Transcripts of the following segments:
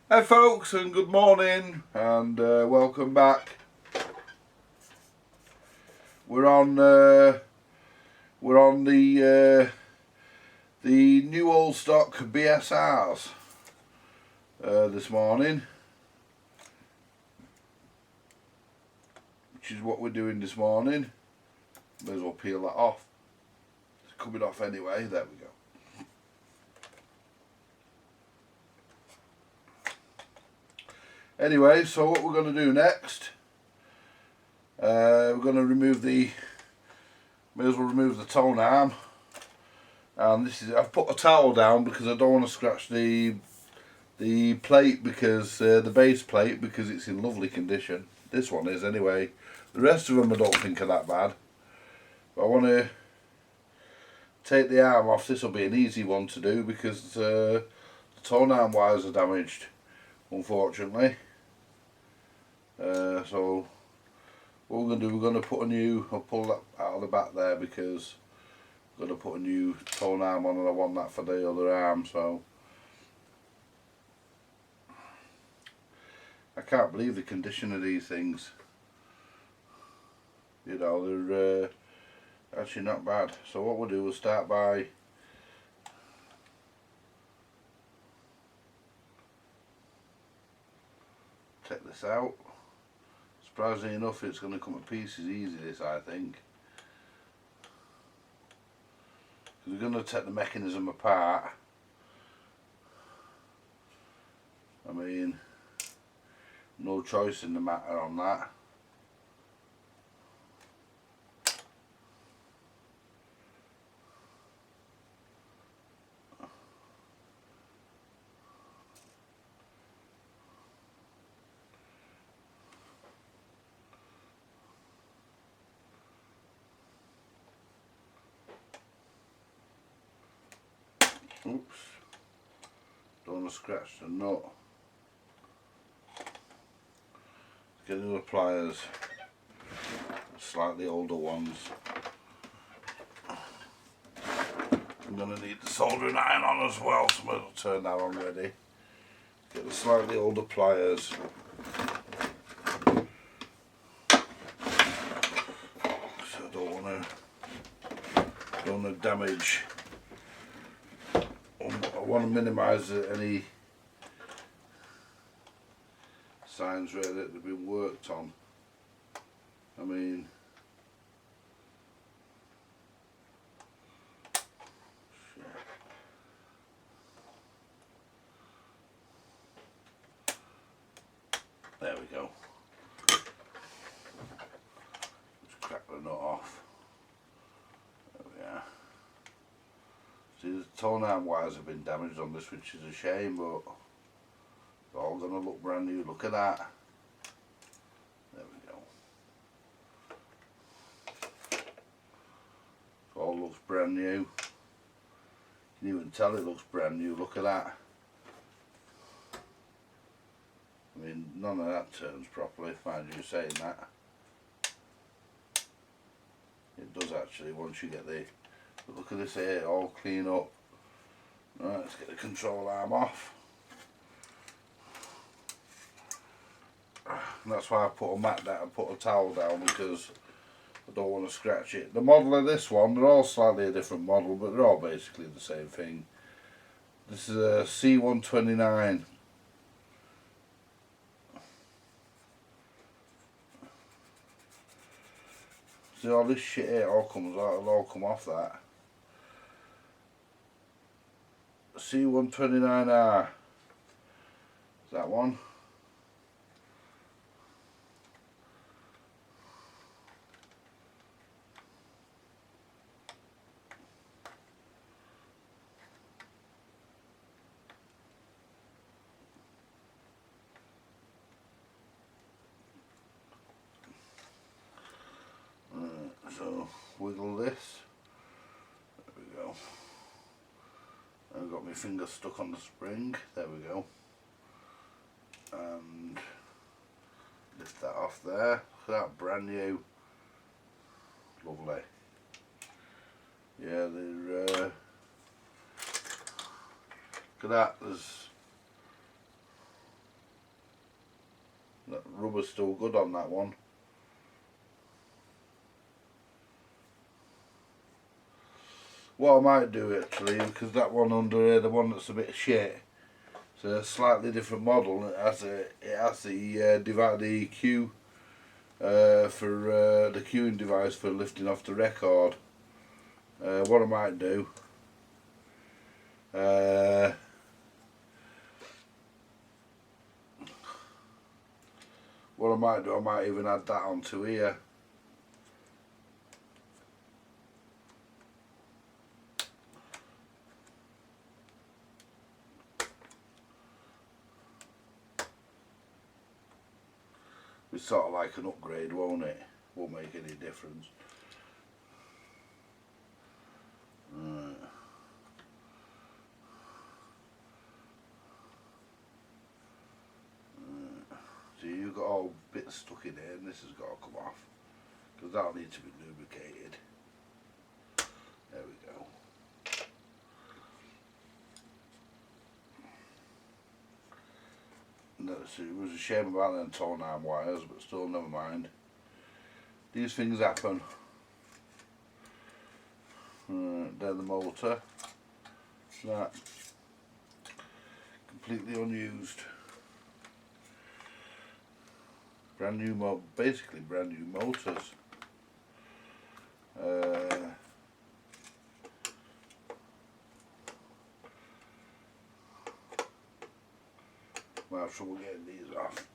Hi folks, and good morning, and welcome back. We're on the new old stock BSRs this morning, which is what we're doing this morning. May as well peel that off. It's coming off anyway. There we go. Anyway, so what we're going to do next, we're going to remove the, may as well remove the Tonearm, and this is, I've put a towel down because I don't want to scratch the plate, because the base plate, because it's in lovely condition. This one is anyway. The rest of them I don't think are that bad, but I want to take the arm off. This will be an easy one to do because the Tonearm wires are damaged, unfortunately. So what we're going to do, we're going to put a new, I'll pull that out of the back there because I'm going to put a new Tonearm on, and I want that for the other arm. So I can't believe the condition of these things. You know, they're actually not bad. So what we'll do, we'll start by take this out. Surprisingly enough, it's going to come to pieces easy, this, I think. We're going to take the mechanism apart. I mean, no choice in the matter on that. Oops, don't want to scratch the nut. Get the pliers, slightly older ones. I'm going to need the soldering iron on as well, so I'll turn that on ready. Get the slightly older pliers. So I don't want to damage. I want to minimise any signs really that they've been worked on. I mean, there we go. Just crack the nut off. There we are. See, the Tonearm wires have been damaged on this, which is a shame, but it's all going to look brand new. Look at that. There we go. It all looks brand new. You can even tell it looks brand new. Look at that. I mean, none of that turns properly, mind you saying that. It does actually, once you get the, but look at this here, all clean up. Right, let's get the control arm off. And that's why I put a mat down and put a towel down, because I don't want to scratch it. The model of this one, they're all slightly a different model, but they're all basically the same thing. This is a C129. See, all this shit here all comes out, it'll all come off that. C129R. Is that one? So wiggle this. There we go. I've got my finger stuck on the spring. There we go. And lift that off there. Look at that, brand new. Lovely. Yeah, they're look at that. There's rubber's still good on that one. What I might do actually, because that one under here, the one that's a bit shit, it's a slightly different model. It has the cue for the cueing device for lifting off the record. What I might do, I might even add that onto here. It's sort of like an upgrade, won't it? Won't make any difference. Right. So you've got all bits stuck in here, and this has got to come off, because that'll need to be lubricated. There we go. It was a shame about them Tonearm wires, but still, never mind. These things happen. Then the motor. That completely unused. Brand new, basically brand new motors. Might have trouble getting these off.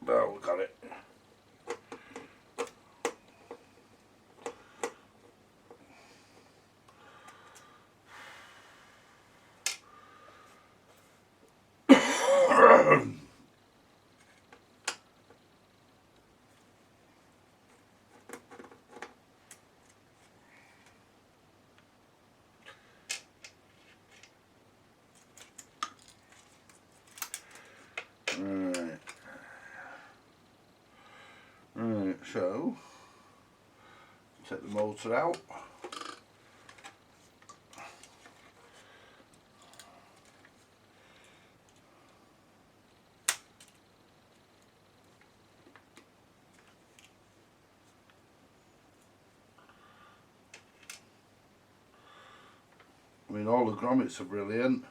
Well, we got it. Right, so take the motor out. I mean, all the grommets are brilliant.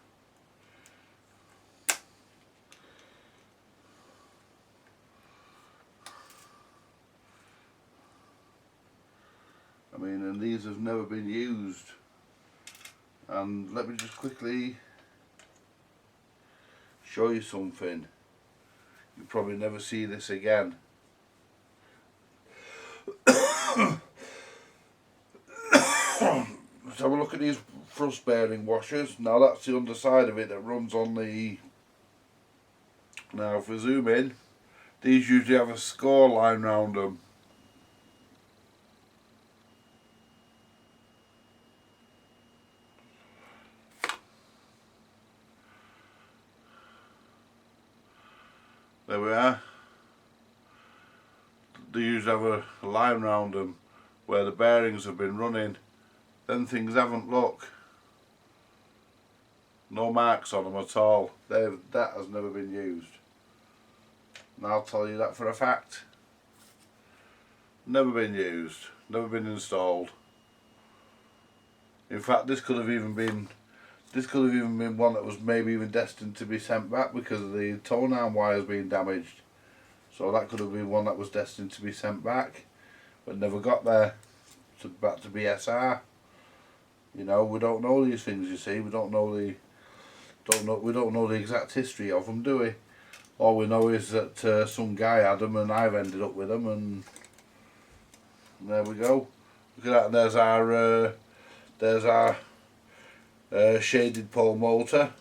I mean, and these have never been used. And let me just quickly show you something. You'll probably never see this again. Let's have a look at these thrust bearing washers. Now that's the underside of it that runs on the... Now if we zoom in, these usually have a score line round them. There we are. They usually have a line round them where the bearings have been running. Then things haven't, look. No marks on them at all. That has never been used. And I'll tell you that for a fact. Never been used. Never been installed. In fact, this could have even been one that was maybe even destined to be sent back because of the Tonearm wires being damaged. So that could have been one that was destined to be sent back, but never got there. Back to BSR. You know, we don't know these things. You see, we don't know the exact history of them, do we? All we know is that some guy had them, and I've ended up with them, and there we go. Look at that. There's our shaded pole motor,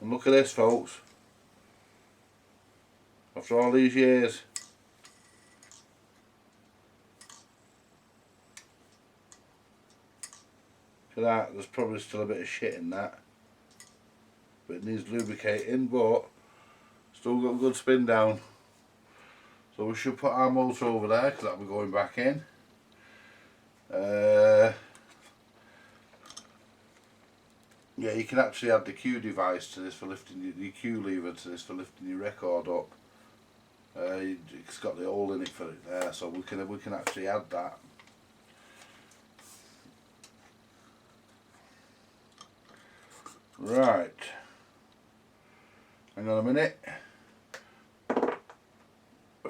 and look at this, folks. After all these years. Look at that, there's probably still a bit of shit in that. But it needs lubricating, but still got a good spin down. So we should put our motor over there, because that'll be going back in. Yeah, you can actually add the Q device to this for lifting the Q lever to this for lifting your record up. It's got the hole in it for it there, so we can actually add that. Right. Hang on a minute.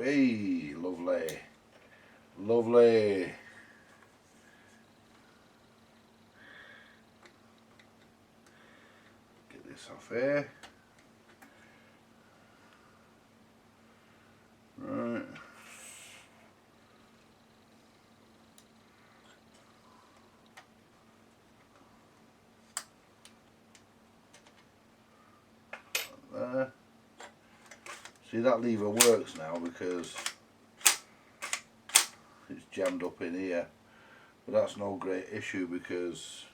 Hey, lovely. Lovely. Get this off here. Right. There. See, that lever works now because it's jammed up in here, but that's no great issue because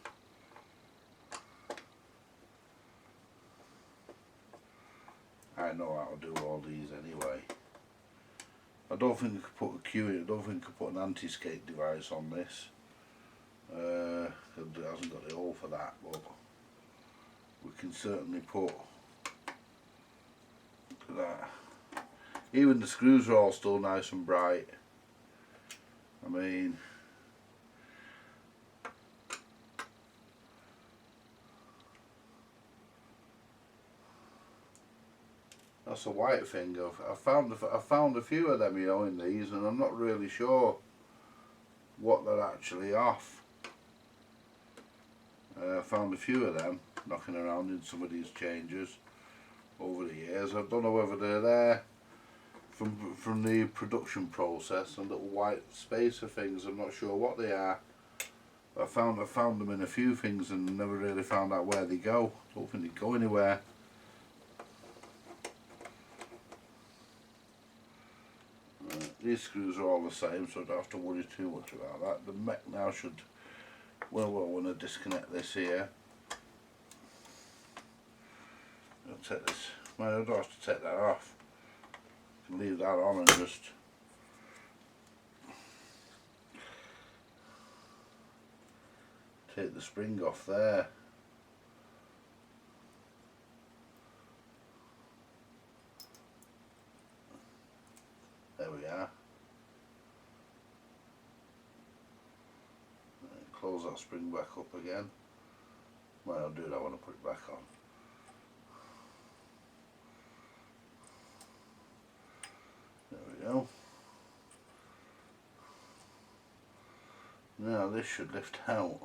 I know how to do all these anyway. I don't think I could put a Q in, I don't think I could put an anti-skate device on this. It hasn't got the hole for that, but we can certainly put that. Even the screws are all still nice and bright. I mean, that's a white thing. I found a few of them, you know, in these, and I'm not really sure what they're actually off. I found a few of them knocking around in some of these changes over the years. I don't know whether they're there from the production process and little white spacer things. I'm not sure what they are. I found them in a few things and never really found out where they go. Don't think they go anywhere. These screws are all the same, so I don't have to worry too much about that. The mech now should, well, I want to disconnect this here. I'll take this, well, I don't have to take that off. I can leave that on and just take the spring off there. There we are. And close that spring back up again. Well, I'll do that when I put it back on. There we go. Now this should lift out.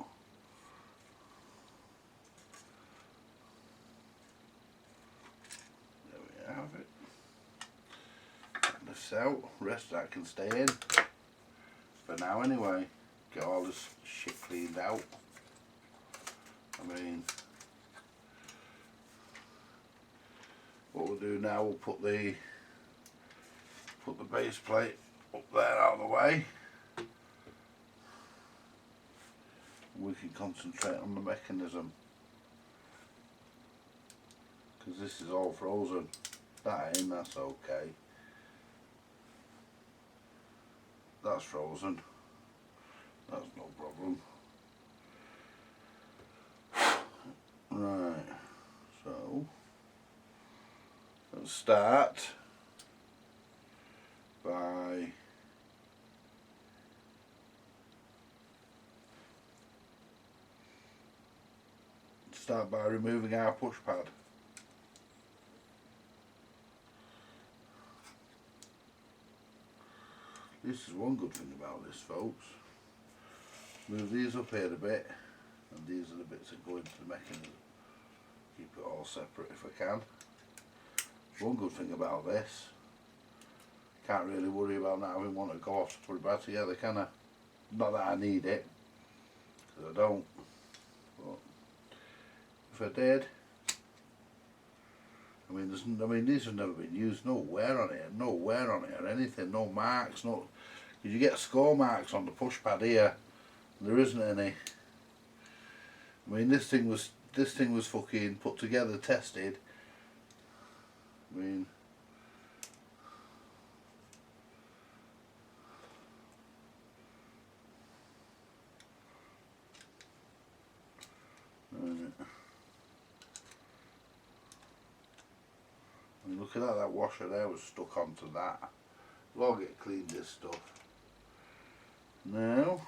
There we have it. Lifts out, rest that can stay in for now anyway. Get all this shit cleaned out. I mean, what we'll do now, we'll put the base plate up there out of the way. We can concentrate on the mechanism because this is all frozen. That ain't, that's okay. That's frozen. That's no problem. Right, so let's start by removing our push pad. This is one good thing about this, folks. Move these up here a bit, and these are the bits that go into the mechanism. Keep it all separate if I can. One good thing about this, can't really worry about not having one to go off to put it back together, can I? Not that I need it, because I don't. But if I did, I mean, these have never been used. No wear on it, or anything. No marks, no. Because you get score marks on the push pad here. There isn't any. I mean, this thing was fucking put together, tested. I mean, Look at that, that washer there was stuck onto that. We'll all get cleaned this stuff. Now,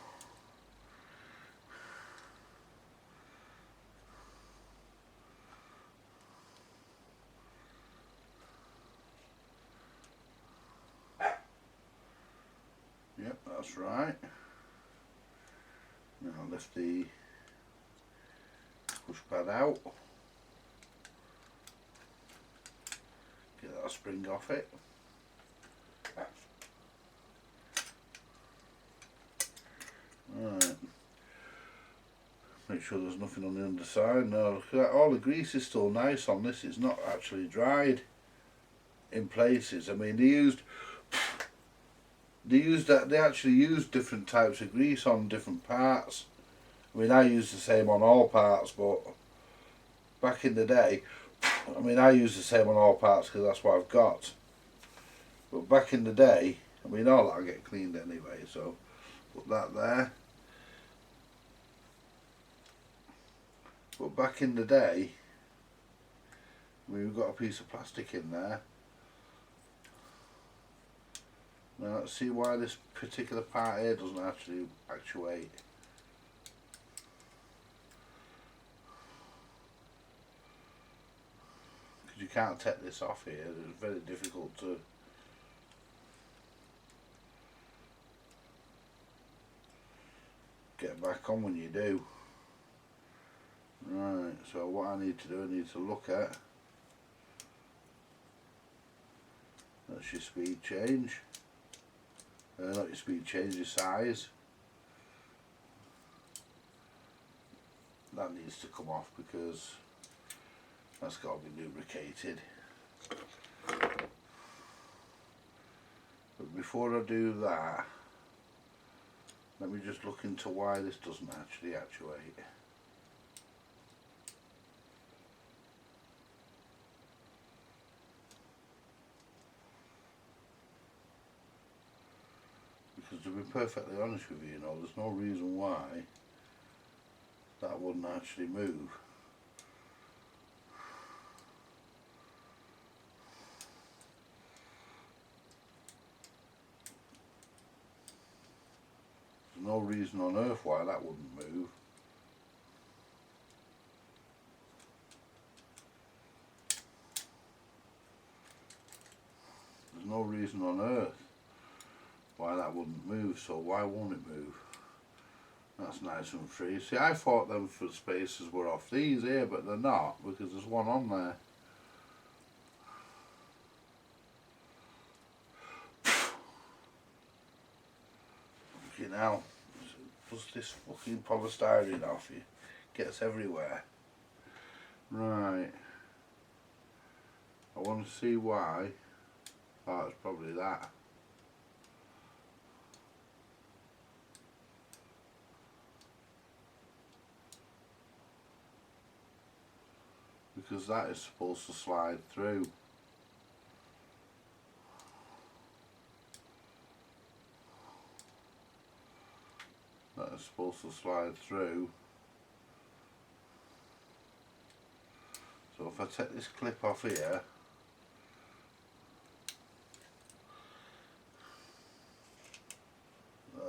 yep, that's right. Now lift the push pad out. Get that spring off it. Right. Make sure there's nothing on the underside. No, look at that. All the grease is still nice on this. It's not actually dried in places. I mean, they actually used different types of grease on different parts. I mean, I use the same on all parts, but back in the day, I mean, I use the same on all parts because that's what I've got. But back in the day, I mean, all that'll get cleaned anyway, so put that there. But back in the day, I mean, we've got a piece of plastic in there. Now let's see why this particular part here doesn't actually actuate. Because you can't take this off here, it's very difficult to get back on when you do. Right, so what I need to do, I need to look at, that's your speed change, not your speed change, your size. That needs to come off because that's got to be lubricated. But before I do that, let me just look into why this doesn't actually actuate. Because to be perfectly honest with you, you know, there's no reason why that wouldn't actually move. There's no reason on earth why that wouldn't move. There's no reason on earth why that wouldn't move, so why won't it move? That's nice and free. See, I thought them for spaces were off these here, but they're not, because there's one on there. Okay, now, does this fucking polystyrene off you? Gets everywhere. Right. I want to see why. Oh, it's probably that. Because that is supposed to slide through. That is supposed to slide through. So if I take this clip off here,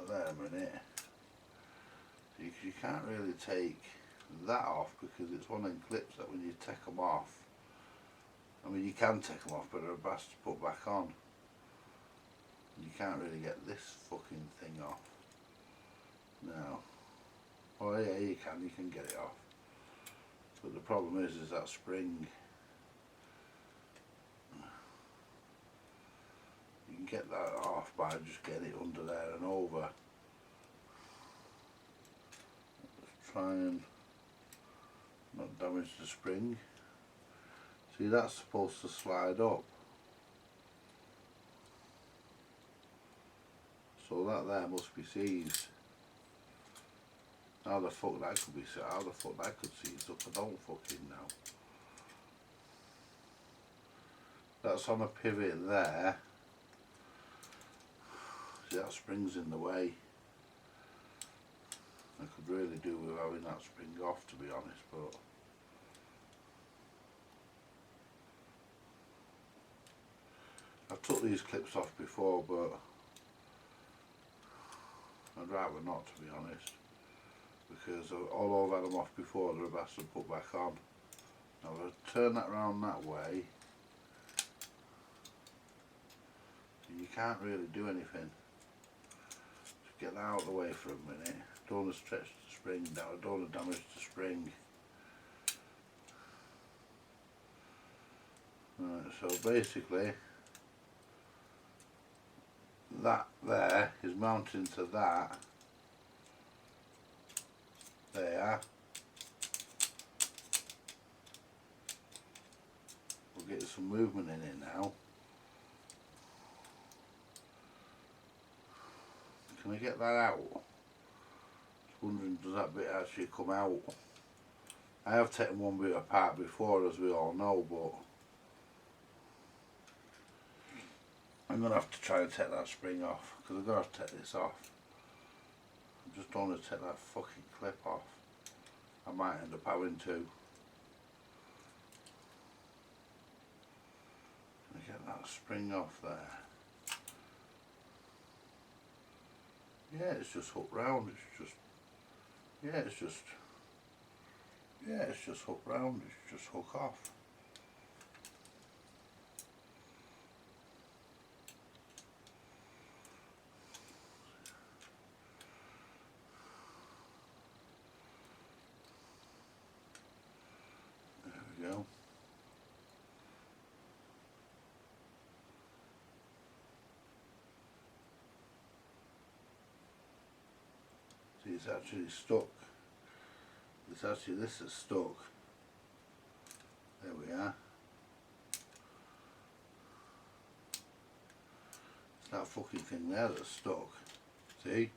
there a minute, you can't really take that off because it's one of them clips that when you take them off, I mean you can take them off but they're best to put back on. You can't really get this fucking thing off. No. Oh yeah, you can get it off. But the problem is that spring. You can get that off by just getting it under there and over. Let's try and not damage the spring. See, that's supposed to slide up. So that there must be seized. How the fuck that could be seized? How the fuck that could seize up? I don't fucking know. That's on a pivot there. See, that spring's in the way. I could really do with having that spring off, to be honest, but I've took these clips off before, but I'd rather not, to be honest, because although I've had them off before, they're best to put back on. Now if I turn that round that way, you can't really do anything. Just get that out of the way for a minute. Don't want to stretch the spring down, I don't want to damage the spring. Right, so basically that there is mounting to that there. We'll get some movement in it now. Can I get that out? Just wondering, does that bit actually come out? I have taken one bit apart before, as we all know, but I'm going to have to try and take that spring off, because I'm going to have to take this off. I just don't want to take that fucking clip off. I might end up having to. Can I get that spring off there? Yeah, it's just hooked round, it's just, yeah, it's just hooked round, it's just hook off. There we go. See, it's actually stuck. It's actually, this is stuck. There we are. It's that fucking thing there that's stuck. See?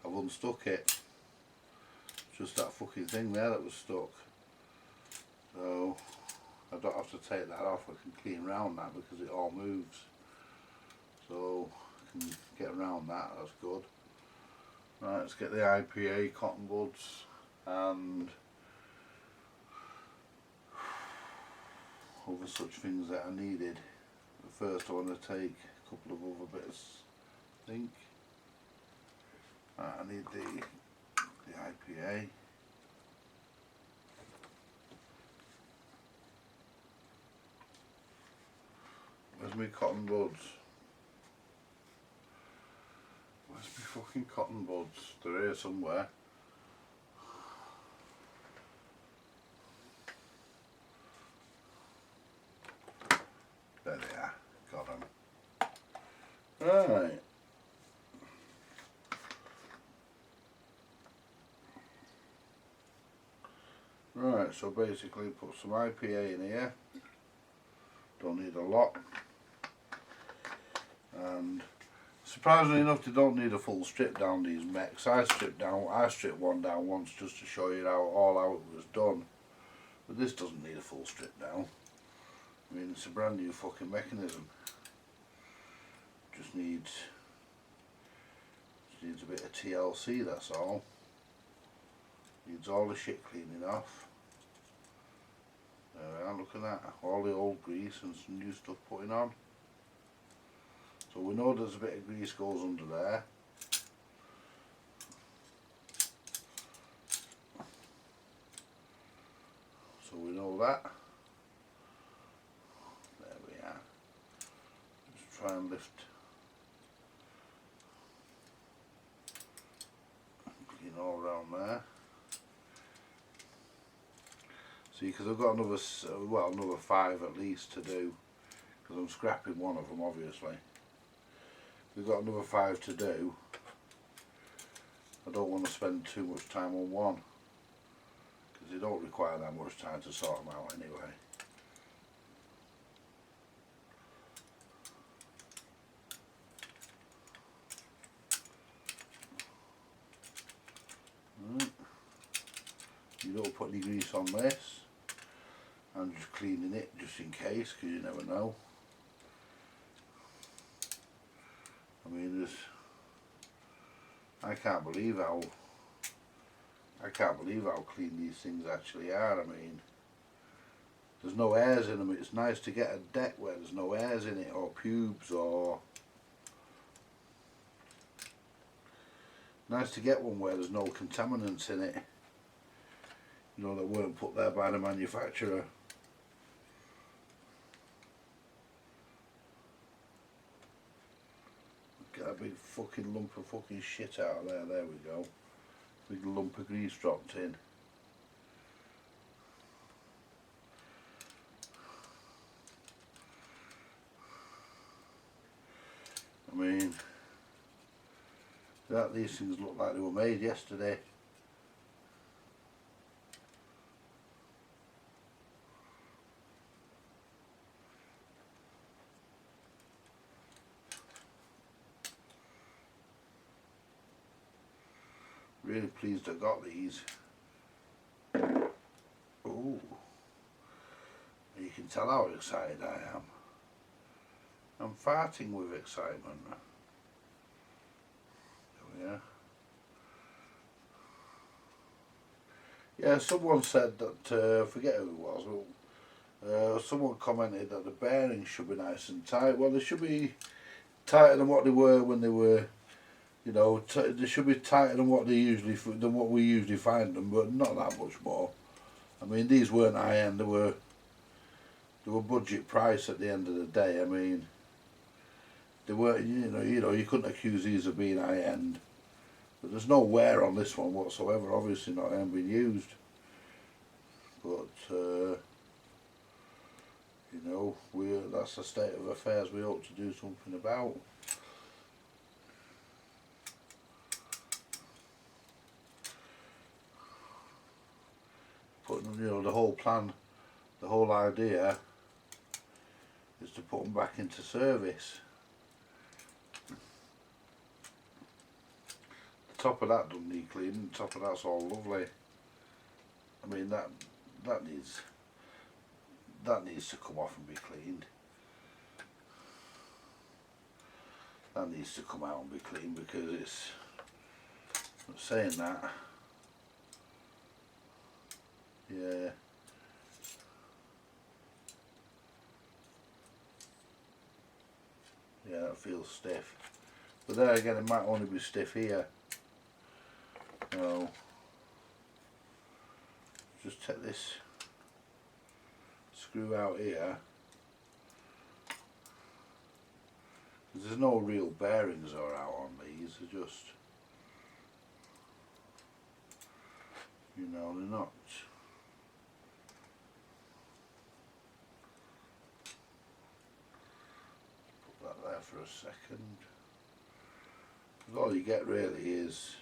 I've unstuck it. It's just that fucking thing there that was stuck. So I don't have to take that off, I can clean around that because it all moves. So I can get around that, that's good. Right, let's get the IPA cotton buds and other such things that are needed. But first I want to take a couple of other bits, I think. Right, I need the IPA. Where's my cotton buds? Where's my fucking cotton buds? They're here somewhere. There they are, got them. Right. Right, so basically put some IPA in here. Don't need a lot. And surprisingly enough, they don't need a full strip down, these mechs. I stripped one down once just to show you how it was done. But this doesn't need a full strip down. I mean, it's a brand new fucking mechanism. Just needs a bit of TLC, that's all. Needs all the shit cleaning off. There we are, look at that. All the old grease and some new stuff putting on. So we know there's a bit of grease goes under there. So we know that. There we are. Just try and lift. Clean all around there. See, because I've got another 5 at least to do. Because I'm scrapping one of them, obviously. We've got another 5 to do. I don't want to spend too much time on one, because they don't require that much time to sort them out anyway. Right. You don't put any grease on this. I'm just cleaning it just in case, because you never know. I mean, I can't believe how clean these things actually are. I mean, there's no hairs in them. It's nice to get a deck where there's no hairs in it, or pubes, or nice to get one where there's no contaminants in it, you know, that weren't put there by the manufacturer. Get a big fucking lump of fucking shit out of there. There we go. Big lump of grease dropped in. I mean, these things look like they were made yesterday. Really pleased I got these. Ooh. You can tell how excited I am. I'm farting with excitement. There we are. Yeah, someone said that, I forget who it was, someone commented that the bearings should be nice and tight. Well, they should be tighter than what they were when they were, you know, they should be tighter than what we usually find them, but not that much more. I mean, these weren't high end; they were budget price at the end of the day. I mean, they weren't, you know, you couldn't accuse these of being high end. But there's no wear on this one whatsoever. Obviously, not having been used. But you know, that's the state of affairs we ought to do something about. But you know, the whole plan, the whole idea is to put them back into service. The top of that doesn't need cleaning. The top of that's all lovely. I mean, that needs to come off and be cleaned. That needs to come out and be cleaned, because it's, I'm saying that, yeah, that feels stiff. But there again, it might only be stiff here. So just take this screw out here, because there's no real bearings or out on these. They're just, you know, they're not. Put that there for a second. Because all you get really is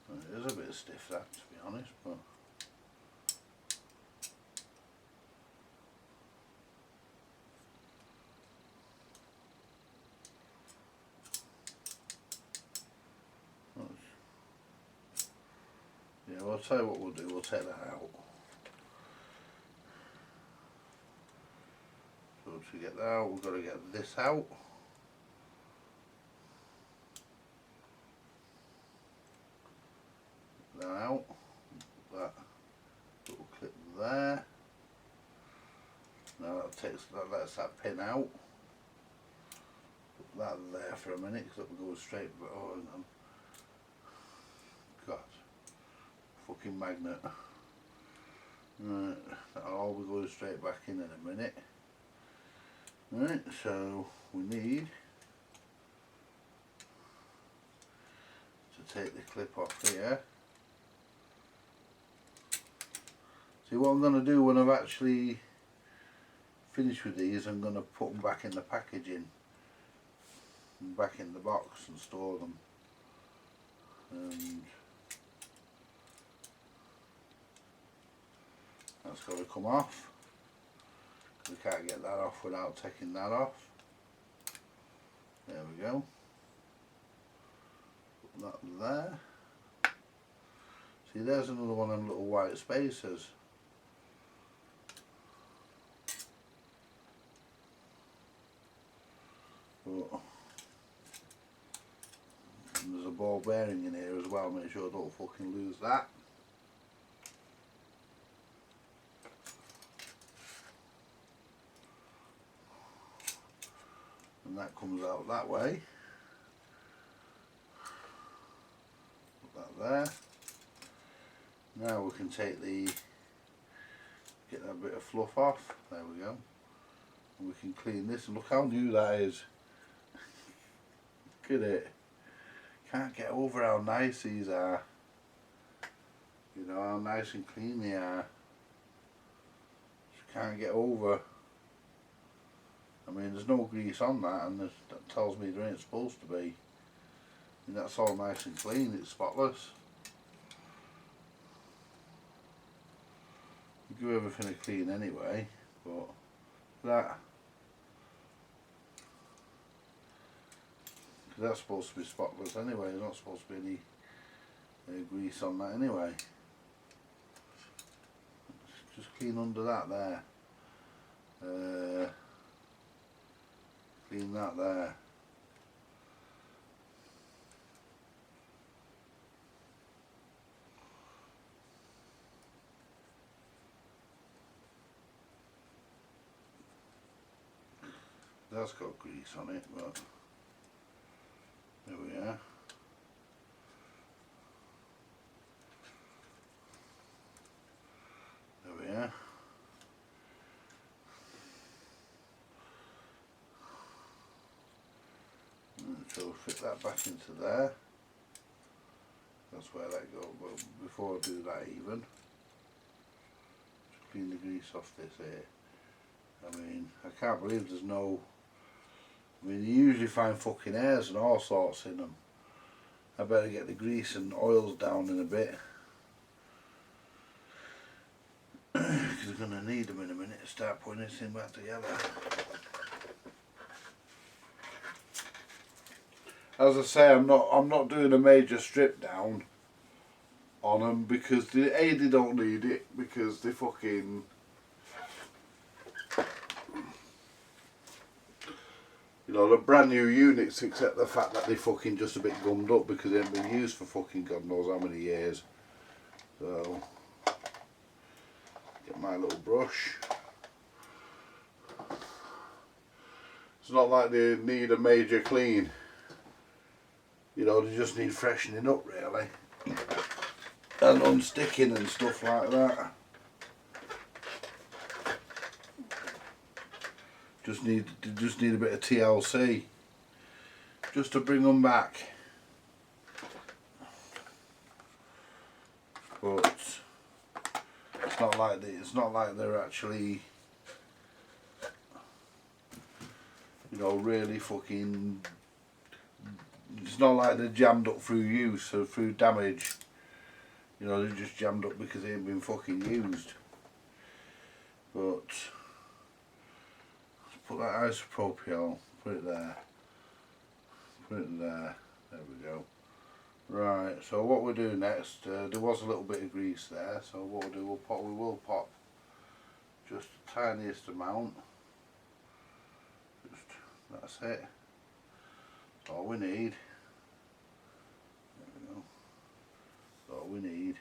it is a bit stiff, that, to be honest, but yeah, well, I'll tell you what we'll do, we'll take that out. So to get that out, we've got to get this out. That out, put that little clip there. Now that lets that pin out. Put that there for a minute, because that will go straight. Oh, hang on. God, fucking magnet. Right, that'll all be going straight back in a minute. Right, so we need to take the clip off here. See, what I'm going to do when I've actually finished with these, I'm going to put them back in the packaging, back in the box, and store them. And that's got to come off. We can't get that off without taking that off. There we go. Put that there. See, there's another one of them little white spacers. But ball bearing in here as well, make sure I don't fucking lose that. And that comes out that way. Put that there. Now we can take get that bit of fluff off. There we go. And we can clean this, and look how new that is. Look at it. Can't get over how nice these are. You know how nice and clean they are. Just can't get over. I mean, there's no grease on that, and that tells me there ain't supposed to be. And that's all nice and clean, it's spotless. You give everything a clean anyway, but that, that's supposed to be spotless anyway, there's not supposed to be any grease on that anyway. Just clean under that there. Clean that there. That's got grease on it, but there we are. There we are. And so fit that back into there. That's where that goes. But before I do that even, just clean the grease off this here. I mean, I can't believe there's no, I mean, you usually find fucking hairs and all sorts in them. I better get the grease and oils down in a bit. Because I'm going to need them in a minute to start putting this thing back together. As I say, I'm not doing a major strip down on them because they don't need it, because they fucking, you know, they're brand new units, except the fact that they fucking just a bit gummed up because they haven't been used for fucking God knows how many years. So, get my little brush. It's not like they need a major clean. You know, they just need freshening up really. And unsticking and stuff like that. Just need a bit of TLC just to bring them back. But it's not like they're actually, you know, really fucking, it's not like they're jammed up through use or through damage. You know, they're just jammed up because they ain't been fucking used. But put that isopropyl, put it there, put it there, there we go. Right, so what we'll do next, there was a little bit of grease there, so what we'll do, we will pop just the tiniest amount, just, that's it, that's all we need, there we go, that's all we need.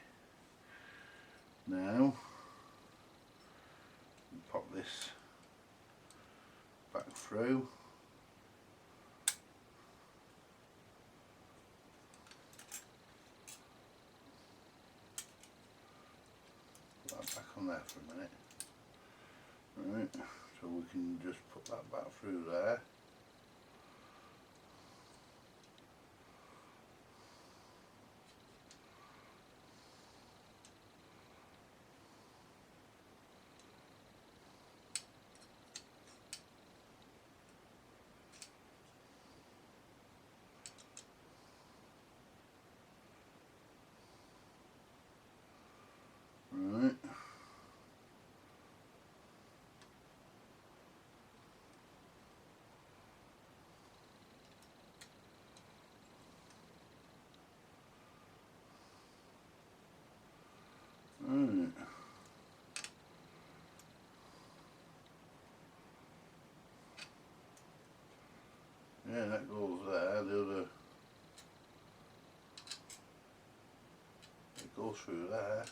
Now, pop this back through. Put that back on there for a minute. Right, so we can just put that back through there. Right. Right. Yeah, that goes there. The other goes through there.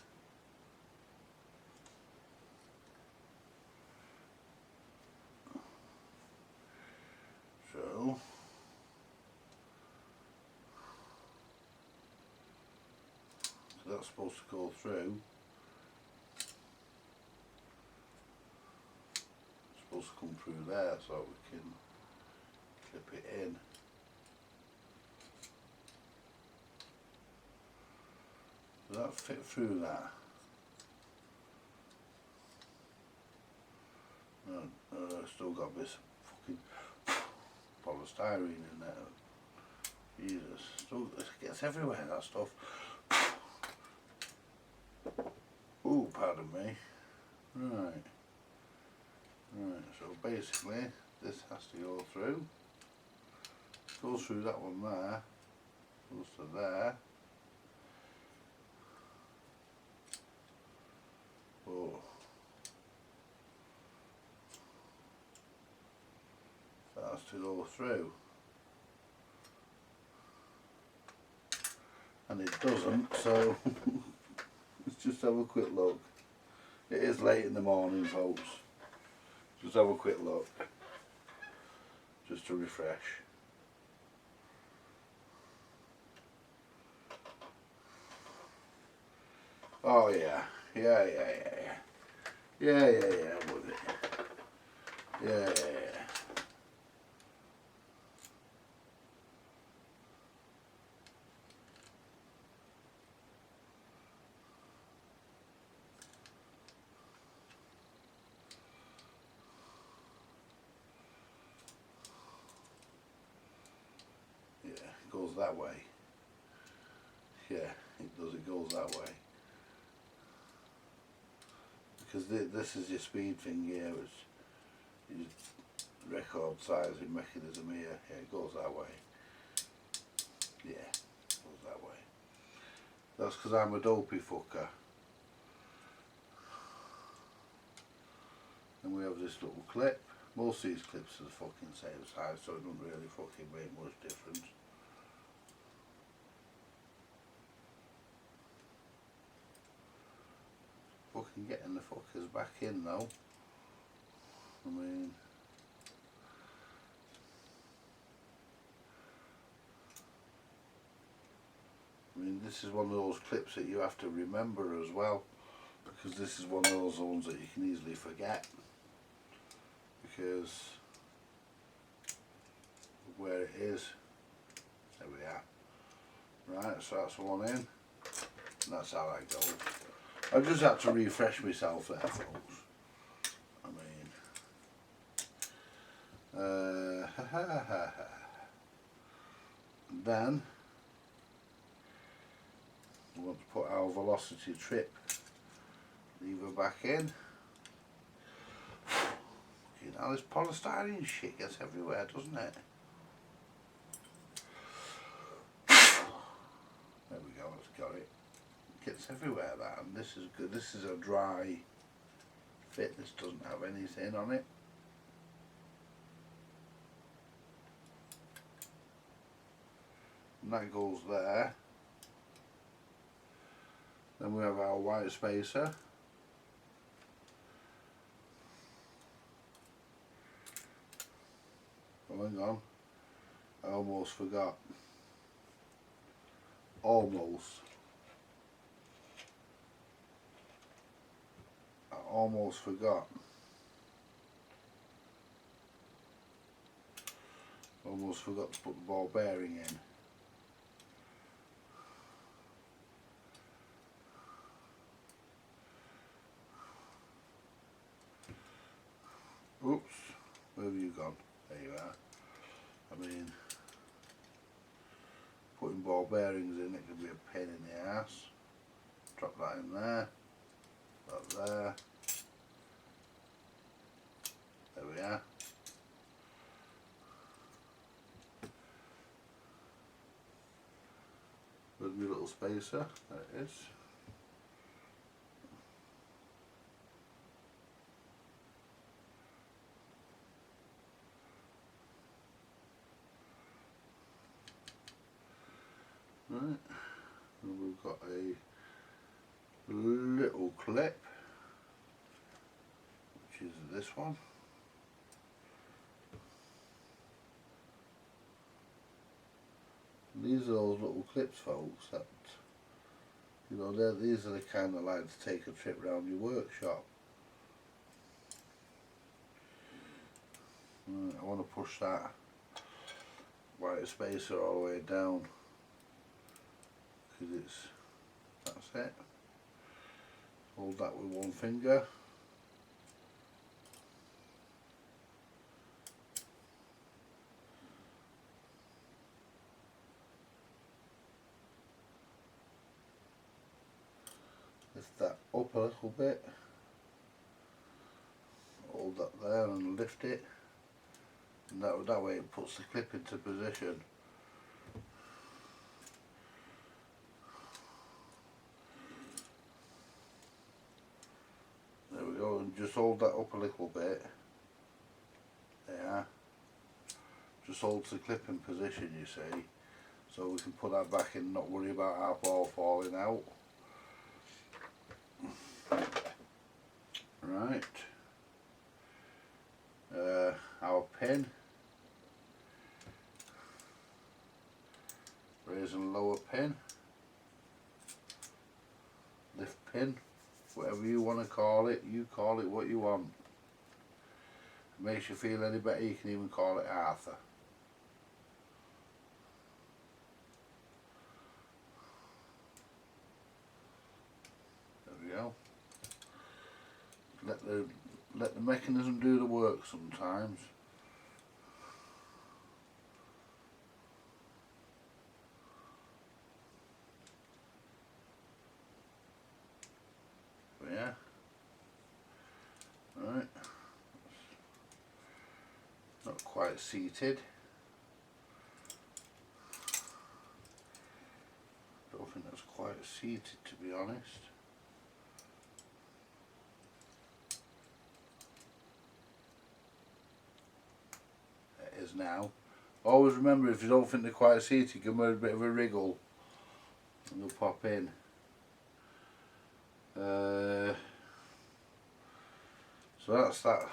So that's supposed to go through. It's supposed to come through there so we can clip it in. Does that fit through that? No, still got this fucking polystyrene in there. Jesus, still, it gets everywhere, that stuff. Oh, pardon me. Right. Right, so basically this has to go through. Goes through that one there. Goes to there. Oh. That has to go through. And it doesn't, so let's just have a quick look. It is late in the morning, folks. Just have a quick look. Just to refresh. Oh yeah. Yeah, would it? Yeah. Yeah, it goes that way. Yeah, it does, it goes that way. Because this is your speed thing here, it's your record sizing mechanism here. Yeah, it goes that way. Yeah, it goes that way. That's because I'm a dopey fucker. And we have this little clip. Most of these clips are the fucking same size, so it doesn't really fucking make much difference. Fucking getting the fuckers back in though. I mean this is one of those clips that you have to remember as well, because this is one of those ones that you can easily forget, because where it is. There we are. Right, so that's the one in, and that's how that goes. I just had to refresh myself there, folks. I mean, then we want to put our velocity trip lever back in. You know, this polystyrene shit gets everywhere, doesn't it? There we go, it's got it. Gets everywhere, that, and this is good. This is a dry fit. This doesn't have anything on it. And that goes there. Then we have our white spacer. Oh, hang on, I almost forgot. I almost forgot. Almost forgot to put the ball bearing in. Oops, where have you gone? There you are. I mean, putting ball bearings in, it can be a pain in the ass. Drop that in there, that there. There we are. There's my little spacer, there it is. Right, and we've got a little clip, which is this one. These are those little clips, folks, that, you know, these are the kind of like to take a trip round your workshop. Right, I want to push that white spacer all the way down, because that's it. Hold that with one finger. Lift that up a little bit. Hold that there and lift it. And that way it puts the clip into position. There we go, and just hold that up a little bit. There. Just holds the clip in position, you see. So we can put that back in and not worry about our ball falling out. Right. Our pin. Raise and lower pin. Lift pin. Whatever you want to call it, you call it what you want. If it makes you feel any better, you can even call it Arthur. There we go. Let the mechanism do the work sometimes. But yeah. Right. Not quite seated. Don't think that's quite seated, to be honest. It is now. Always remember, if you don't think they're quite seated, give them a bit of a wriggle and they'll pop in. So that's that.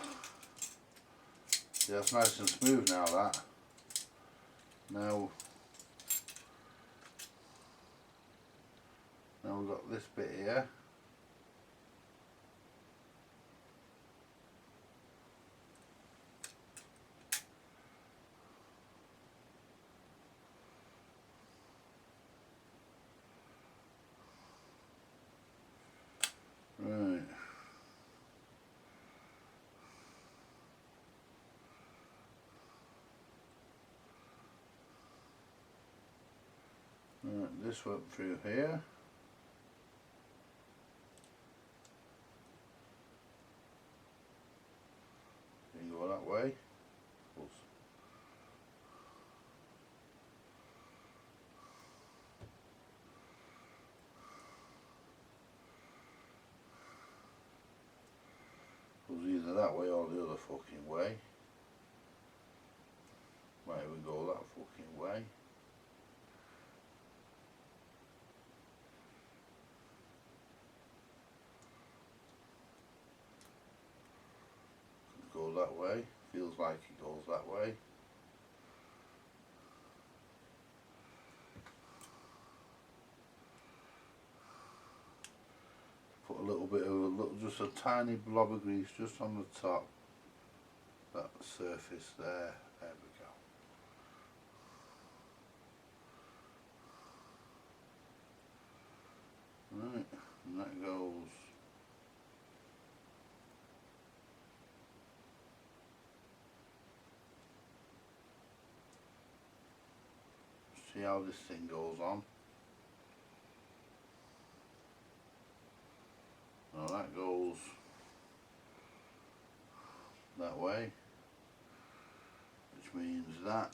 Yeah, it's nice and smooth now, that. Now we've got this bit here. Right. Right, this went through here. You can go that way. Goes either that way or the other fucking way. Might even go that fucking way. Could go that way. Feels like it goes that way. Put a little bit of just a tiny blob of grease just on the top. That surface there. There we go. Right, and that goes. See how this thing goes on. Now that goes that way, which means that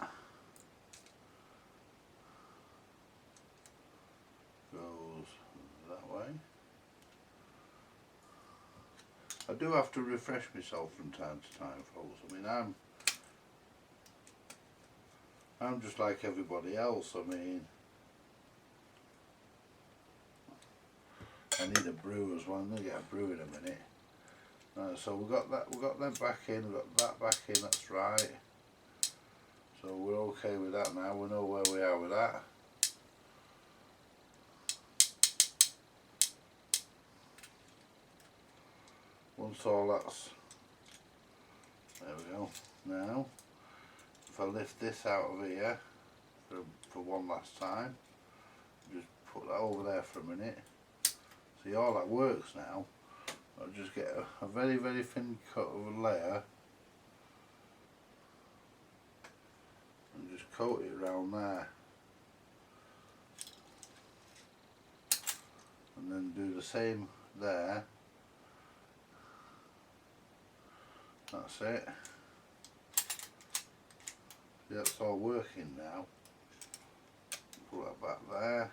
goes that way. I do have to refresh myself from time to time, folks. I mean, I'm just like everybody else. I mean, I need a brew as well. I'm gonna get a brew in a minute. So we got them back in, we got that back in, that's right. So we're okay with that now, we know where we are with that. Once all that's, there we go. Now, if I lift this out of here for one last time, just put that over there for a minute. See, all that works now. I'll just get a very, very thin cut of a layer and just coat it around there. And then do the same there. That's it. See, that's all working now. Put that back there.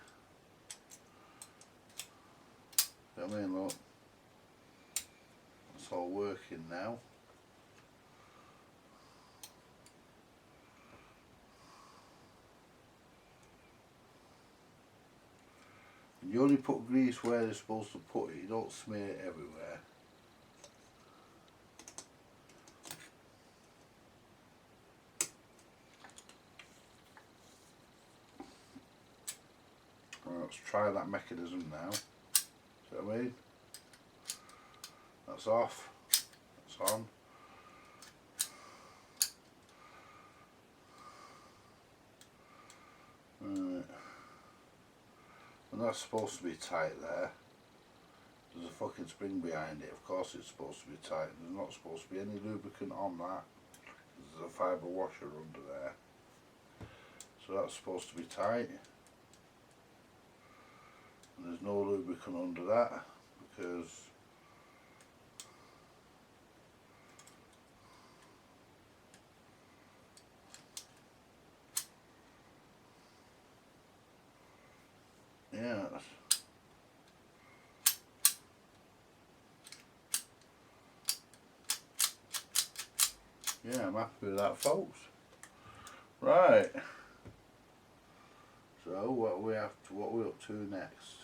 See what I mean, look. It's all working now. And you only put grease where you're supposed to put it, you don't smear it everywhere. Right, let's try that mechanism now. See what I mean? That's off, that's on. Right. And that's supposed to be tight there. There's a fucking spring behind it, of course it's supposed to be tight. There's not supposed to be any lubricant on that. There's a fibre washer under there. So that's supposed to be tight. And there's no lubricant under that because yeah, I'm happy with that, folks. Right. So what are we up to next?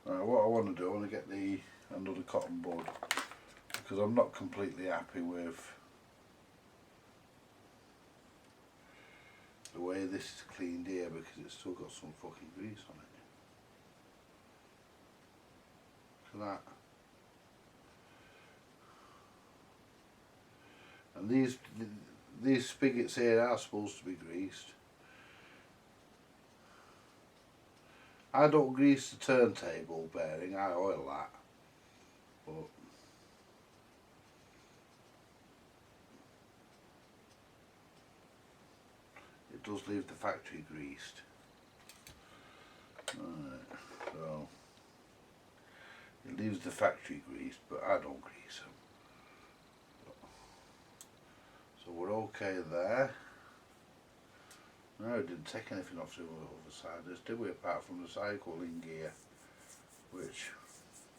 Right, what I want to do, I want to get another cotton bud because I'm not completely happy with the way this is cleaned here because it's still got some fucking grease on it. Look at that. And these spigots here are supposed to be greased. I don't grease the turntable bearing, I oil that. But it does leave the factory greased. Right, so it leaves the factory greased, but I don't grease them. So we're okay there. No, it didn't take anything off the other side, did we, apart from the cycling gear, which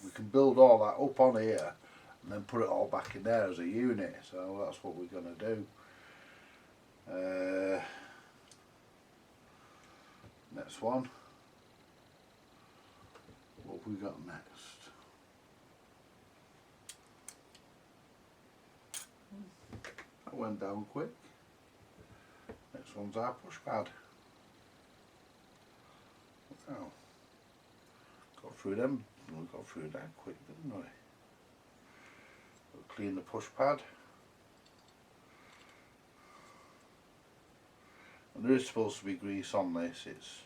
we can build all that up on here and then put it all back in there as a unit, so that's what we're going to do. Next one. What have we got next? That went down quick. Next one's our push pad. Wow. Got through them. We got through that quick, didn't we? We'll clean the push pad. And there is supposed to be grease on this. It's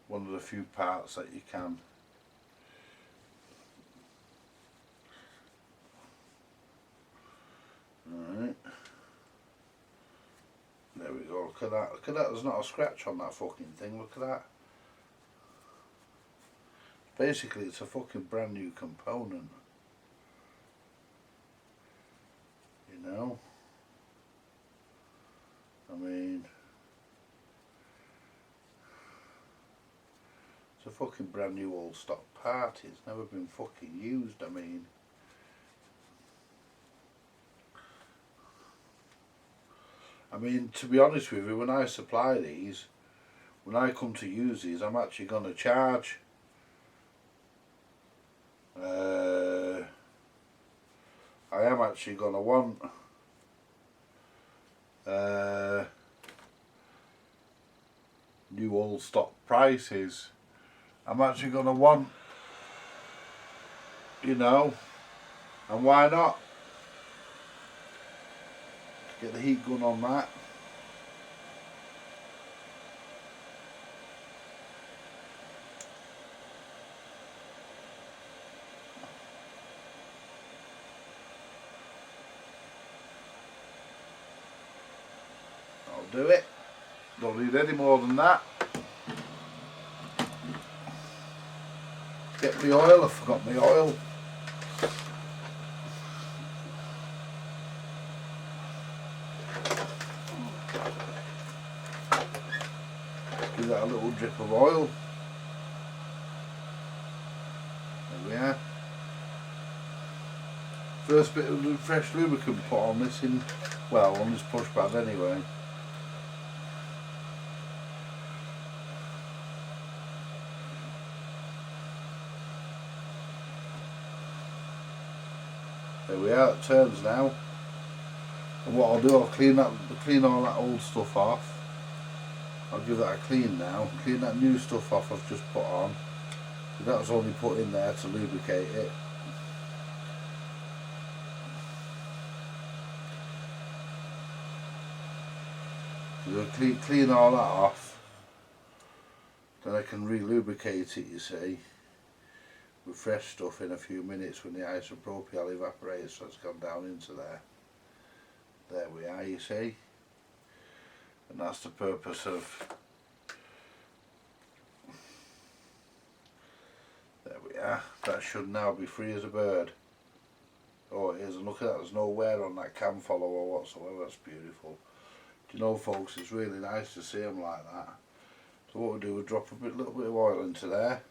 one of the few parts that you can. Alright. There we go, look at that. Look at that, there's not a scratch on that fucking thing, look at that. Basically it's a fucking brand new component. You know? I mean, it's a fucking brand new old stock part, it's never been fucking used, I mean, I mean, to be honest with you, when I supply these, when I come to use these, I'm actually going to charge I am actually going to want new old stock prices. I'm actually going to want, you know, and why not get the heat gun on that. I'll do it. Don't need any more than that. Get my oil. I forgot my oil. Give that a little drip of oil. There we are. First bit of fresh lubricant put on this on this push pad anyway. There we are, it turns now. And what I'll do, I'll clean all that old stuff off. I'll give that a clean now. Clean that new stuff off I've just put on. That was only put in there to lubricate it. So I'll clean all that off. Then I can re-lubricate it, you see, with fresh stuff in a few minutes when the isopropyl evaporates, so it's gone down into there. There we are, you see. And that's the purpose of... There we are. That should now be free as a bird. Oh, it is, and look at that, there's no wear on that cam follower whatsoever. That's beautiful. Do you know, folks, it's really nice to see them like that. So what we'll do, we'll drop a little bit of oil into there.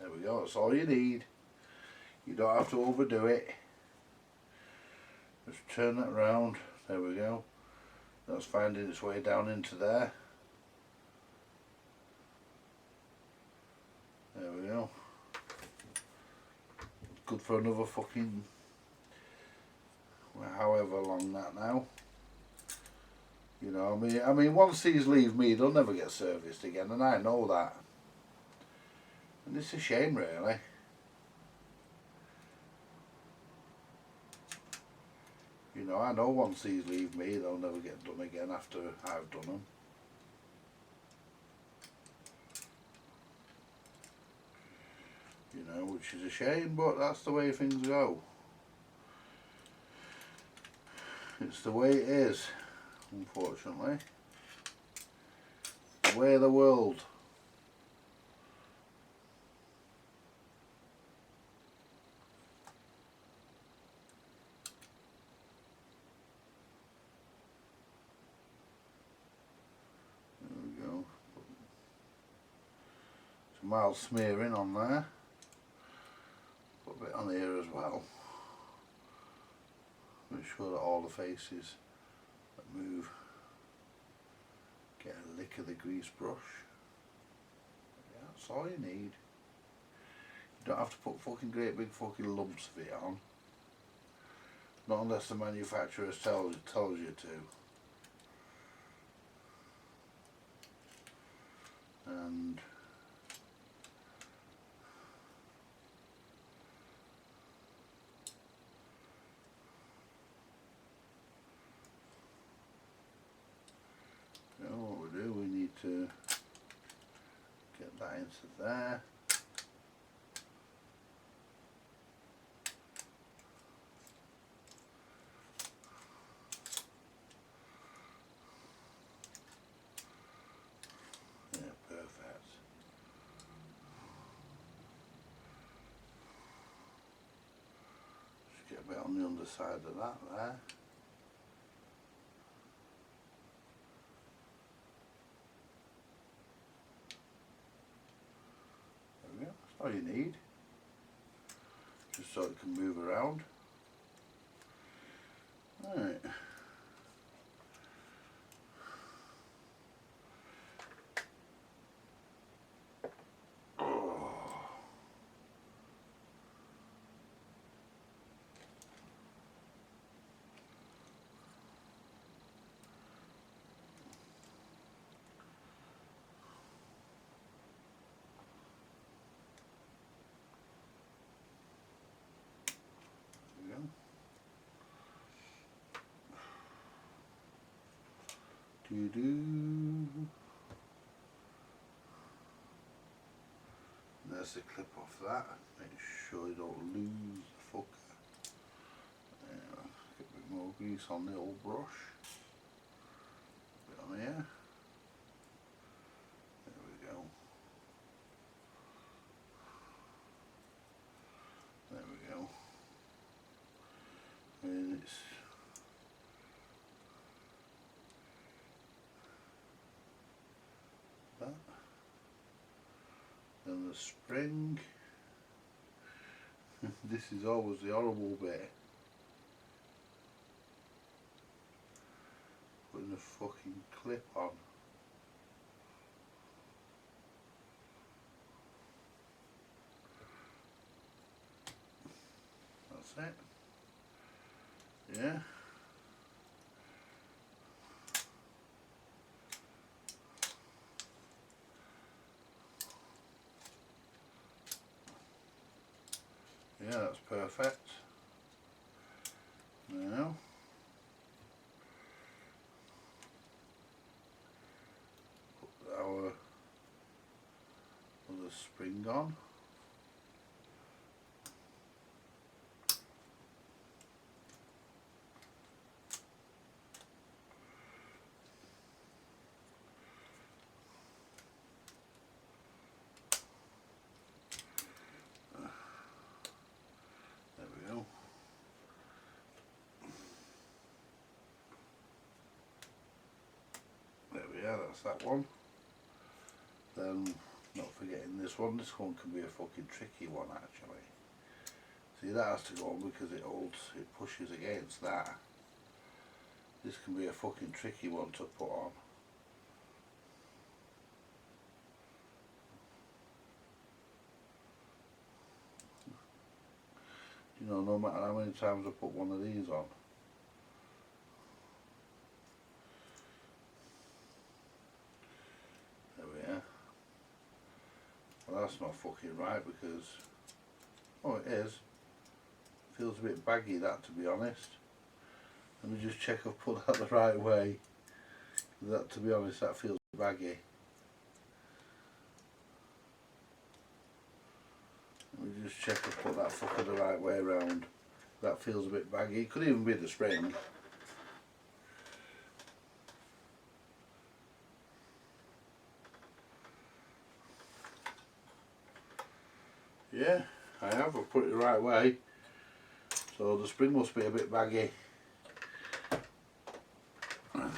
There we go, that's all you need. You don't have to overdo it. Just turn that round. There we go. That's finding its way down into there. There we go. Good for another fucking, however long that now. You know, I mean, once these leave me, they'll never get serviced again, and I know that. And it's a shame, really. You know, I know once these leave me, they'll never get done again after I've done them. You know, which is a shame, but that's the way things go. It's the way it is, unfortunately. The way of the world. There we go. Some mild smearing on there. Put a bit on here as well. Make sure that all the faces that move get a lick of the grease brush. Yeah, that's all you need. You don't have to put fucking great big fucking lumps of it on. Not unless the manufacturer tells you to. And what we do, we need to get that into there. Yeah, perfect. Just get a bit on the underside of that there. all you need, just so it can move around. Right. There's the clip off that. Make sure you don't lose the fucker. Get a bit more grease on the old brush. A bit on here. There we go. There we go. And it's that. Then the spring. This is always the horrible bit. Putting the fucking clip on. That's it. Yeah. Yeah, that's perfect. Now, put our other spring on. Yeah, that's that one. Then, not forgetting this one can be a fucking tricky one actually. See, that has to go on because it pushes against that. This can be a fucking tricky one to put on. You know, no matter how many times I put one of these on. Well, that's not fucking right because, oh, it is. Feels a bit baggy, that, to be honest. Let me just check I've put that the right way. That, to be honest, that feels baggy. Let me just check I've put that fucker the right way around. That feels a bit baggy. It could even be the spring. Yeah, I have. I've put it the right way. So the spring must be a bit baggy. Yeah.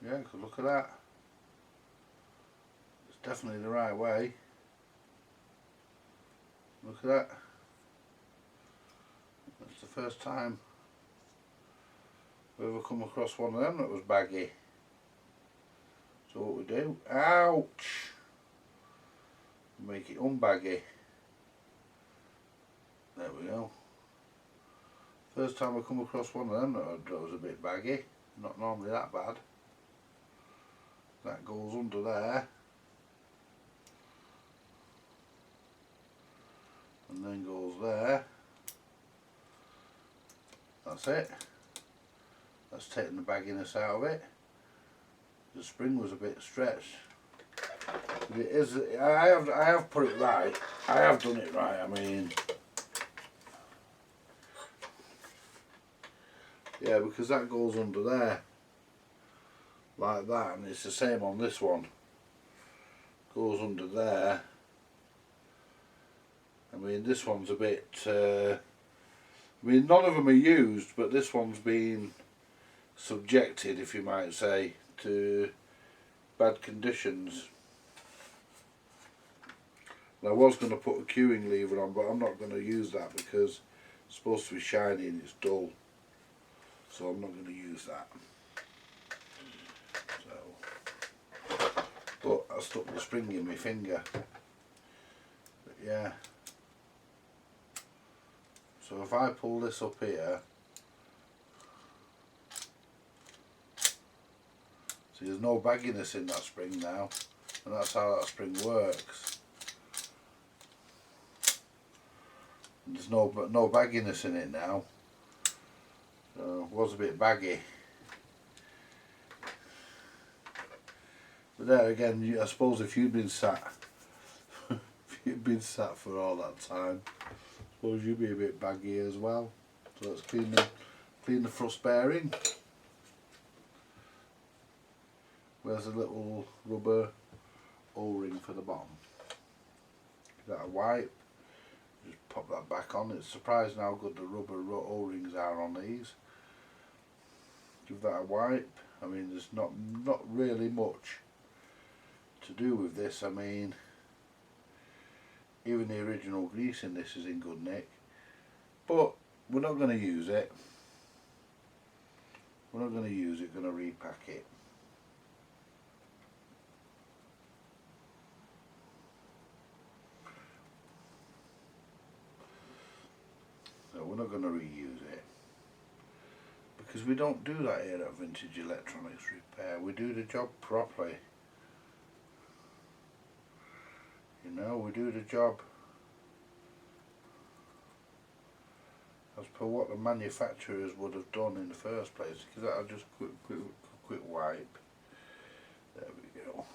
Yeah, because look at that. It's definitely the right way. Look at that. That's the first time I've ever come across one of them that was baggy. So what we do, ouch, make it unbaggy. There we go. First time I come across one of them that was a bit baggy. Not normally that bad. That goes under there. And then goes there. That's it. That's taking the bagginess out of it. The spring was a bit stretched. But it is. I have put it right. I have done it right. I mean, yeah, because that goes under there, like that, and it's the same on this one. Goes under there. I mean, this one's a bit. I mean, none of them are used, but this one's been subjected, if you might say, to bad conditions. And I was going to put a queuing lever on, but I'm not going to use that because it's supposed to be shiny and it's dull, so I'm not going to use that. So, but I stuck the spring in my finger. But yeah. So if I pull this up here, see there's no bagginess in that spring now, and that's how that spring works. And there's no bagginess in it now, so it was a bit baggy. But there again, I suppose if you'd been sat, if you'd been sat for all that time, I suppose you'd be a bit baggy as well. So let's clean the thrust bearing. Where's a little rubber O-ring for the bottom? Give that a wipe. Just pop that back on. It's surprising how good the rubber O-rings are on these. Give that a wipe. I mean, there's not really much to do with this. I mean, even the original grease in this is in good nick, but we're not going to use it. We're not going to use it. Going to repack it. So we're not going to reuse it because we don't do that here at Vintage Electronics Repair. We do the job properly. You know, we do the job as per what the manufacturers would have done in the first place. Because I'll just quick wipe. There we go.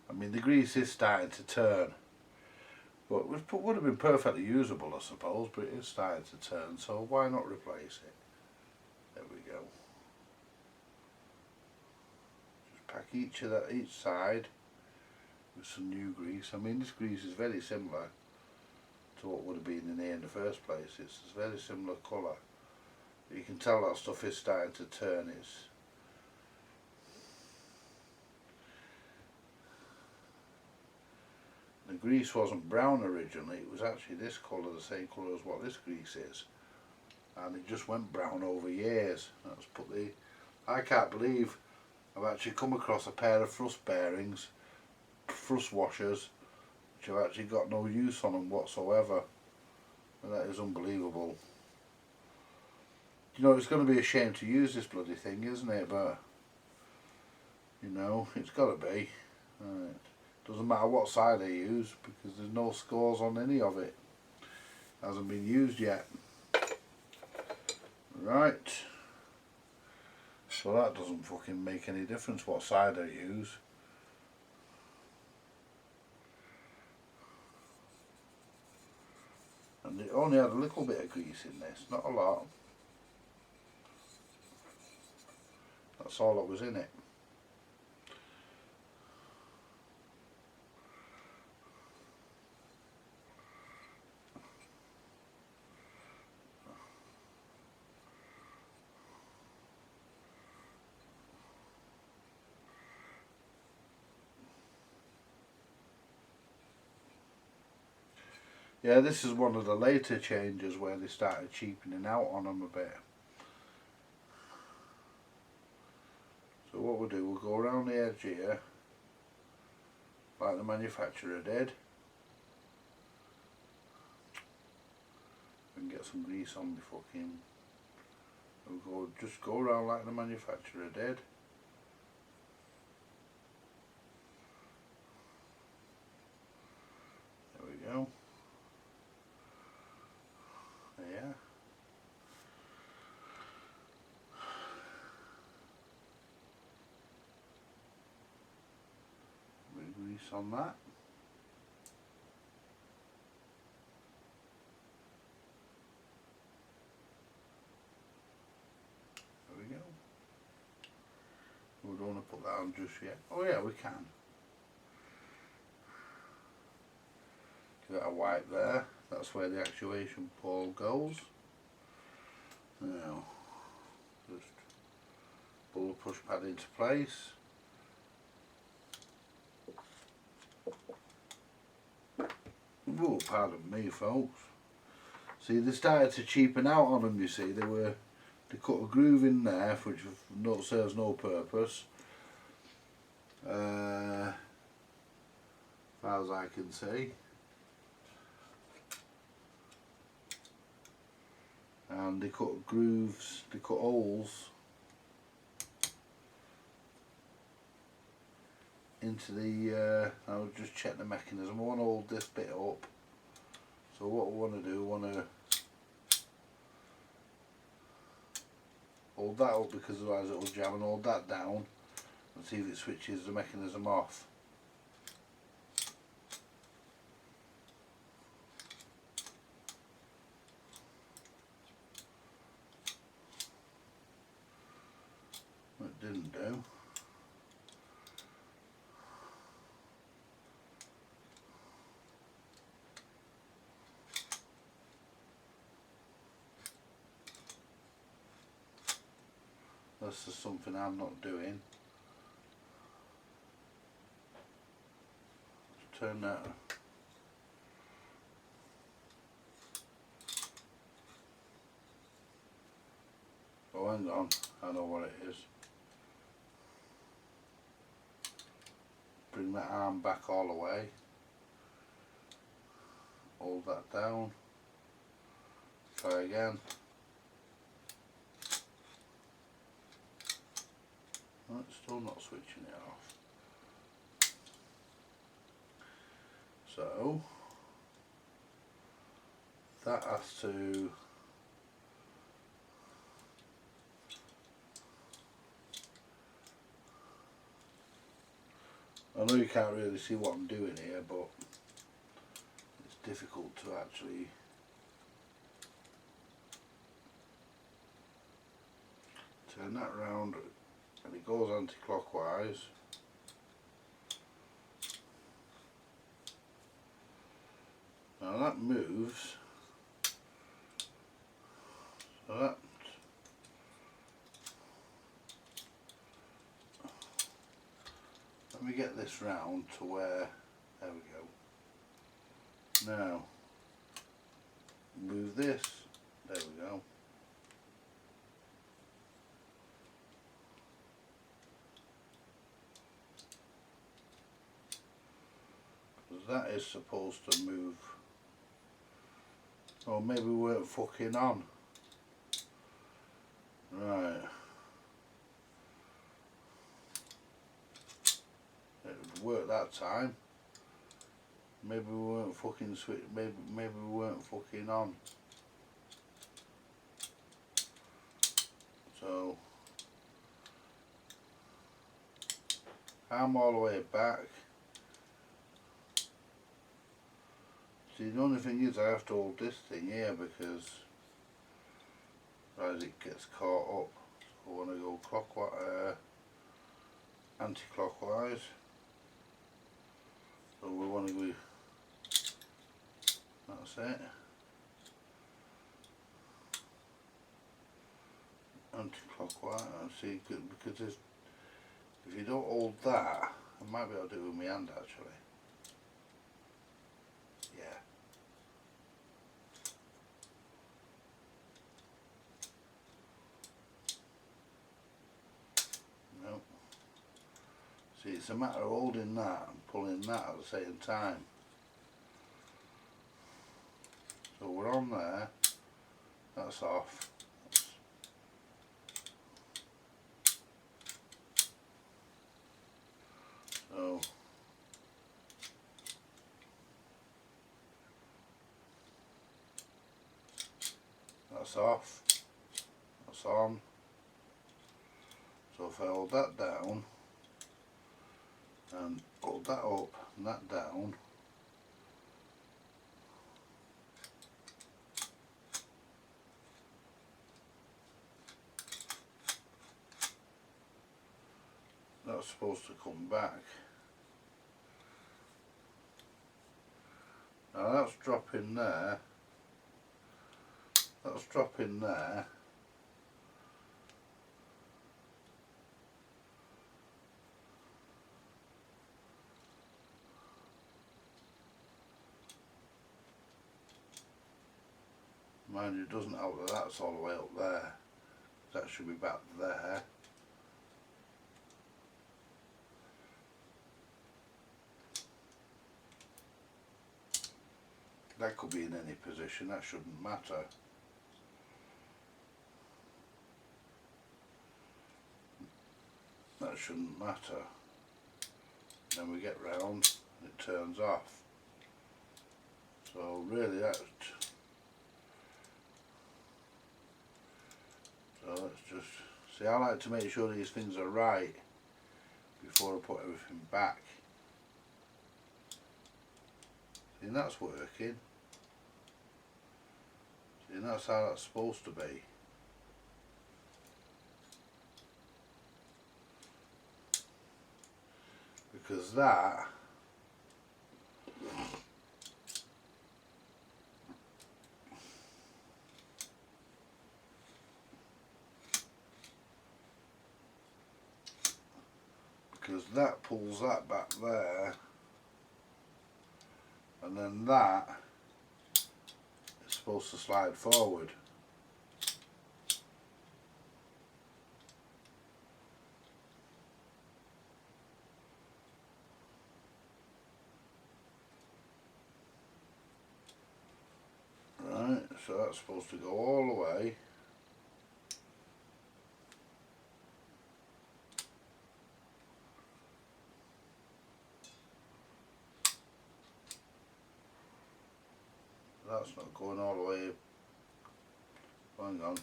I mean, the grease is starting to turn, but it would have been perfectly usable, I suppose. But it is starting to turn, so why not replace it? There we go. Just pack each side with some new grease. I mean, this grease is very similar to what would have been in here in the first place. It's a very similar colour. You can tell that stuff is starting to turn. The grease wasn't brown originally, it was actually this colour, the same colour as what this grease is. And it just went brown over years. I can't believe I've actually come across a pair of thrust bearings, thrust washers, which have actually got no use on them whatsoever. And that is unbelievable. You know, it's going to be a shame to use this bloody thing, isn't it? But, you know, it's got to be. Right. Doesn't matter what side I use because there's no scores on any of it. Hasn't been used yet. Right. So that doesn't fucking make any difference what side I use. And it only had a little bit of grease in this, not a lot. That's all that was in it. Yeah, this is one of the later changes where they started cheapening out on them a bit. So what we'll do, we'll go around the edge here, like the manufacturer did, and get some grease on the fucking. We'll just go around like the manufacturer did. There we go. There. Grease on that. There we go. We don't want to put that on just yet. Oh yeah, we can. Give that a wipe there. That's where the actuation pole goes. Now, just pull the push pad into place. Oh, pardon me, folks. See, they started to cheapen out on them. You see, they cut a groove in there, which serves no purpose. As far as I can see. And they cut grooves, they cut holes into the, I'll just check the mechanism. I want to hold this bit up. So what we want to do, we want to hold that up because otherwise it will jam, and hold that down and see if it switches the mechanism off. It didn't do. This is something I'm not doing. Turn that. Oh, hang on, I know what it is. Bring that arm back all the way. Hold that down. Try again. Oh, it's still not switching it off. So that has to I know you can't really see what I'm doing here, but it's difficult to actually turn that round, and it goes anti-clockwise. Now that moves, so that let me get this round to where, there we go. Now move this, there we go. Because that is supposed to move. Or maybe we weren't fucking on. Right. It would work that time. Maybe we weren't fucking maybe we weren't fucking on. So arm all the way back. See, the only thing is I have to hold this thing here because otherwise it gets caught up. So I want to go clockwise, anti-clockwise. So we want to go, that's it. Anti-clockwise, see, because if you don't hold that, I might be able to do it with my hand actually. Yeah. No. See, it's a matter of holding that and pulling that at the same time. So we're on there, that's off. So that's off, that's on. So if I hold that down and hold that up and that down, that's supposed to come back. Now that's dropping there, that's dropping there. Mind you, it doesn't help that that's all the way up there. That should be back there. That could be in any position, that shouldn't matter. That shouldn't matter. Then we get round and it turns off. So really that's... So let's just... See, I like to make sure these things are right before I put everything back. See, and that's working. See, and that's how that's supposed to be. Because that pulls that back there, and then that is supposed to slide forward. Right, so that's supposed to go all the way. That's not going all the way. Hang on.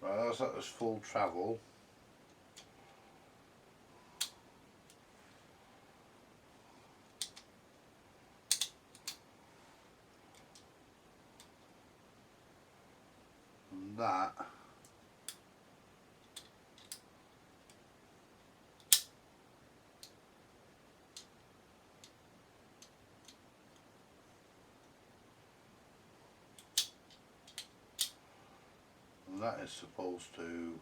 Right, that's at this full travel. And that is supposed to,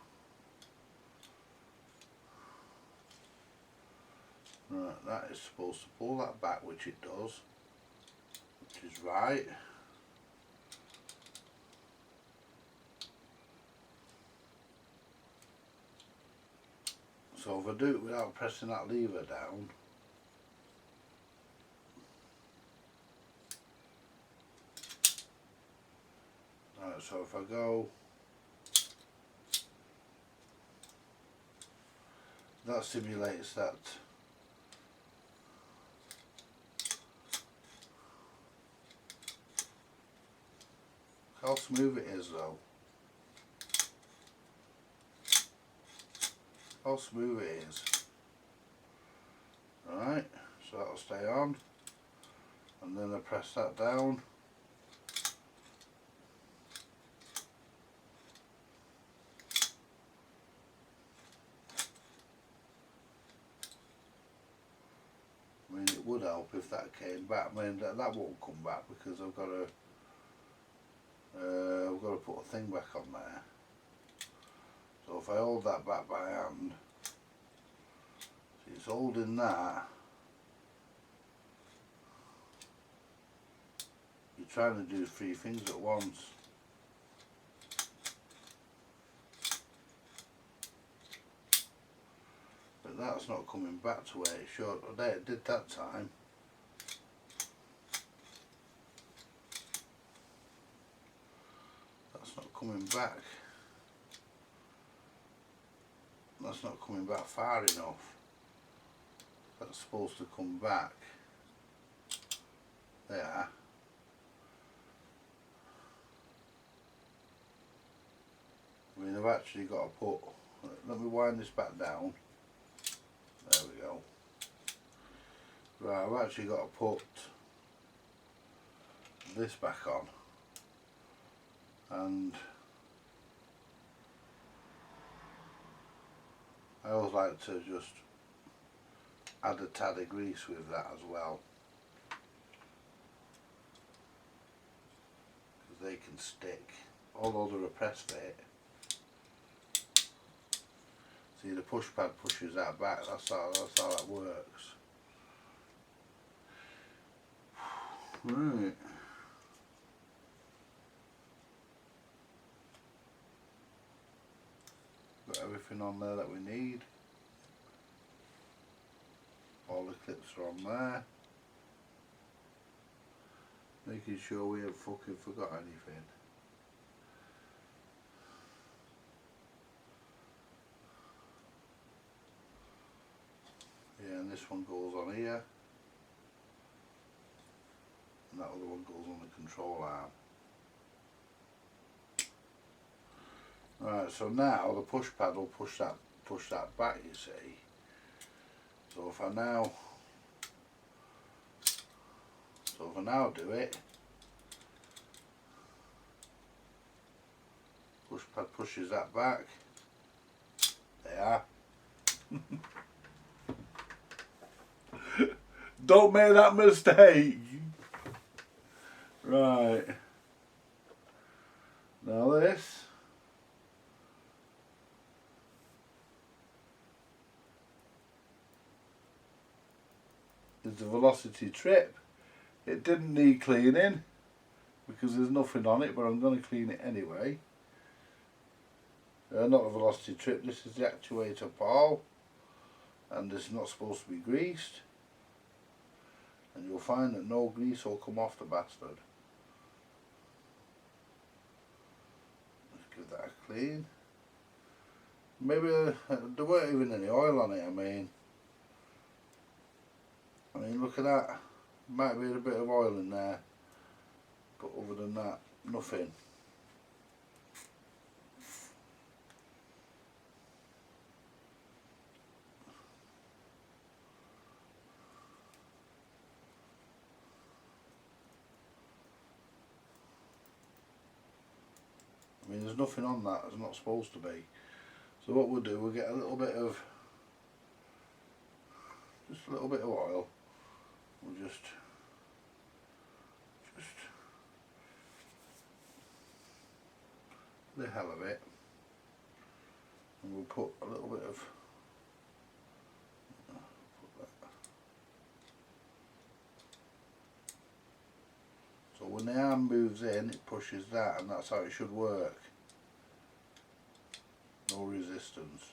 right, that is supposed to pull that back, which it does, which is right. So if I do it without pressing that lever down, right, so if I go, that simulates that. How smooth it is though. How smooth it is. Alright, so that'll stay on. And then I press that down. I mean, it would help if that came back. I mean, that won't come back because I've got to put a thing back on there. So if I hold that back by hand, see, it's holding that. You're trying to do 3 things at once. But that's not coming back to where it should. There, it did that time. That's not coming back. That's not coming back far enough. That's supposed to come back there. I mean, I've actually got to put, let me wind this back down. There we go. Right, I've actually got to put this back on. And I always like to just add a tad of grease with that as well, because they can stick, although they're a press fit. See, the push pad pushes that back, that's how that works. Right. Got everything on there that we need. All the clips are on there. Making sure we haven't fucking forgot anything. Yeah, and this one goes on here. And that other one goes on the control arm. Right, so now the push pad will push that back, you see. So if I now do it, push pad pushes that back. There. Don't make that mistake. Right. Now this. Is the velocity trip. It didn't need cleaning because there's nothing on it, but I'm going to clean it anyway. Not the velocity trip, this is the actuator ball, and this is not supposed to be greased, and you'll find that no grease will come off the bastard. Let's give that a clean. Maybe there weren't even any oil on it. I mean look at that, might be a bit of oil in there, but other than that, nothing. I mean, there's nothing on that, there's not supposed to be. So what we'll do, we'll get a little bit of, just a little bit of oil. We'll just the hell of it, and we'll put a little bit of, so when the arm moves in, it pushes that, and that's how it should work. No resistance.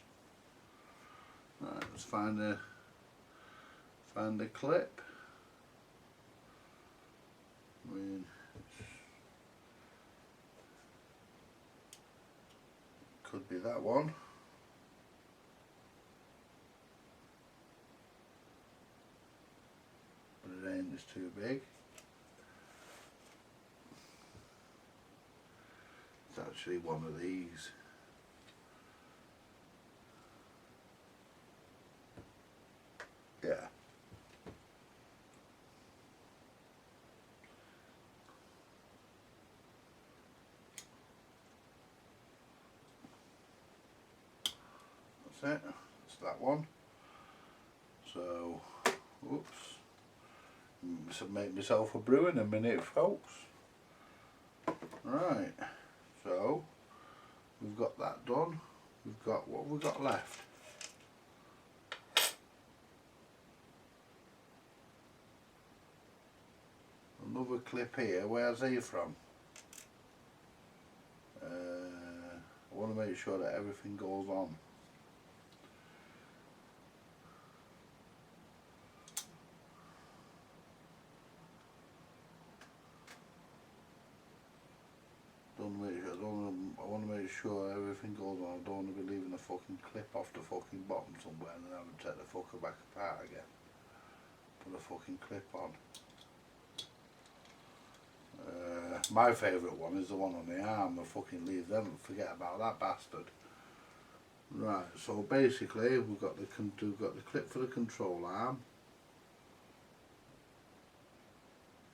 Right, let's find the clip. I mean, could be that one. But it ain't, it's too big. It's actually one of these. Yeah. That's it. That's that one. So, oops. Make myself a brew in a minute, folks. Right. So, we've got that done. We've got, what have we got left? Another clip here. Where's he from? I want to make sure that everything goes on. I want to make sure everything goes on. I don't want to be leaving a fucking clip off the fucking bottom somewhere and then having to take the fucker back apart again. Put a fucking clip on. My favourite one is the one on the arm. I fucking leave them and forget about that bastard. Right, so basically we've got the clip for the control arm,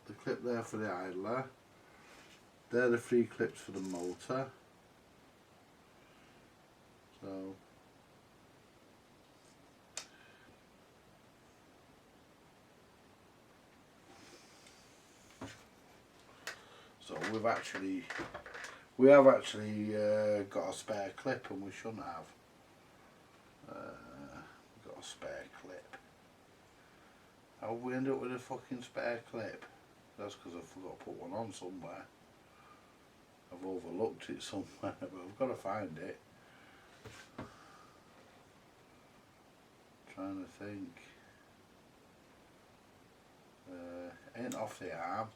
the clip there for the idler. They're the 3 clips for the motor. So we have actually got a spare clip, and we shouldn't have. We've got a spare clip. How have we ended up with a fucking spare clip? That's because I forgot to put one on somewhere. I've overlooked it somewhere, but I've got to find it. Trying to think. Ain't off the arm.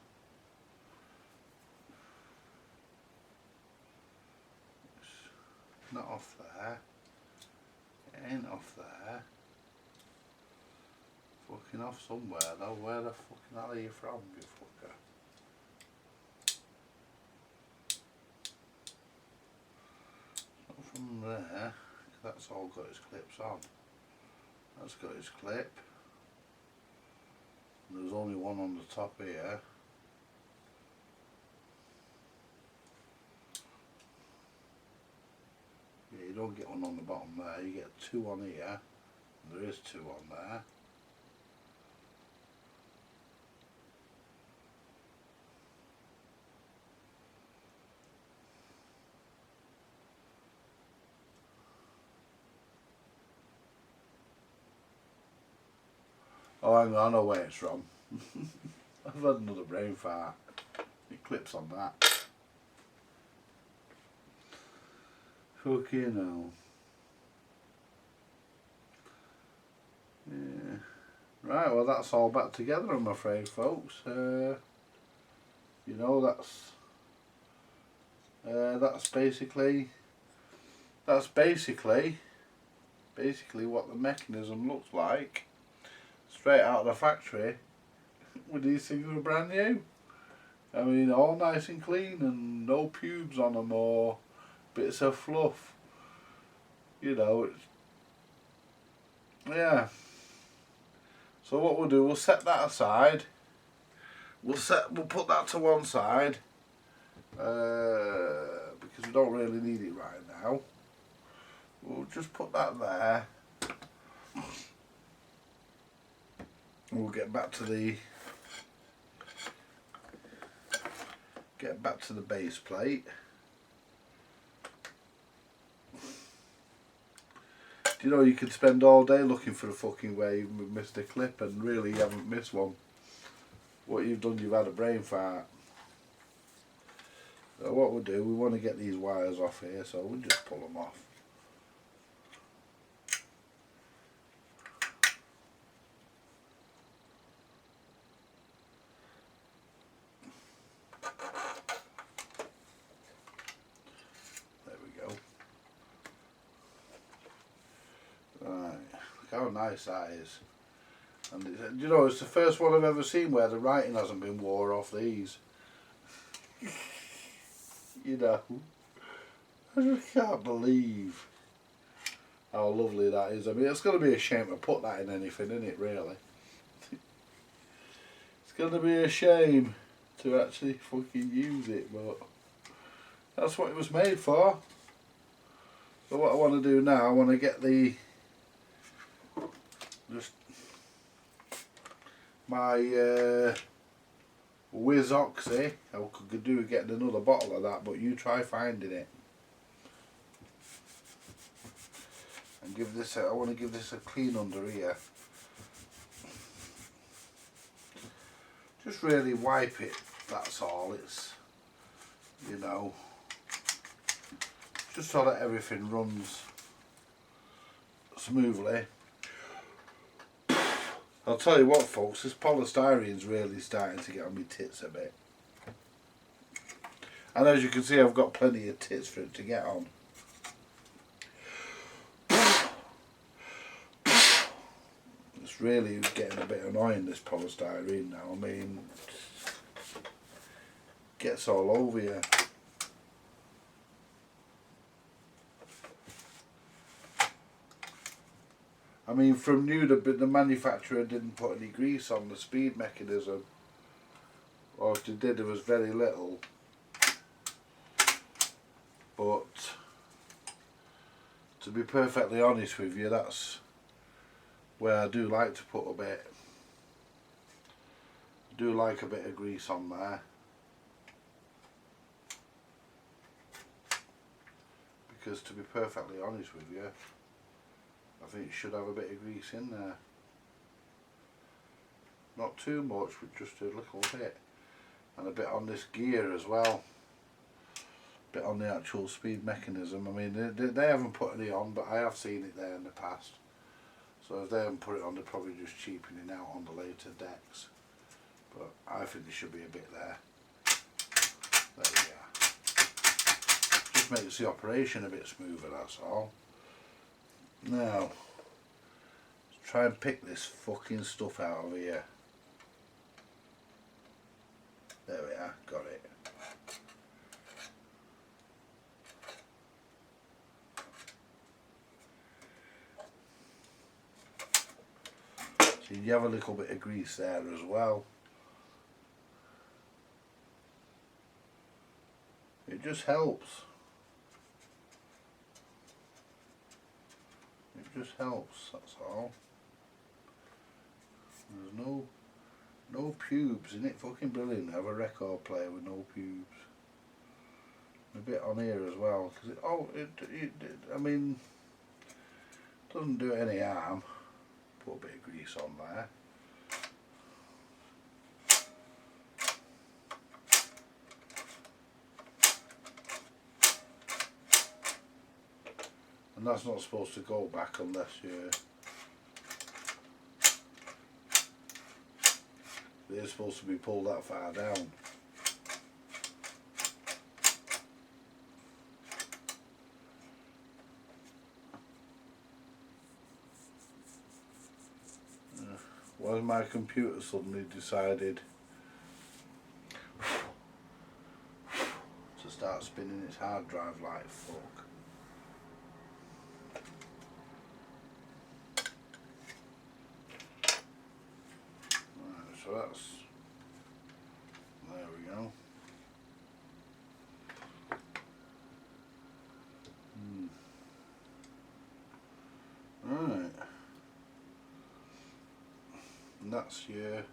It's not off there. It ain't off there. Fucking off somewhere though. Where the fucking hell are you from, you fucker? Not from there. That's all got its clips on. That's got its clip. There's only one on the top here. Yeah, you don't get one on the bottom there, you get two on here. And there is two on there. Oh, hang on, I know where it's from. I've had another brain fart. It clips on that. Fucking hell. Yeah. Right, well that's all back together, I'm afraid, folks. You know, that's basically what the mechanism looks like. Straight out of the factory, with these things were brand new. I mean, all nice and clean and no pubes on them or bits of fluff. You know, yeah. So what we'll do, we'll set that aside. We'll put that to one side because we don't really need it right now. We'll just put that there. We'll get back to the base plate. Do you know you could spend all day looking for a fucking way you've missed a clip and really you haven't missed one. What you've done, you've had a brain fart. So what we'll do, we want to get these wires off here, so we'll just pull them off. How nice that is. And you know, it's the first one I've ever seen where the writing hasn't been wore off these. You know, I just can't believe how lovely that is. I mean, it's going to be a shame to put that in anything, isn't it, really? It's going to be a shame to actually fucking use it, but that's what it was made for. So what I want to do now, I want to get my Whiz Oxy. I could do with getting another bottle of that, but you try finding it. And give this I want to give this a clean under here. Just really wipe it, that's all. It's, you know, just so that everything runs smoothly. I'll tell you what, folks, this polystyrene's really starting to get on my tits a bit. And as you can see, I've got plenty of tits for it to get on. It's really getting a bit annoying, this polystyrene now. I mean, it gets all over you. I mean, from new, the manufacturer didn't put any grease on the speed mechanism, or if they did, there was very little. But to be perfectly honest with you, that's where I do like to put a bit. I do like a bit of grease on there, because to be perfectly honest with you, I think you should have a bit of grease in there. Not too much, but just a little bit. and a bit on this gear as well, a bit on the actual speed mechanism. I mean, they haven't put any on, but I have seen it there in the past. So if they haven't put it on, they're probably just cheapening out on the later decks. But I think there should be a bit there. There we are. Just makes the operation a bit smoother, that's all. Now, let's try and pick this fucking stuff out of here. There we are, got it. So you have a little bit of grease there as well. It just helps. It just helps, that's all. There's no pubes, isn't it fucking brilliant? I have a record player with no pubes. A bit on here as well, because I mean, doesn't do any harm. Put a bit of grease on there. And that's not supposed to go back unless they're supposed to be pulled that far down. Why my computer suddenly decided to start spinning its hard drive like fuck? Right, so that's, there we go. Right. And that's your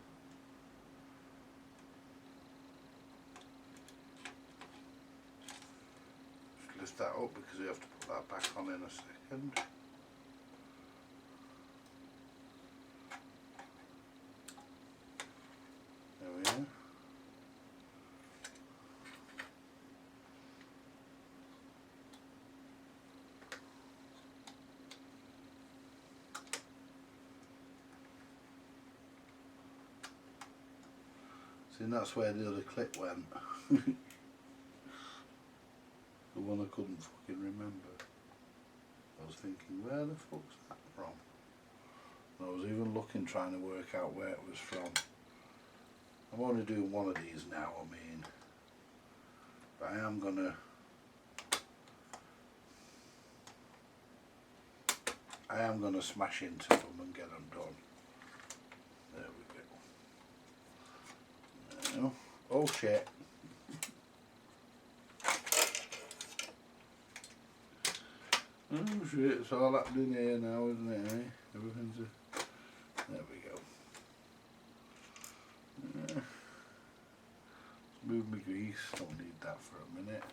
just lift that up because we have to put that back on in a second. There we are. And that's where the other clip went. The one I couldn't fucking remember. I was thinking, where the fuck's that from? And I was even looking, trying to work out where it was from. I'm only doing one of these now, I mean. But I am gonna smash into them and get them done. There we go. Oh shit. Oh shit, it's all happening here now, isn't it, eh? Everything's there we go. Let's move my grease, don't need that for a minute.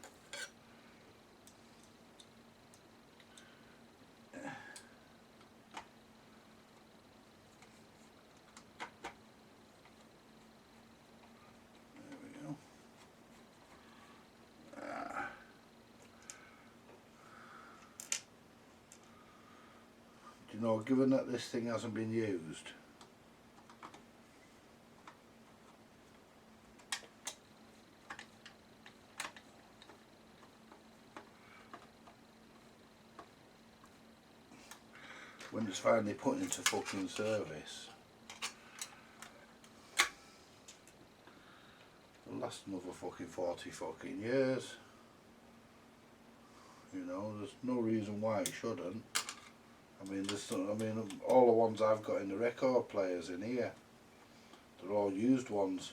You know, given that this thing hasn't been used, when it's finally put into fucking service, it'll last another fucking 40 fucking years. You know, there's no reason why it shouldn't. I mean, all the ones I've got in the record players in here, they're all used ones.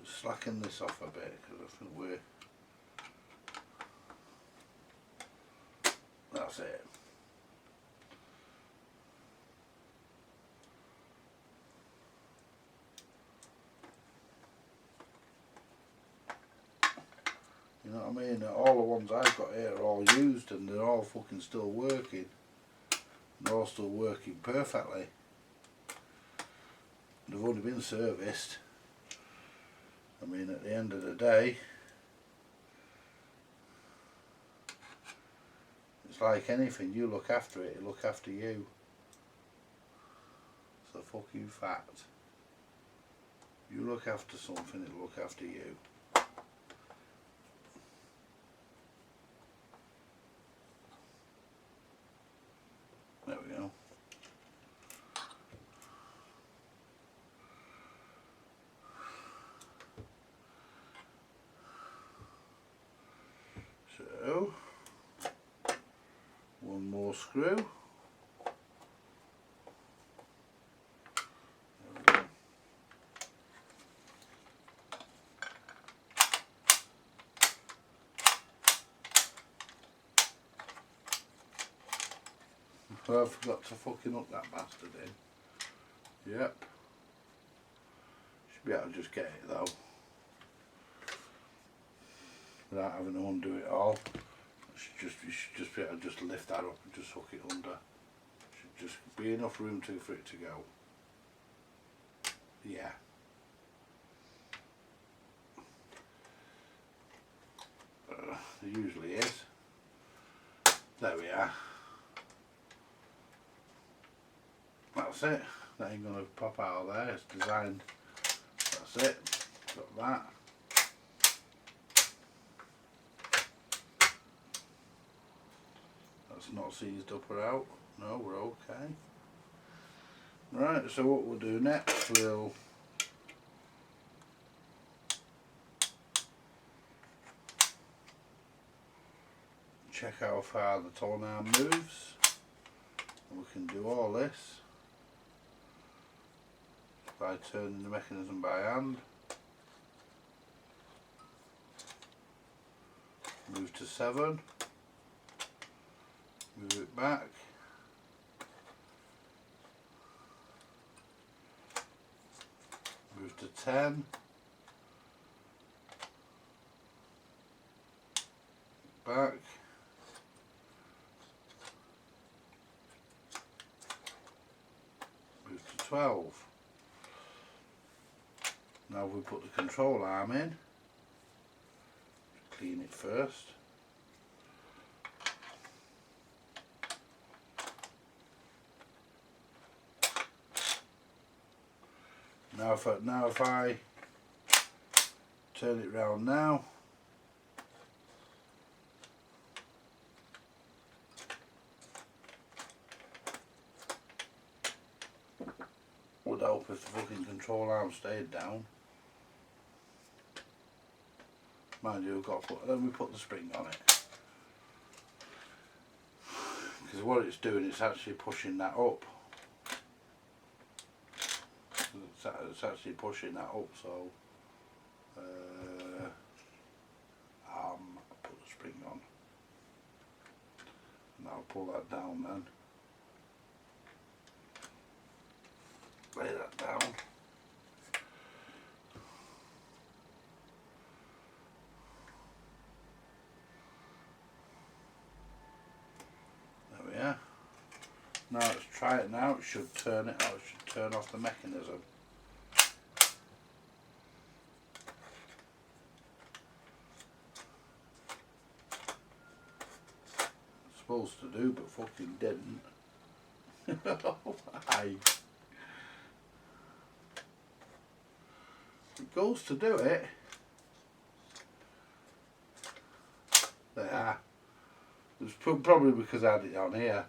Just slacken this off a bit because I think that's it. You know what I mean? All the ones I've got here are all used and they're all fucking still working. They're all still working perfectly. they've only been serviced. I mean, at the end of the day, it's like anything, you look after it, it look after you. It's a fucking fact. You look after something, it'll look after you. There we go. So, one more screw. I forgot to fucking hook that bastard in. Yep. Should be able to just get it though. Without having to undo it all. You should just be able to just lift that up and just hook it under. Should just be enough room for it to go. Yeah. There usually is. There we are. That's it. That ain't gonna pop out of there. It's designed. That's it. Got that. That's not seized up or out. No, we're okay. Right, so what we'll do next, we'll check how far the Tonearm moves. And we can do all this by turning the mechanism by hand. Move to 7. Move it back. Move to 10. Back. Move to 12. Now we put the control arm in. Clean it first. Now if I turn it round now, would help if the fucking control arm stayed down. Mind you, then we put the spring on it. Because what it's doing, it's actually pushing that up. It's actually pushing that up, so put the spring on. And I'll pull that down then. Lay that down. There we are. Now let's try it now. It should turn it out. It should turn off the mechanism. Supposed to do, but fucking didn't. Why? It goes to do it. There. It's probably because I had it on here.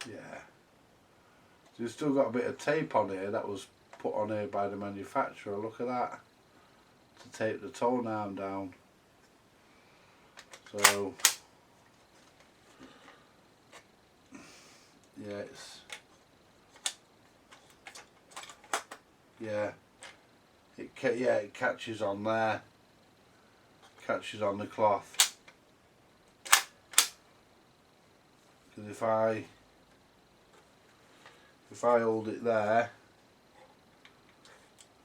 Yeah. So you've still got a bit of tape on here that was put on here by the manufacturer. Look at that. To tape the Tonearm down. So yeah, it catches on there. Catches on the cloth. Because if I hold it there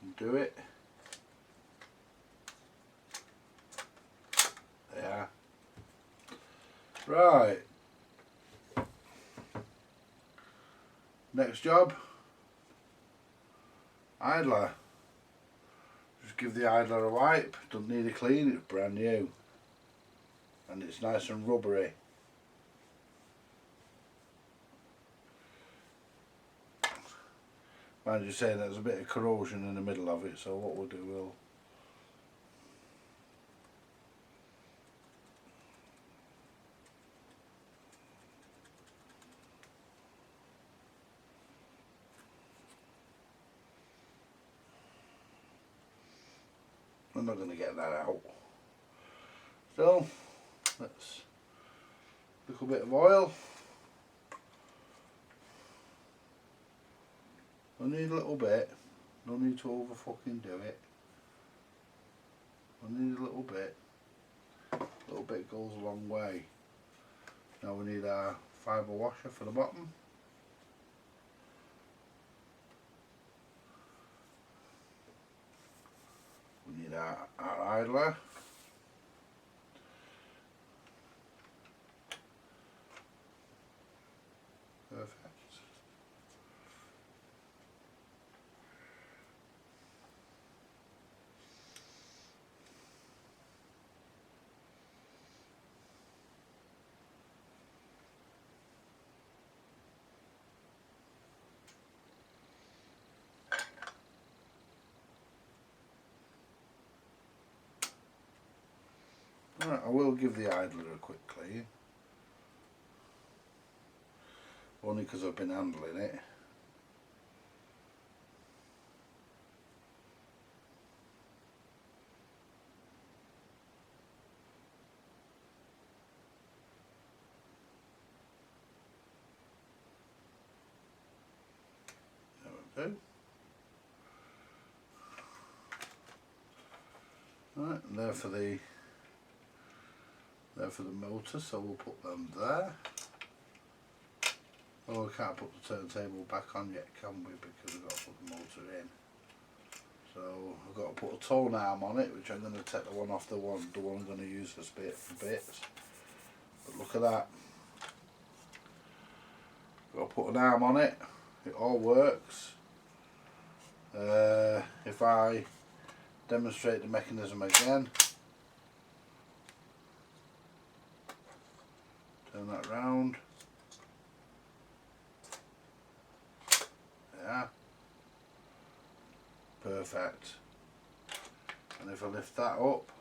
and do it, there, Right. Next job. Idler. Just give the idler a wipe. Doesn't need a clean, it's brand new. And it's nice and rubbery. Mind you saying there's a bit of corrosion in the middle of it, so what we'll do, I'm not going to get that out. So, let's a little bit of oil. I need a little bit, no need to over fucking do it. I need a little bit goes a long way. Now we need our fibre washer for the bottom. We need our idler. Perfect. Right, I will give the idler a quick clean. Only because I've been handling it. There we go. Right, and they're for the motor, so we'll put them there. Oh, we can't put the turntable back on yet, can we? Because we've got to put the motor in. So I've got to put a Tonearm on it, which I'm going to take the one off the one I'm going to use for bits. But look at that. Got to put an arm on it. It all works. If I demonstrate the mechanism again, turn that round. Yeah. Perfect. And if I lift that up,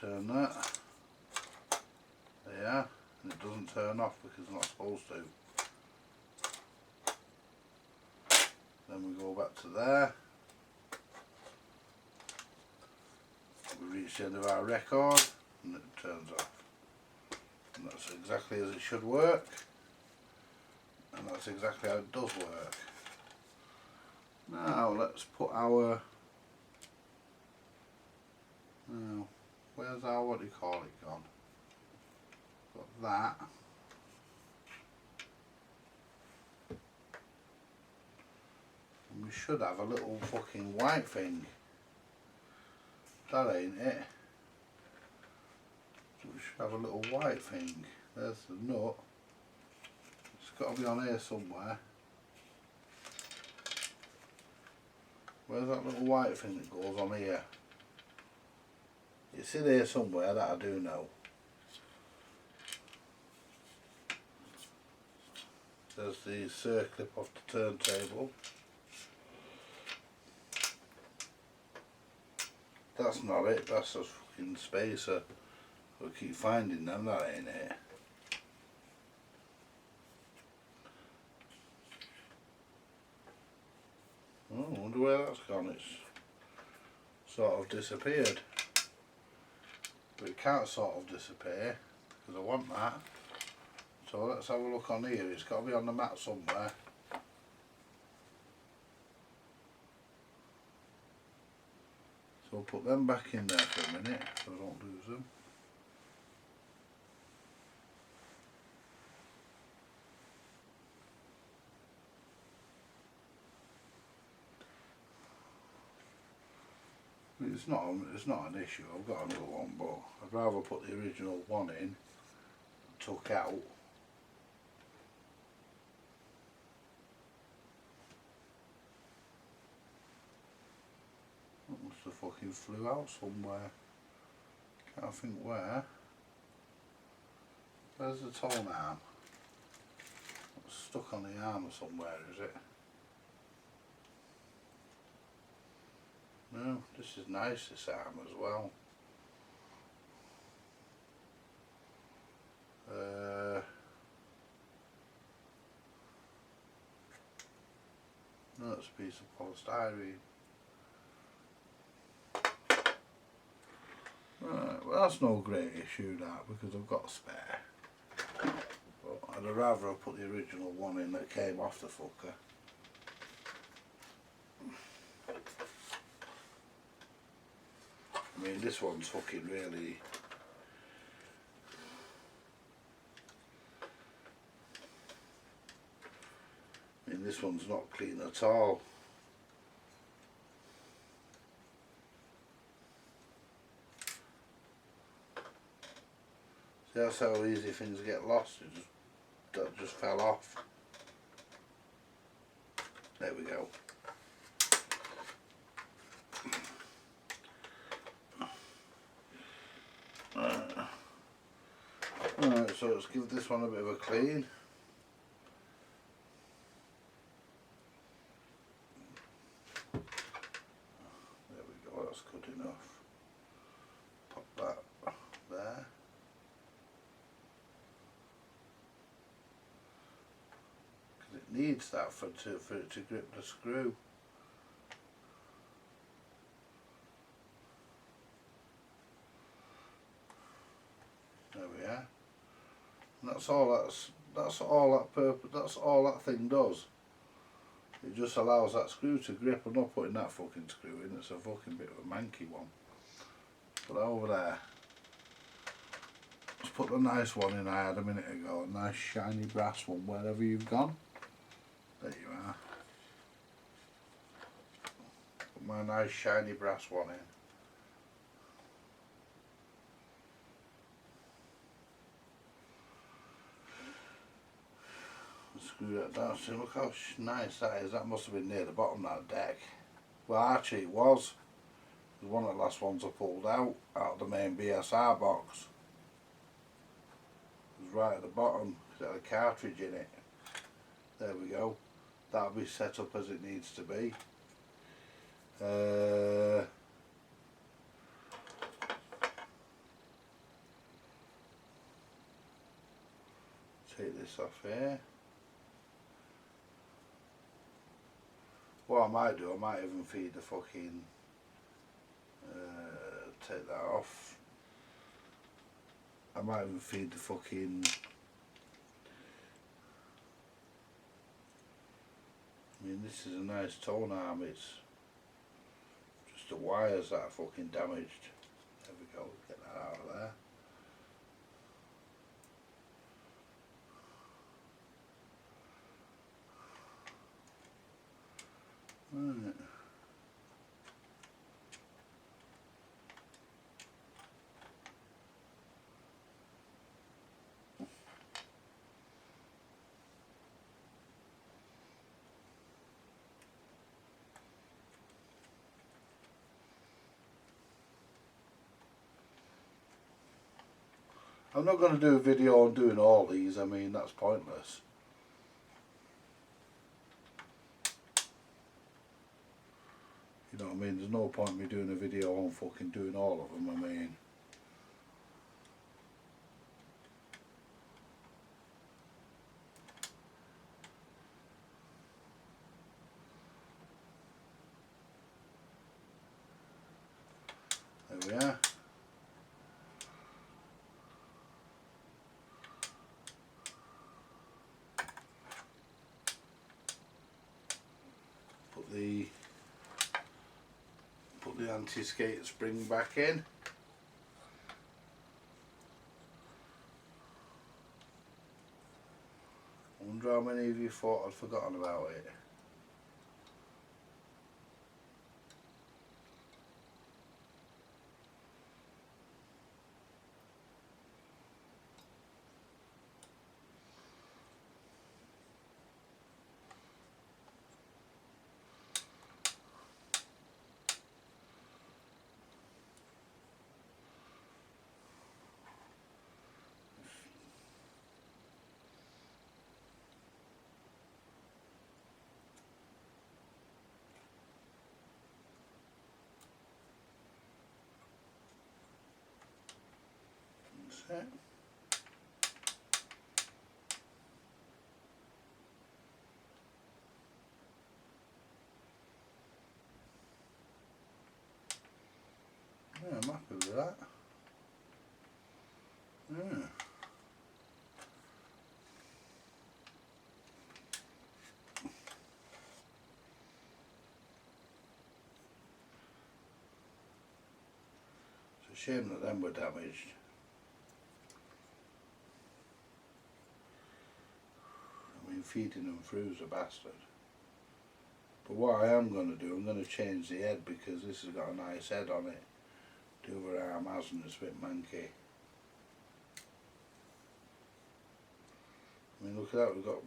turn that. There. And it doesn't turn off because it's not supposed to. Then we go back to there. We reach the end of our record and it turns off. And that's exactly as it should work. And that's exactly how it does work. Now let's put our, where's our, what do you call it, gone? Got that. And we should have a little fucking white thing. That ain't it. So we should have a little white thing. There's the nut. It's got to be on here somewhere. Where's that little white thing that goes on here? It's in here somewhere, that I do know. There's the circlip off the turntable. That's not it, that's a fucking spacer. We'll keep finding them, that ain't it. Oh, I wonder where that's gone. It's sort of disappeared. But it can't sort of disappear because I want that. So let's have a look on here. It's got to be on the mat somewhere. So we'll put them back in there for a minute so I don't lose them. it's not an issue. I've got another one, but I'd rather put the original one in, took out. That must have fucking flew out somewhere. Can't think where. Where's the Tonearm? It's stuck on the arm somewhere, is it? No, this is nice, this arm as well. No, it's a piece of polystyrene. Right, well that's no great issue that, because I've got a spare. But I'd rather have put the original one in that came off the fucker. I mean, this one's fucking really... I mean, this one's not clean at all. See, that's how easy things get lost. That just fell off. There we go. Alright, so let's give this one a bit of a clean. There we go, that's good enough. Pop that there. Because it needs that for it to grip the screw. There we are. And that's all that thing does. It just allows that screw to grip. I'm not putting that fucking screw in, it's a fucking bit of a manky one. Put that over there. Let's put the nice one in I had a minute ago, a nice shiny brass one, wherever you've gone. There you are. Put my nice shiny brass one in. Screw that down. See, look how nice that is. That must have been near the bottom of that deck. Well, actually it was. It was one of the last ones I pulled out of the main BSR box. It was right at the bottom. It had a cartridge in it. There we go. That'll be set up as it needs to be. Take this off here. What I might do, I might even feed the fucking, take that off. I might even feed the fucking, I mean this is a nice Tonearm, it's just the wires that are fucking damaged. There we go, get that out of there. Right. I'm not going to do a video on doing all these, I mean that's pointless. You know what I mean, there's no point in me doing a video on fucking doing all of them, I mean. There we are. Put the anti-skate spring back in. I wonder how many of you thought I'd forgotten about it. Okay. Yeah, I'm happy with that. Yeah. It's a shame that them were damaged. I mean, feeding them through's a bastard. But what I am going to do, I'm going to change the head because this has got a nice head on it. The other arm hasn't, it's a bit manky. I mean, look at that, we've got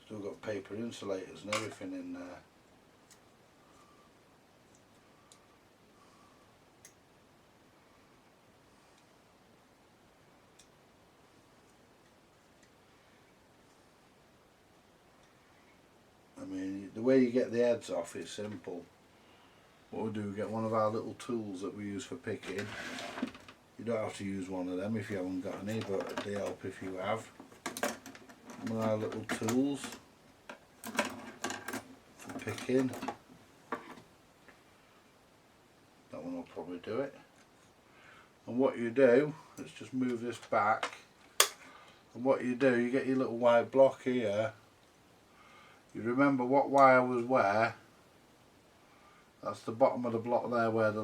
still got paper insulators and everything in there. I mean, the way you get the heads off is simple. What we do, we get one of our little tools that we use for picking. You don't have to use one of them if you haven't got any, but they help if you have. One of our little tools for picking. That one will probably do it. And what you do, let's just move this back. And what you do, you get your little white block here. You remember what wire was where. That's the bottom of the block there, where the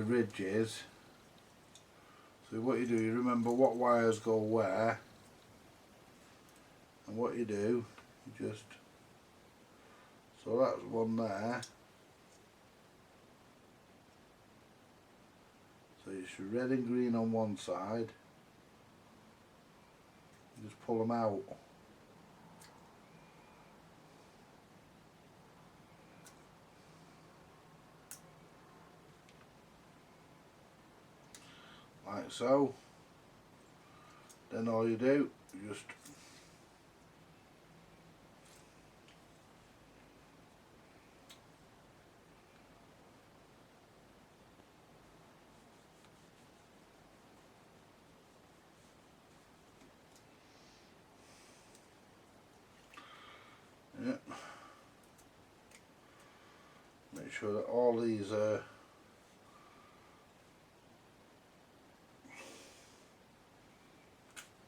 ridge is. So what you do, you remember what wires go where, and what you do, you just, so that's one there. So it's red and green on one side. You just pull them out. Like so. Then all you do, you just yeah. Make sure that all these are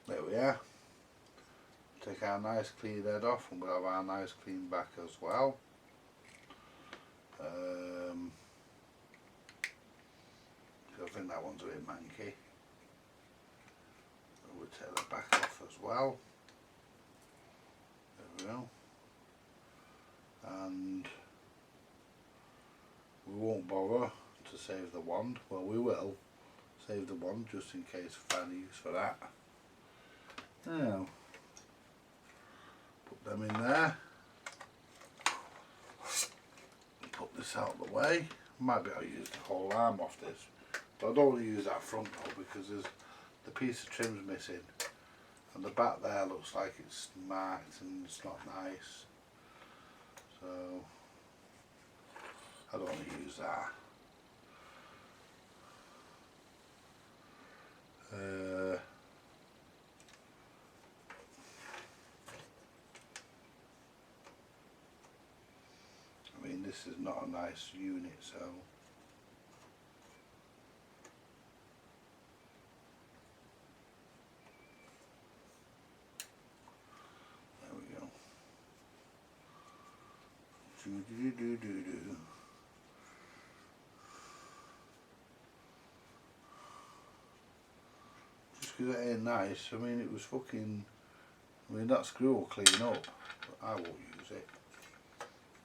there we are. Take our nice clean head off and we'll have our nice clean back as well. I think that one's a bit manky. We'll take the back off as well. There we go. And we won't bother to save the wand. Well, we will save the wand just in case we find a use for that. Now, put them in there. Put this out of the way. Might be able to use the whole arm off this, but I don't want to use that front though because there's the piece of trim's missing, and the back there looks like it's marked and it's not nice. So I don't want to use that. I mean, this is not a nice unit, so there we go. Just because it ain't nice, I mean, it was fucking, I mean, that screw will clean up, but I won't use it.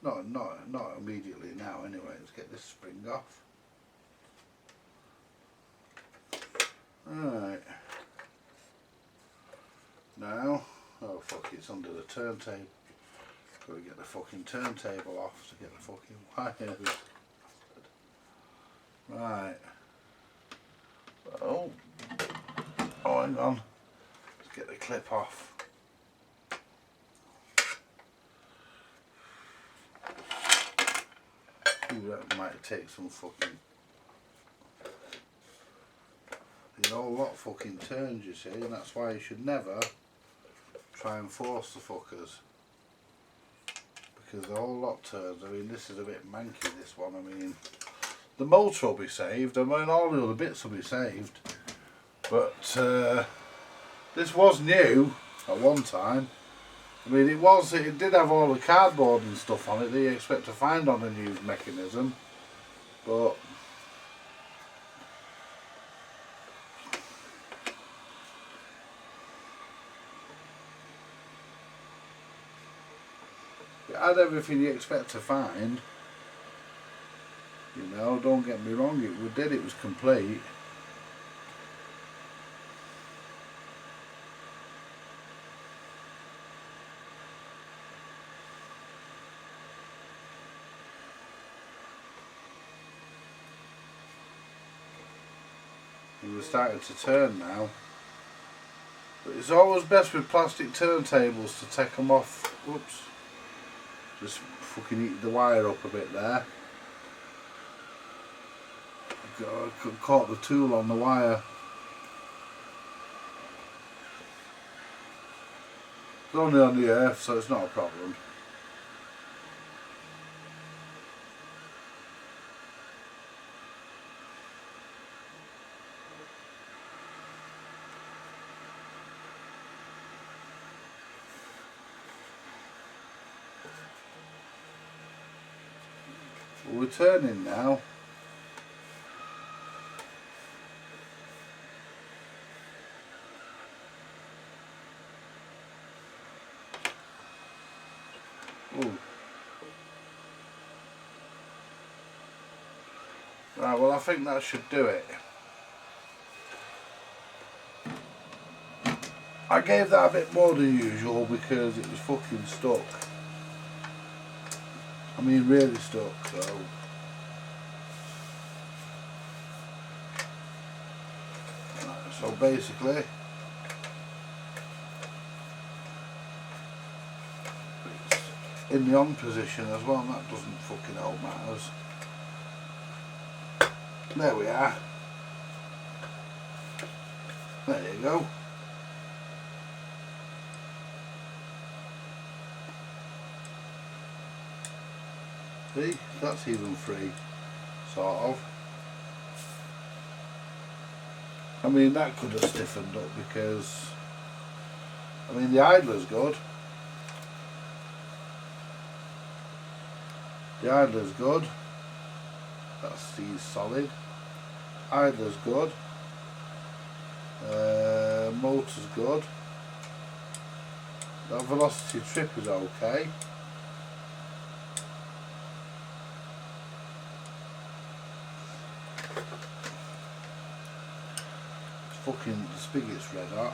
Not immediately now anyway. Let's get this spring off. Alright. Now, oh fuck, it's under the turntable. Got to get the fucking turntable off to get the fucking wires. Right. Oh, hang on. Let's get the clip off. Ooh, that might take some fucking the whole lot fucking turns, you see, and that's why you should never try and force the fuckers. Because the whole lot turns. I mean, this is a bit manky, this one. I mean, the motor will be saved. I mean, all the other bits will be saved. But this was new at one time. I mean, it did have all the cardboard and stuff on it that you expect to find on a new mechanism. But it had everything you expect to find. You know, don't get me wrong, it was complete. It was starting to turn now. But it's always best with plastic turntables to take them off. Whoops. Just fucking eat the wire up a bit there. I caught the tool on the wire. It's only on the earth, so it's not a problem. We're turning now. Ooh. Right, well, I think that should do it. I gave that a bit more than usual because it was fucking stuck. I mean, really stuck, so. Right, so basically, it's in the on position as well, and that doesn't fucking help matters. There we are. There you go. See, that's even free, sort of. I mean, that could have stiffened up because, I mean, the idler's good. The idler's good. That's the solid. Idler's good. Motor's good. That velocity trip is okay. Fucking the spigot's red hot.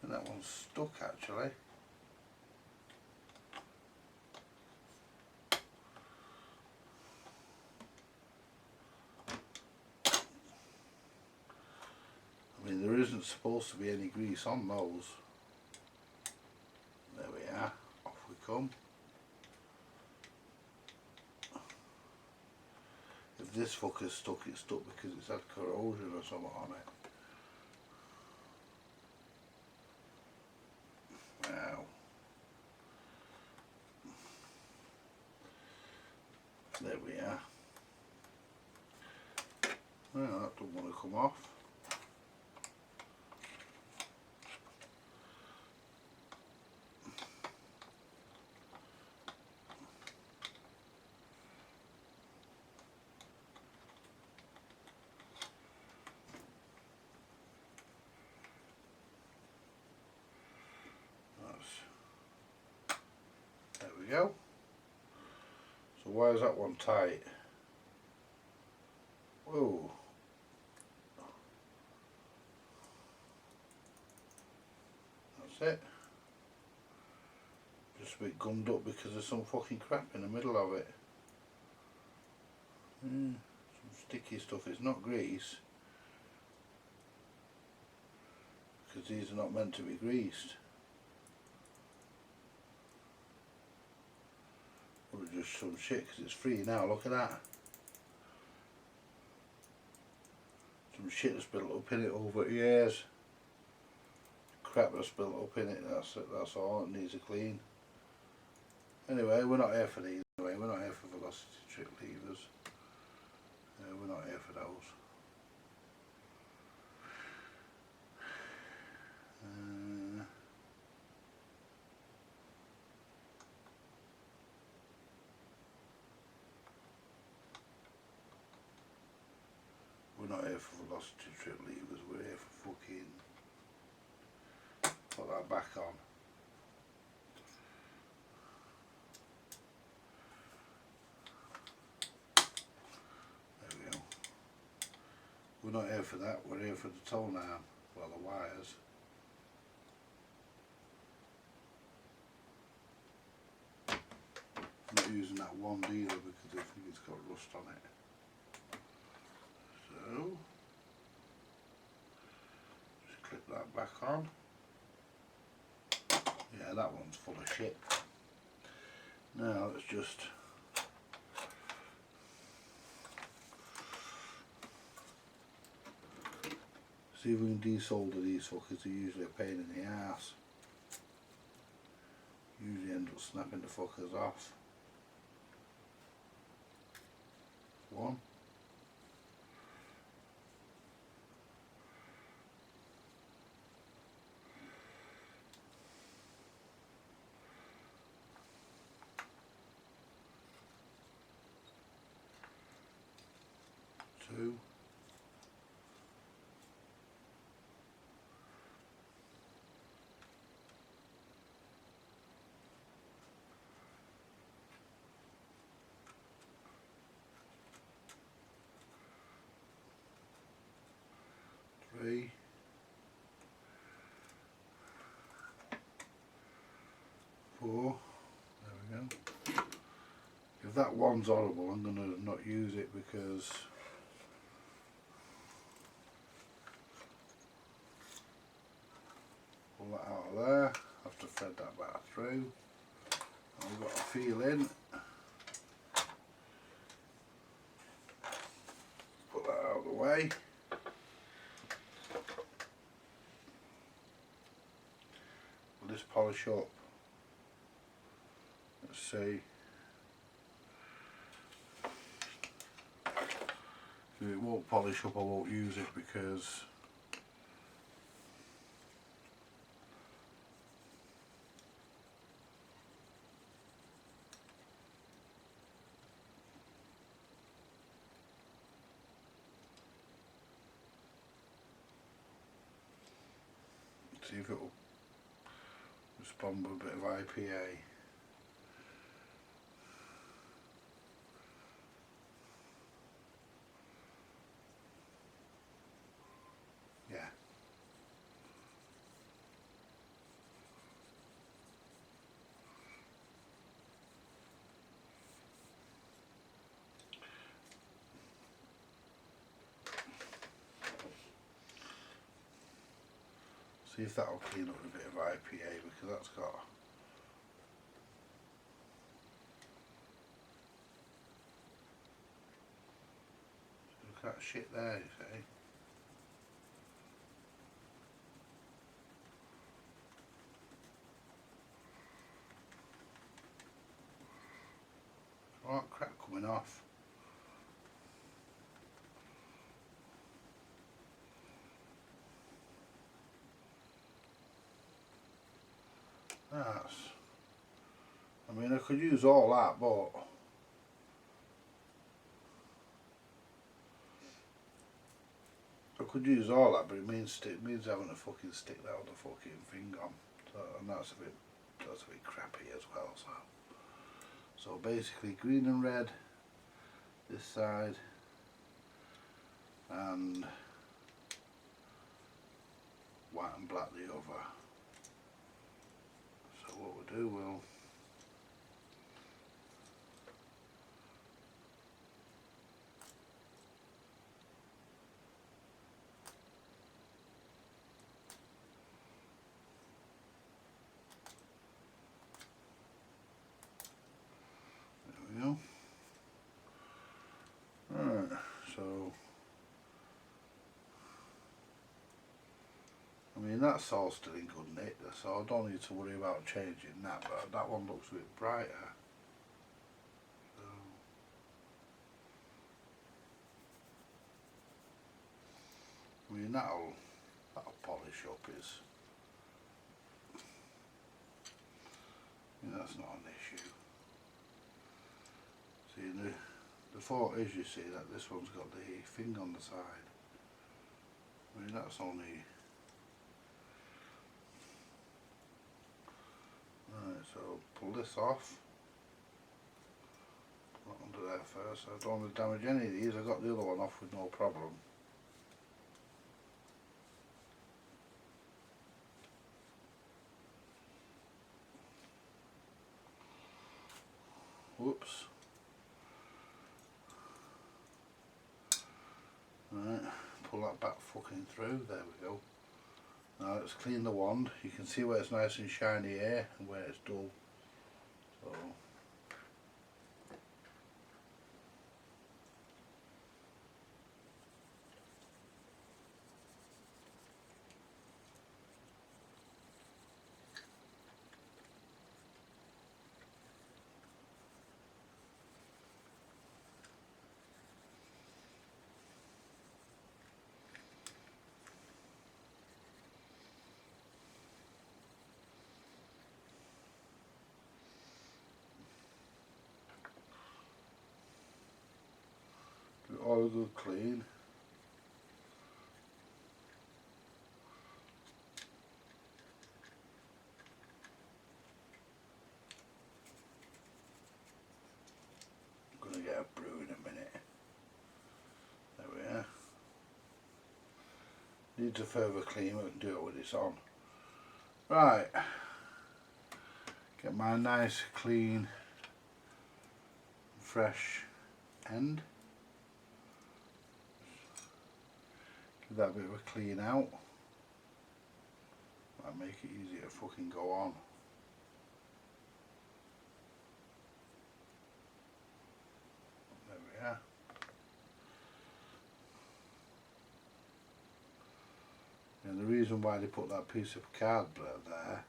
And that one's stuck actually. I mean, there isn't supposed to be any grease on those. There we are, off we come. If this fucker's stuck, it's stuck because it's had corrosion or something on it. Wow. There we are. Well, that don't want to come off. There we go. So why is that one tight? Whoa. That's it. Just a bit gummed up because there's some fucking crap in the middle of it. Some sticky stuff. It's not grease. because these are not meant to be greased. Probably just some shit because it's free now, look at that. Some shit that's built up in it over years. Crap that's built up in it, that's it, that's all, it needs a clean. Anyway, we're not here for these, anyway, we're not here for velocity trick levers. We're not here for those. We're not here for velocity trip levers, we're here for fucking put that back on. There we go. We're not here for that, we're here for the tonearm, well the wires. I'm not using that one dealer because I think it's got rust on it. So, just clip that back on. Yeah, that one's full of shit. Now let's just see if we can desolder these fuckers. They're usually a pain in the ass. Usually end up snapping the fuckers off. One. 2. 3. 4. There we go. If that one's horrible, I'm going to not use it because pull that out of there, have to thread that back through. And we've got a feeling. Put that out of the way. Will this polish up? Let's see. If it won't polish up, I won't use it because see if it will respond with a bit of IPA. Yeah. See if that will clean up a bit of IPA because that's got look at that shit there, you see. Oh, crap coming off. That's, I mean I could use all that, but I could use all that, but it means having to fucking stick that other fucking thing on. So, and that's a bit crappy as well. So basically green and red this side and white and black the other. So what we'll do, we'll mean, that's all still in good nick, so I don't need to worry about changing that, but that one looks a bit brighter. So, I mean, that'll polish up his. That's not an issue. See, the fault is, you see, that this one's got the thing on the side. I mean, that's only. Right, so pull this off. Put that under there first. I don't want to damage any of these. I got the other one off with no problem. Whoops. Right, pull that back fucking through. There we go. Now let's clean the wand. You can see where it's nice and shiny here and where it's dull. So do it all good clean. I'm going to get a brew in a minute. There we are. Needs a further clean, we can do it with this on. Right. Get my nice, clean, fresh end. Give that a bit of a clean out. Might make it easier to fucking go on. There we are. And the reason why they put that piece of cardboard there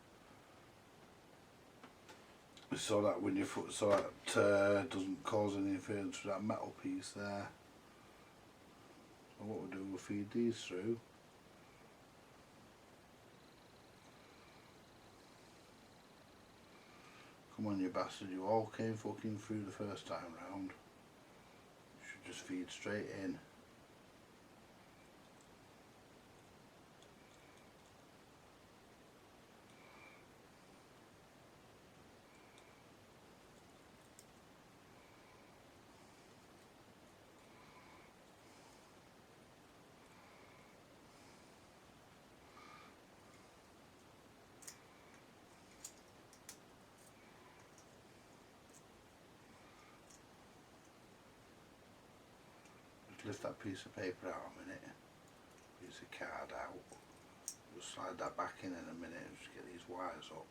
is so that when you doesn't cause any interference with that metal piece there. So what we'll do, we'll feed these through. Come on, you bastard, you all came fucking through the first time round. You should just feed straight in. Lift that piece of paper out a minute, piece of card out, just slide that back in a minute and just get these wires up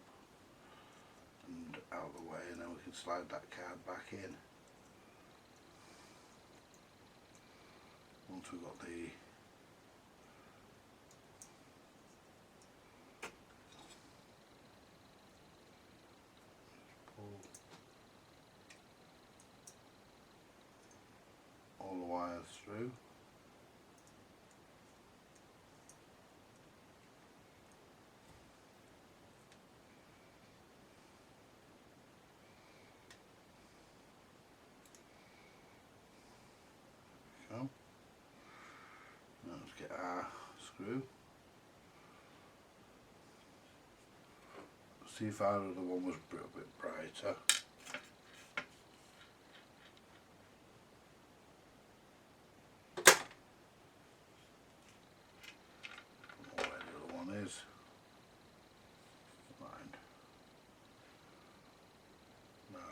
and out of the way, and then we can slide that card back in once we've got the pull all the wires through. So now let's get our screw. See if our other one was a bit brighter.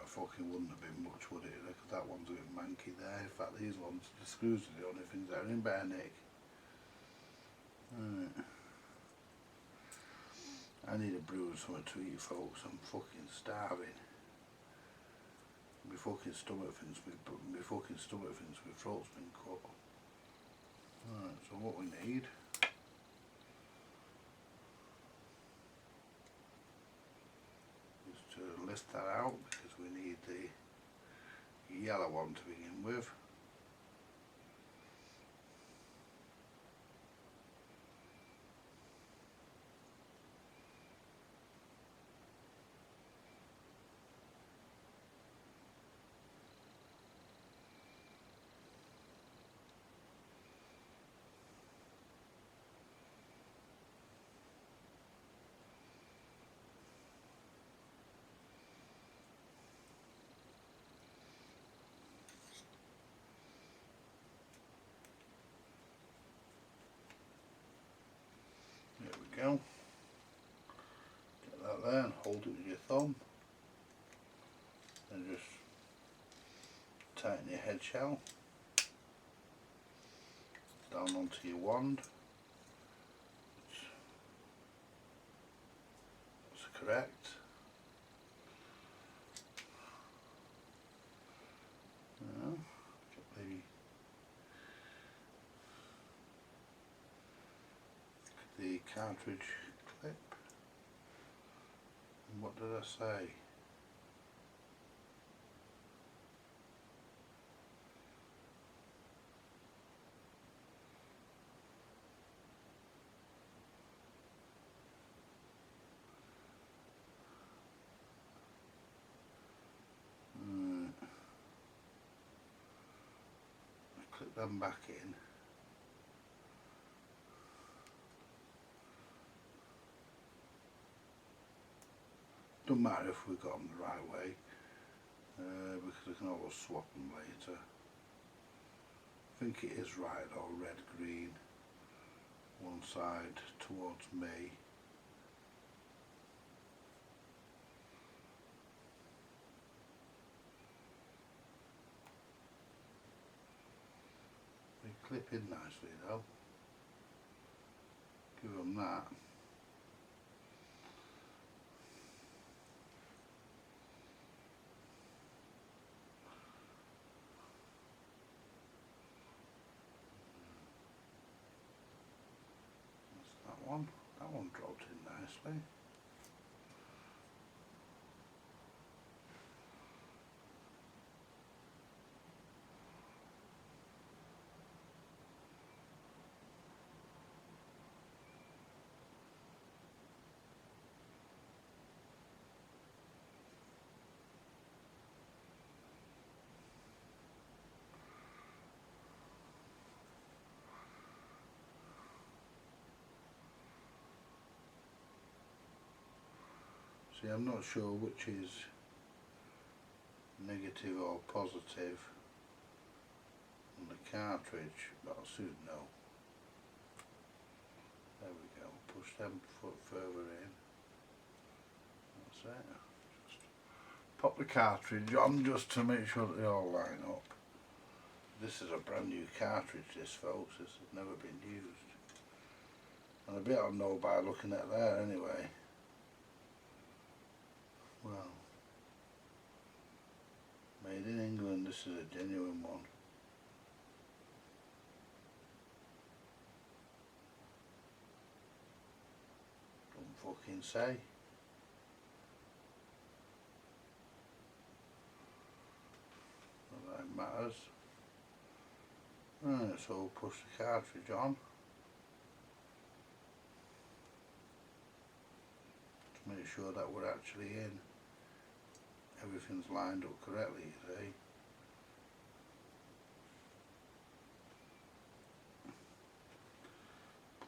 Fucking wouldn't have been much, would it? Because that one's a bit manky there. In fact, these ones, the screws are the only things that are in bare nick. Right. I need a brew and something to eat, folks. I'm fucking starving. My fucking stomach thinks my throat's been cut. Right, so what we need twist that out because we need the yellow one to begin with. There we go. Get that there and hold it with your thumb. And just tighten your head shell down onto your wand. That's correct. Now, get the cartridge clip. And what did I say? Clip them back in. Doesn't matter if we've got them the right way, because we can always swap them later. I think it is right though, red, green, one side towards me. They clip in nicely though. Give them that. That one dropped in nicely. See, I'm not sure which is negative or positive on the cartridge, but I'll soon know. There we go, push them foot further in. That's it. Just pop the cartridge on just to make sure that they all line up. This is a brand new cartridge, this folks, this has never been used. And I bet I'll know by looking at that anyway. Well, made in England, this is a genuine one. Don't fucking say. Not that it matters. Right, so we'll push the cartridge on. To make sure that we're actually in. Everything's lined up correctly, you see.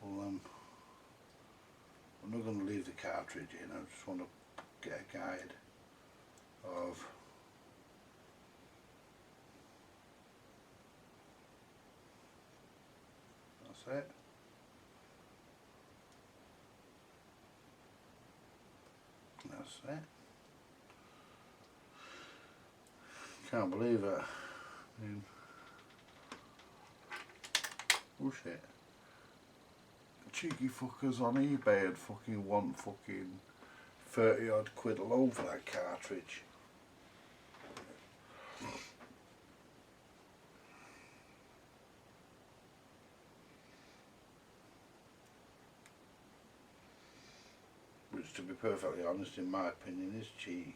Pull them. I'm not going to leave the cartridge in, I just want to get a guide of that's it. That's it. Can't believe it. I mean, oh shit. Cheeky fuckers on eBay would fucking want fucking 30 odd quid alone for that cartridge. Which, to be perfectly honest, in my opinion is cheek.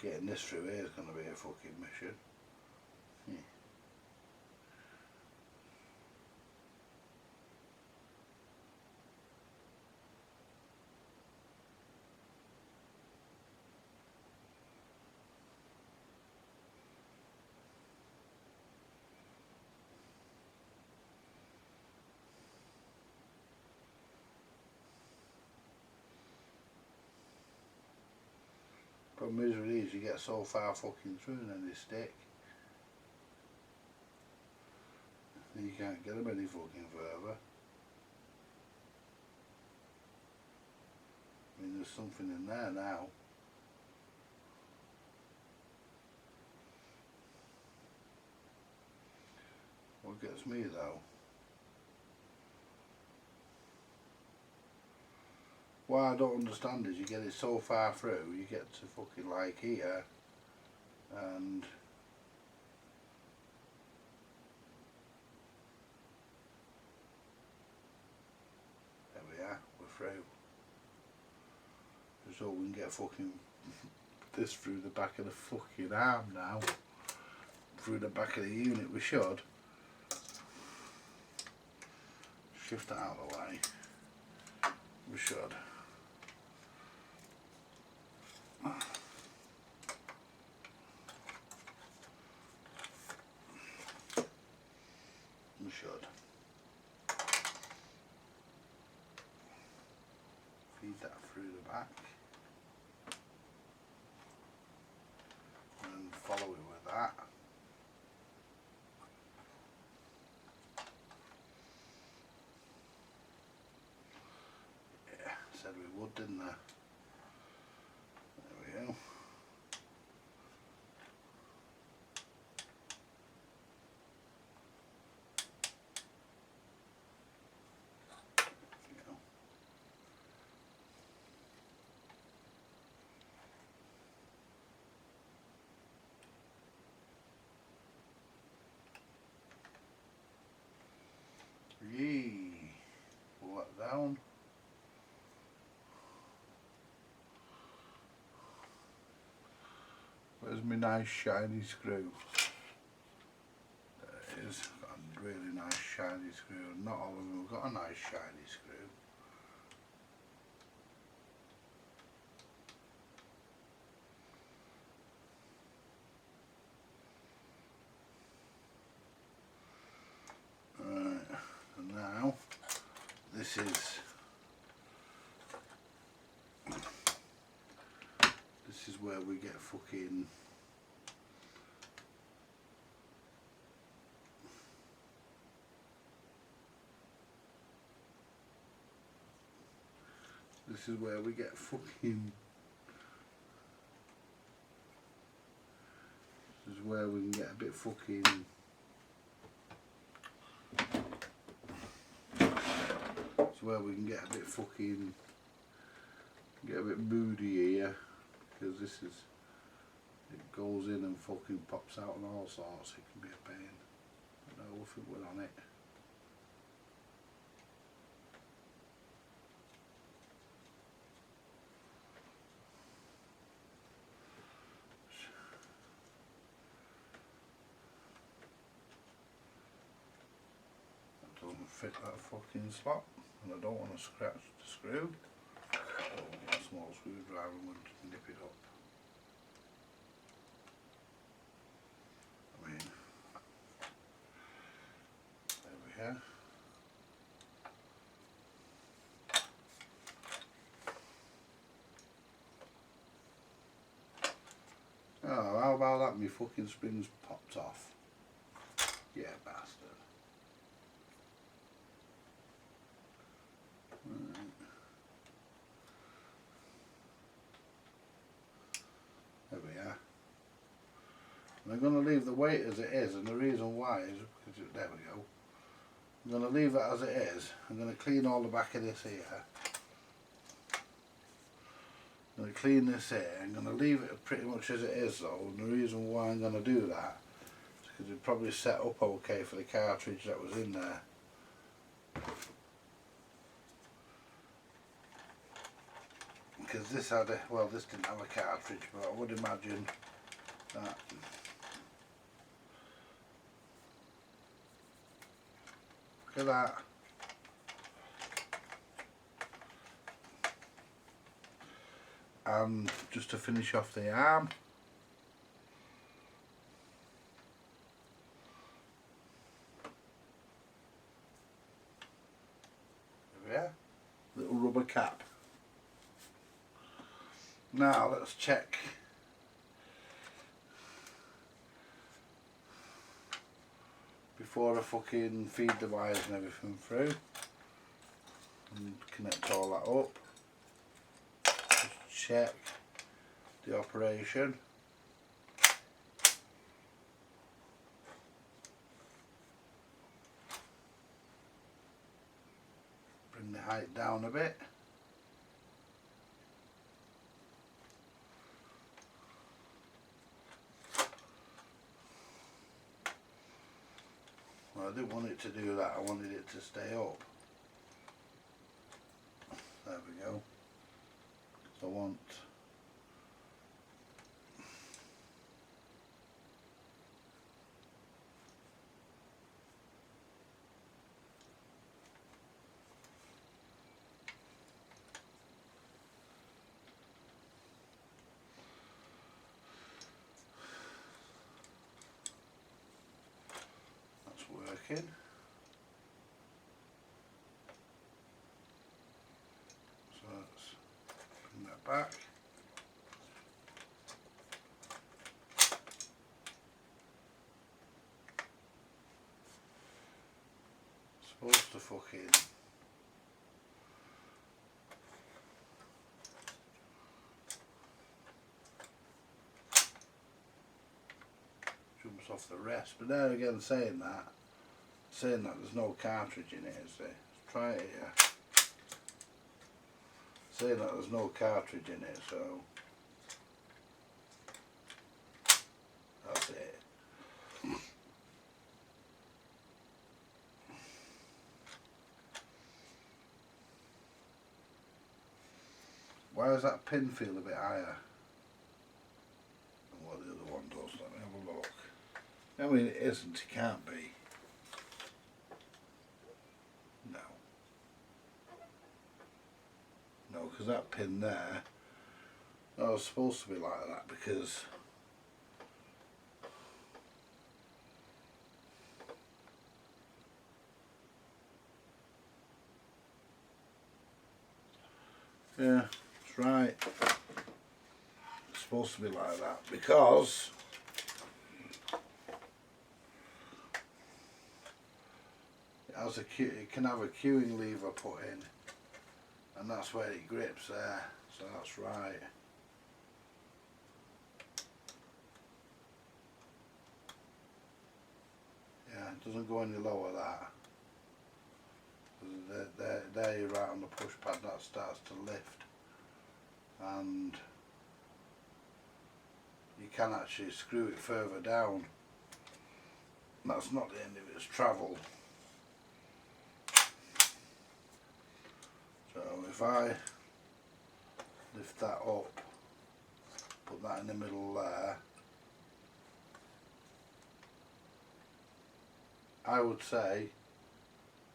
Getting this through here is going to be a fucking mission. Problem is with these, you get so far fucking through and then they stick. And you can't get them any fucking further. I mean, there's something in there now. What gets me though, what I don't understand is you get it so far through, you get to fucking like here, and there we are, we're through. So we can get fucking this through the back of the fucking arm now, through the back of the unit. We should shift that out of the way. We should. We should. Feed that through the back. And follow it with that. Yeah, said we would, didn't I? There we go. Yee, pull that down. Where's my nice shiny screw? There it is. Got a really nice shiny screw. Not all of them have got a nice shiny screw. Right, and now this is where we get fucking this is where we get fucking this is where we can get a bit fucking where we can get a bit fucking get a bit moody here, because this is, it goes in and fucking pops out and all sorts. It can be a pain. No, nothing went on it. That doesn't fit that fucking slot, and I don't want to scratch the screw. So a small screwdriver would nip it up. I mean, there we are. Oh, how about that? My fucking springs popped off. Yeah, bastard. Right. There we are. And I'm going to leave the weight as it is, and the reason why is because there we go. I'm going to leave it as it is. I'm going to clean all the back of this here. I'm going to clean this here. I'm going to leave it pretty much as it is though, and the reason why I'm going to do that is because it probably set up okay for the cartridge that was in there. because this had a, well, this didn't have a cartridge, but I would imagine that. Look at that. And just to finish off the arm, there, little rubber cap. Now let's check before I fucking feed the wires and everything through and connect all that up. Just check the operation. Bring the height down a bit. Well, I didn't want it to do that, I wanted it to stay up. There we go. So I want working. So let's bring that back. Supposed to fucking jumps off the rest, but there again, saying that there's no cartridge in it, is there? Let's try it here. Saying that there's no cartridge in it, so that's it. Why does that pin feel a bit higher than what the other one does? Let me have a look. I mean, it isn't, it can't be. No, because that pin there, that was supposed to be like that because yeah, that's right. It's supposed to be like that because it has it can have a queuing lever put in. And that's where it grips there, so that's right. Yeah, it doesn't go any lower that. There you're right on the push pad, that starts to lift. And you can actually screw it further down. That's not the end of its travel. So if I lift that up, put that in the middle there, I would say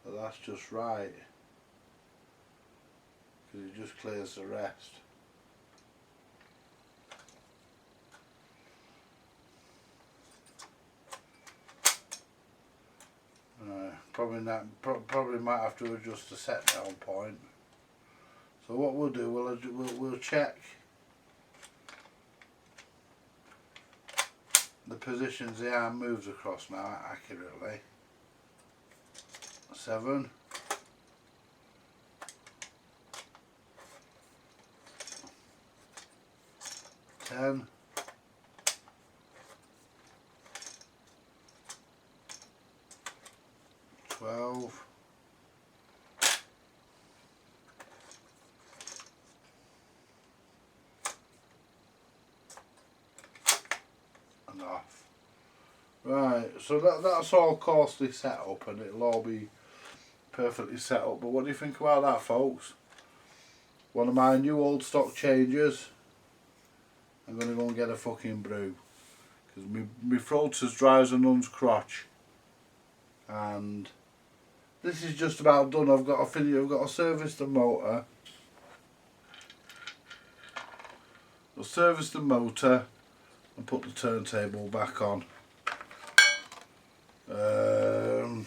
that that's just right, because it just clears the rest. Probably might have to adjust the set down point. So what we'll do, we'll check the positions the arm moves across now accurately. 7, 10, 12, 1/2. Right, so that's all coarsely set up and it'll all be perfectly set up, but what do you think about that, folks? one of my new old stock changes. I'm going to go and get a fucking brew. Because my throat's as dry as a nun's crotch. And this is just about done. I've got to service the motor. I'll service the motor and put the turntable back on. And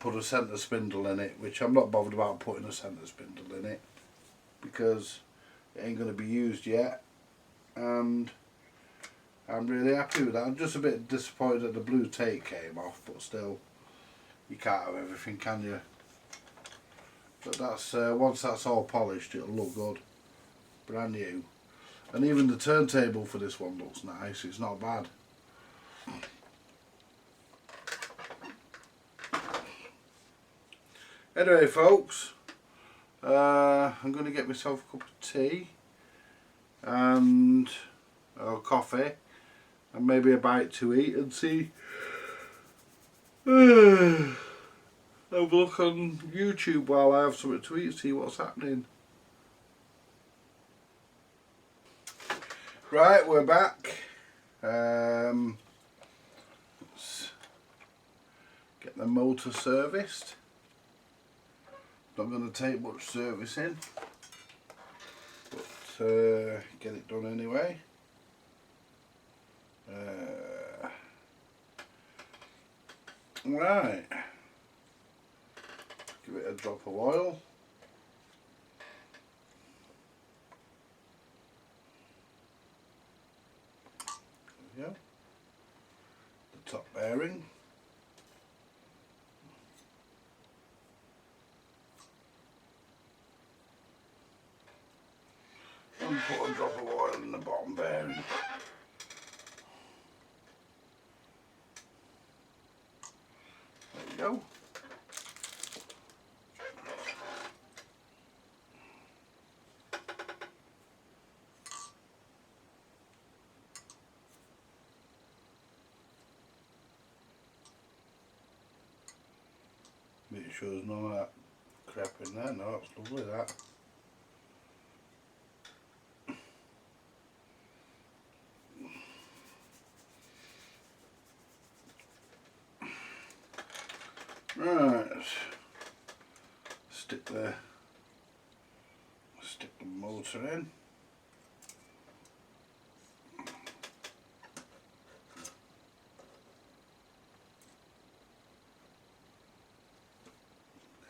put a centre spindle in it, which I'm not bothered about putting a centre spindle in it because it ain't going to be used yet, and I'm really happy with that. I'm just a bit disappointed that the blue tape came off, but still, you can't have everything, can you? But that's once that's all polished, it'll look good, brand new. And even the turntable for this one looks nice. It's not bad. Anyway, folks, I'm going to get myself a cup of tea and coffee and maybe a bite to eat and see. Have a look on YouTube while I have something to eat, see what's happening. Right, we're back. Let's get the motor serviced. Not going to take much servicing, but get it done anyway. Right, give it a drop of oil. There we go. The top bearing. And put a drop of oil in the bottom bearing. There we go. Make sure there's none of that crap in there. No, that's lovely, that. Right, stick the motor in.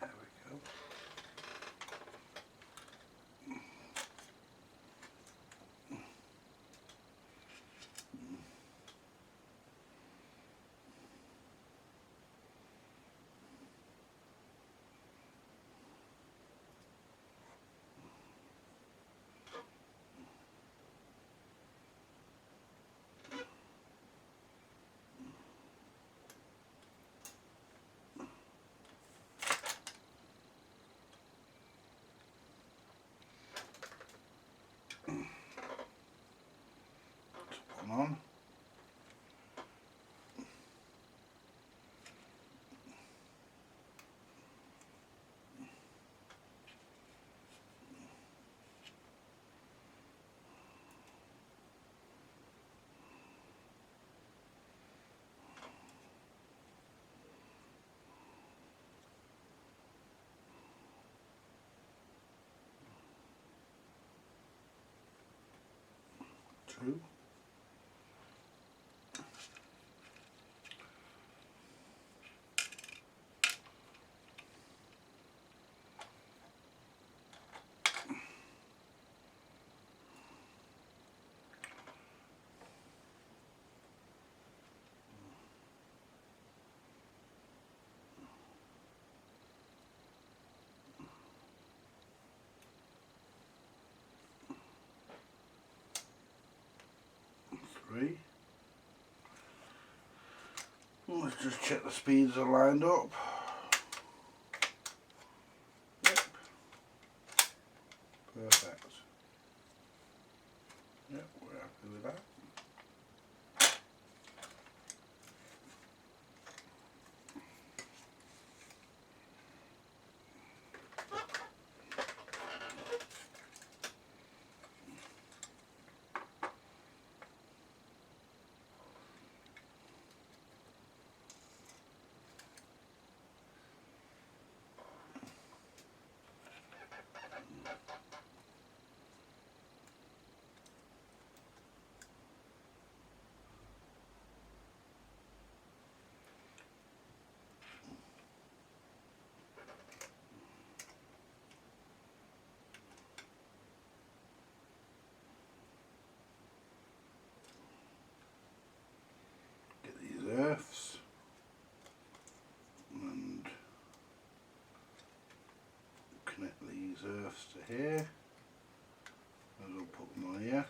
There we go. On. Two. Three. Let's just check the speeds are lined up. Yep. Perfect. Yep, we're happy with that. these earths to here. I don't put them on here.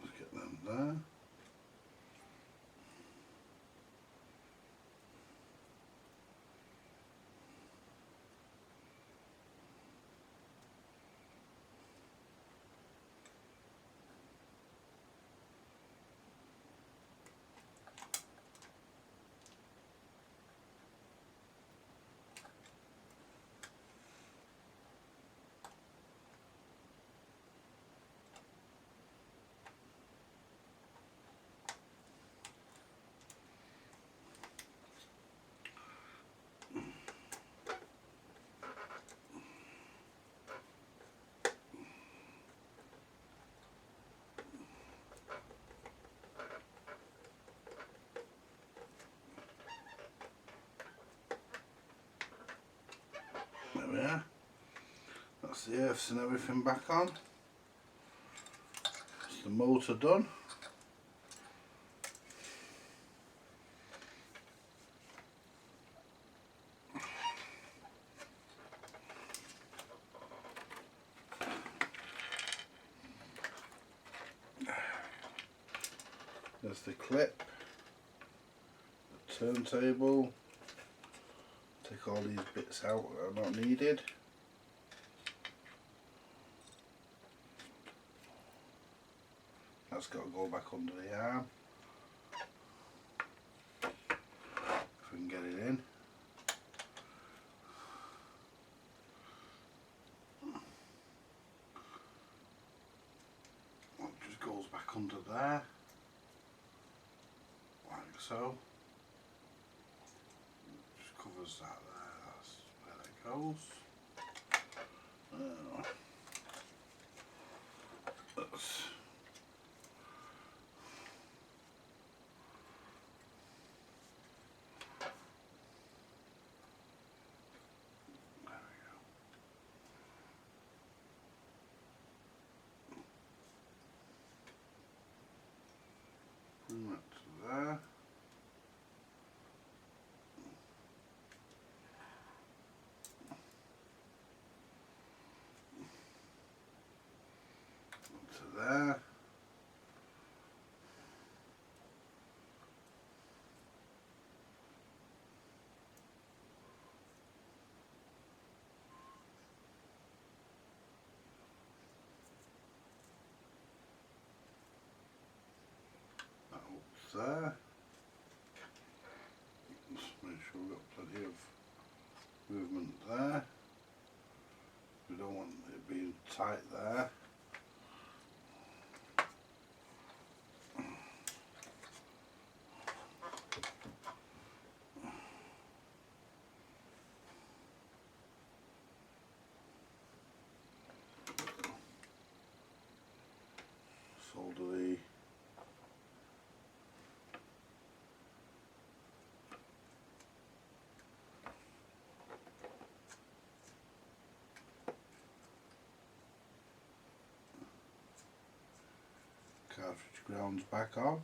Let's get them there. There we are. That's the earths and everything back on. That's the motor done. There's the clip, the turntable. Take all these bits out that are not needed. That's got to go back under the arm. If we can get it in. It just goes back under there. Like so. Just covers that there, that's where it goes. That's bring that to there. To there. There. Just make sure we've got plenty of movement there. We don't want it being tight there. Solder the cartridge grounds back on.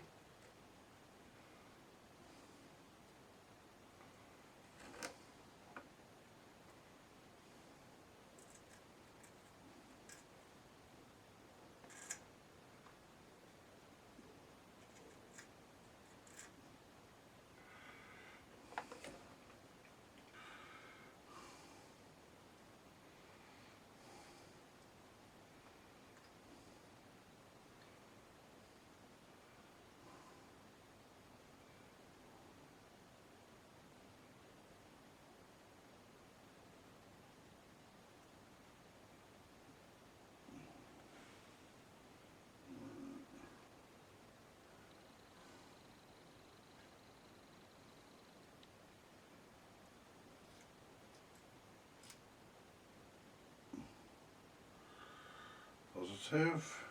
Positive.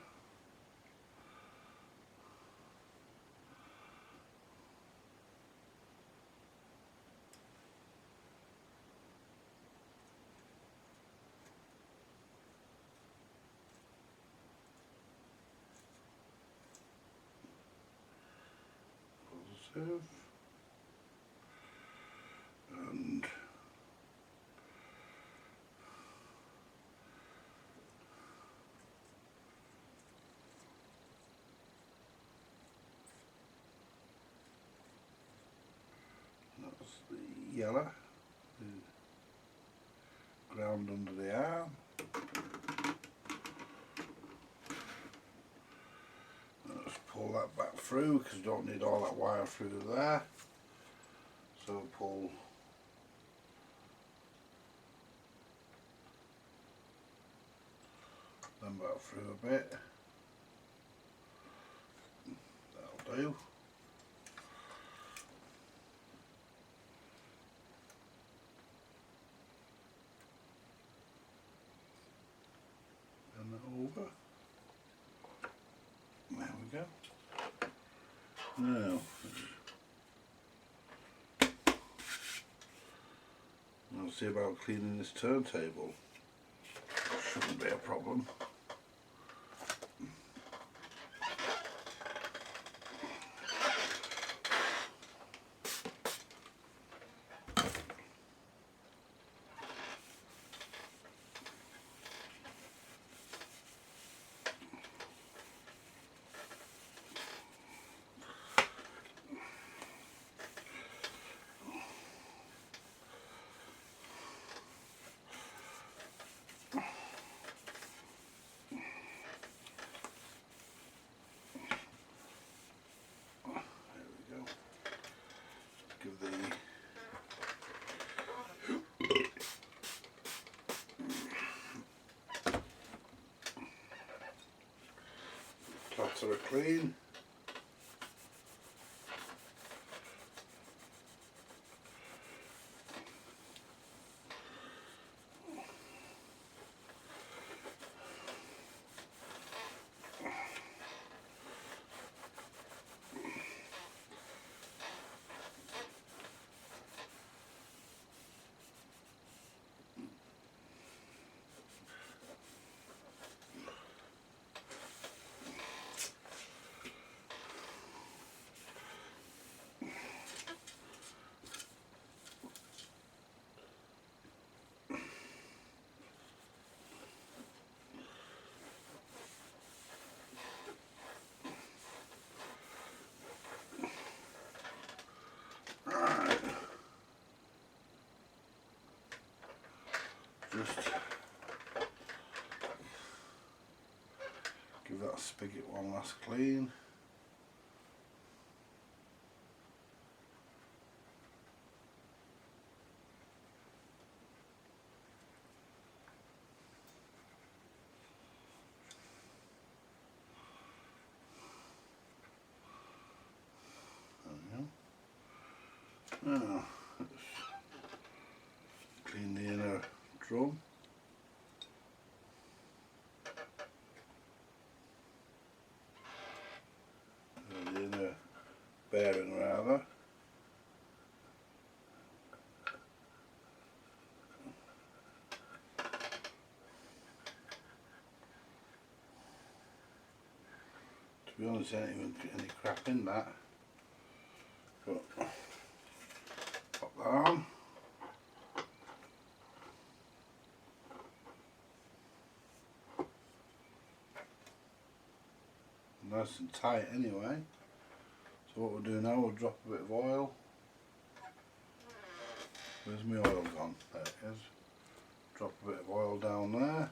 yellow, ground under the arm. Let's pull that back through because you don't need all that wire through there. So pull them back through a bit. That'll do. Turn that over. There we go. Now, I'll see about cleaning this turntable. Shouldn't be a problem. Give the platter a clean. Just give that spigot one last clean. There we go. Now, let's clean the inner drum. The inner bearing rather. To be honest, there ain't even any crap in that. But pop that on. Nice and tight anyway. So what we'll do now, we'll drop a bit of oil. Where's my oil gone? There it is. Drop a bit of oil down there.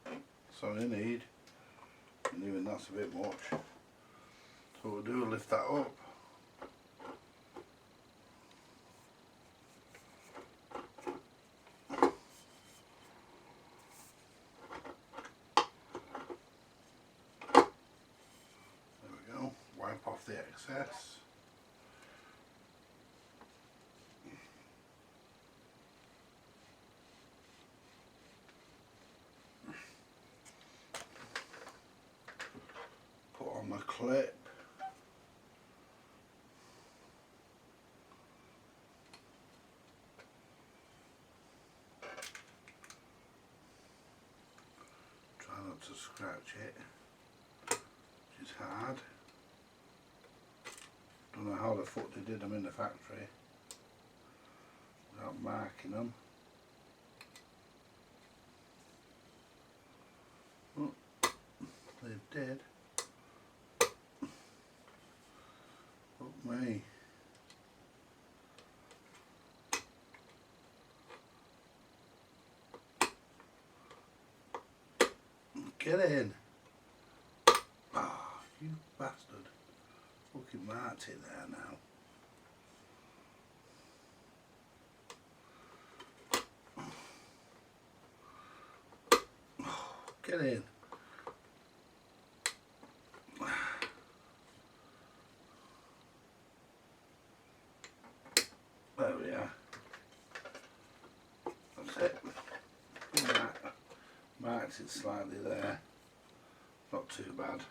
That's all you need. And even that's a bit much. So what we'll do, we'll lift that up. Wipe off the excess. Put on the clip. Try not to scratch it, which is hard. Don't know how the fuck they did them in the factory without marking them. Oh, they've Dead. Fuck me. Get in. Ah, you bastard. Fucking marked it there now. Get in. There we are. That's it. Marked it slightly there. Not too bad.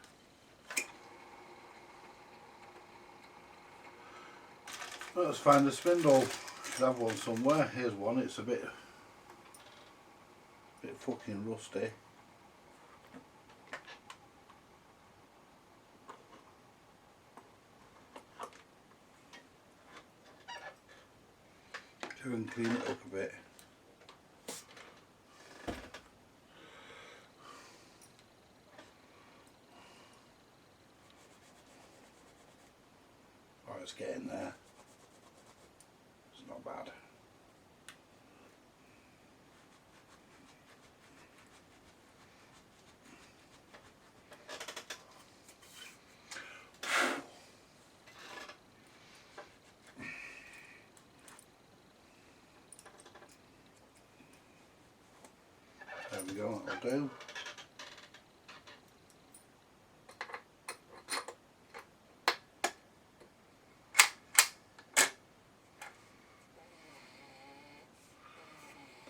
Well, let's find a spindle. Should have one somewhere. Here's one. It's a bit fucking rusty. Try and clean it up a bit. Oh, it's getting there. It's not bad. There we go, that'll do.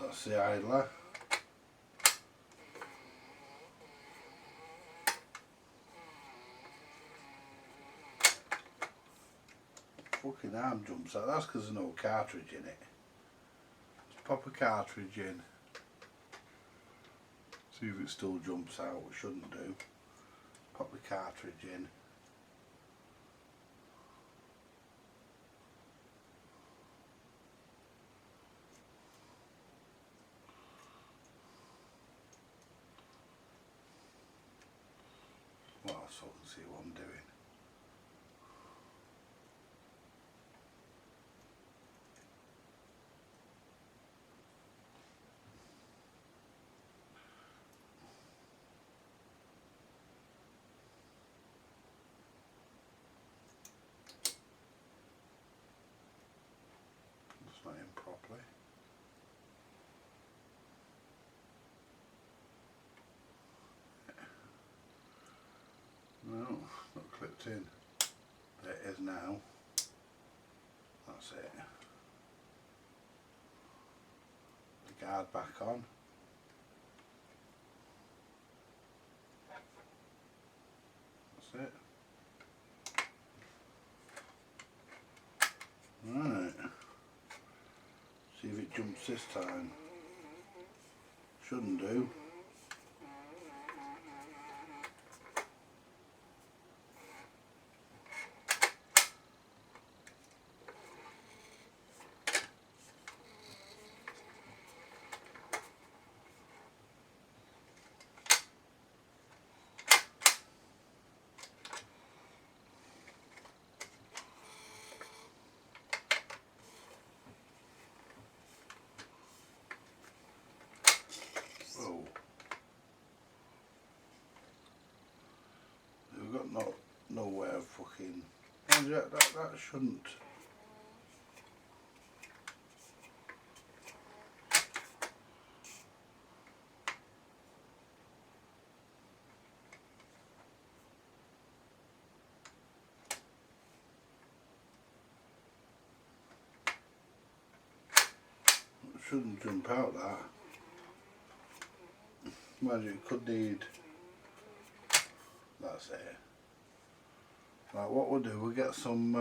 That's the idler. Fucking arm jumps out. That's because there's no cartridge in it. Let's pop a cartridge in. See if it still jumps out. It shouldn't do. Pop the cartridge in. Well, so I can see what I'm doing. It's not in properly. No, not clipped in. There it is now. That's it. The guard back on. That's it. Right. See if it jumps this time. Shouldn't do. Oh. We've got nowhere fucking. That shouldn't. It shouldn't jump out that. Imagine it could need. That's it. Right, what we'll do, we'll get some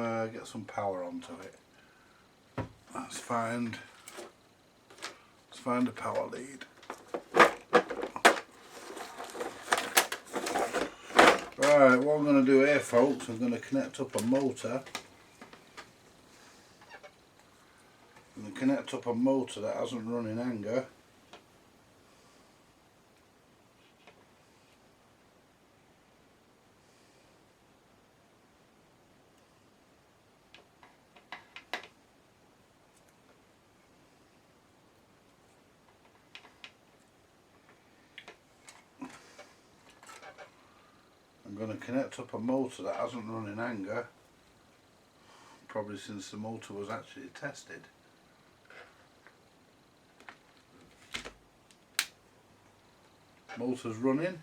power onto it. Let's find a power lead. Right, what I'm going to do here, folks, I'm going to connect up a motor. I'm going to connect up a motor that hasn't run in anger. I'm going to connect up a motor that hasn't run in anger, probably since the motor was actually tested. Motor's running.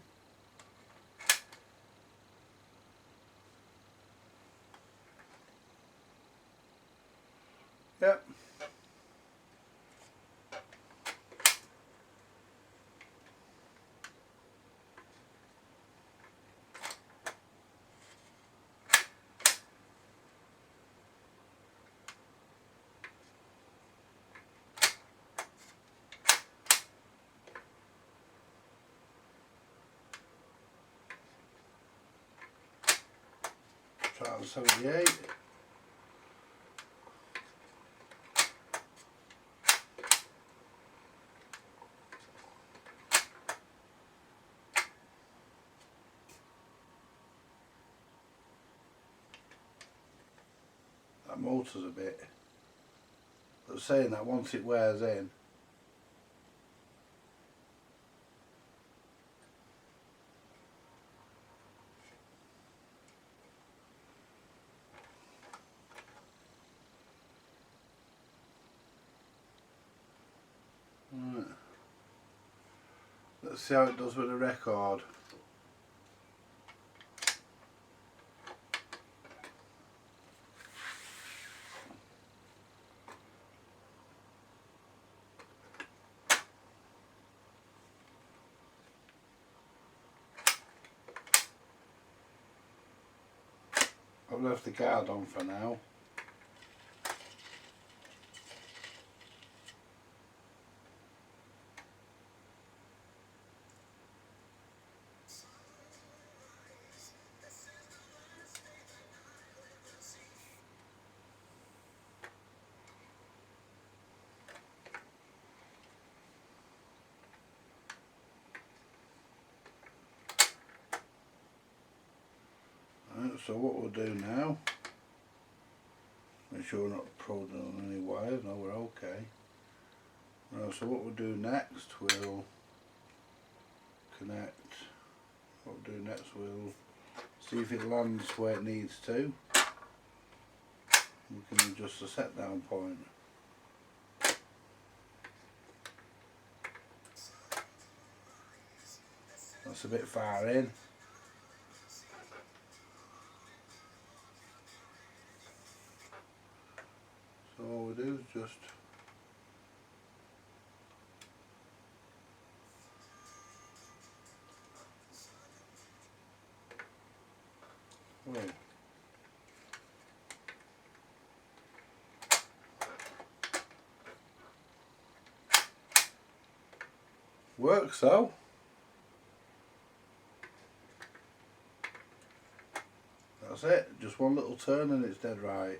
Yep. Try the 78. That motor's a bit, but saying that once it wears in, right. Let's see how it does with the record. I've left the guard on for now. Right, so what we'll do now, make sure we're not prodding on any wires. No, we're okay. Right, so what we'll do next, we'll connect. What we'll do next, we'll see if it lands where it needs to. We can adjust the set down point. That's a bit far in. So all we do is just wait. Works though. That's it, just one little turn and it's dead right.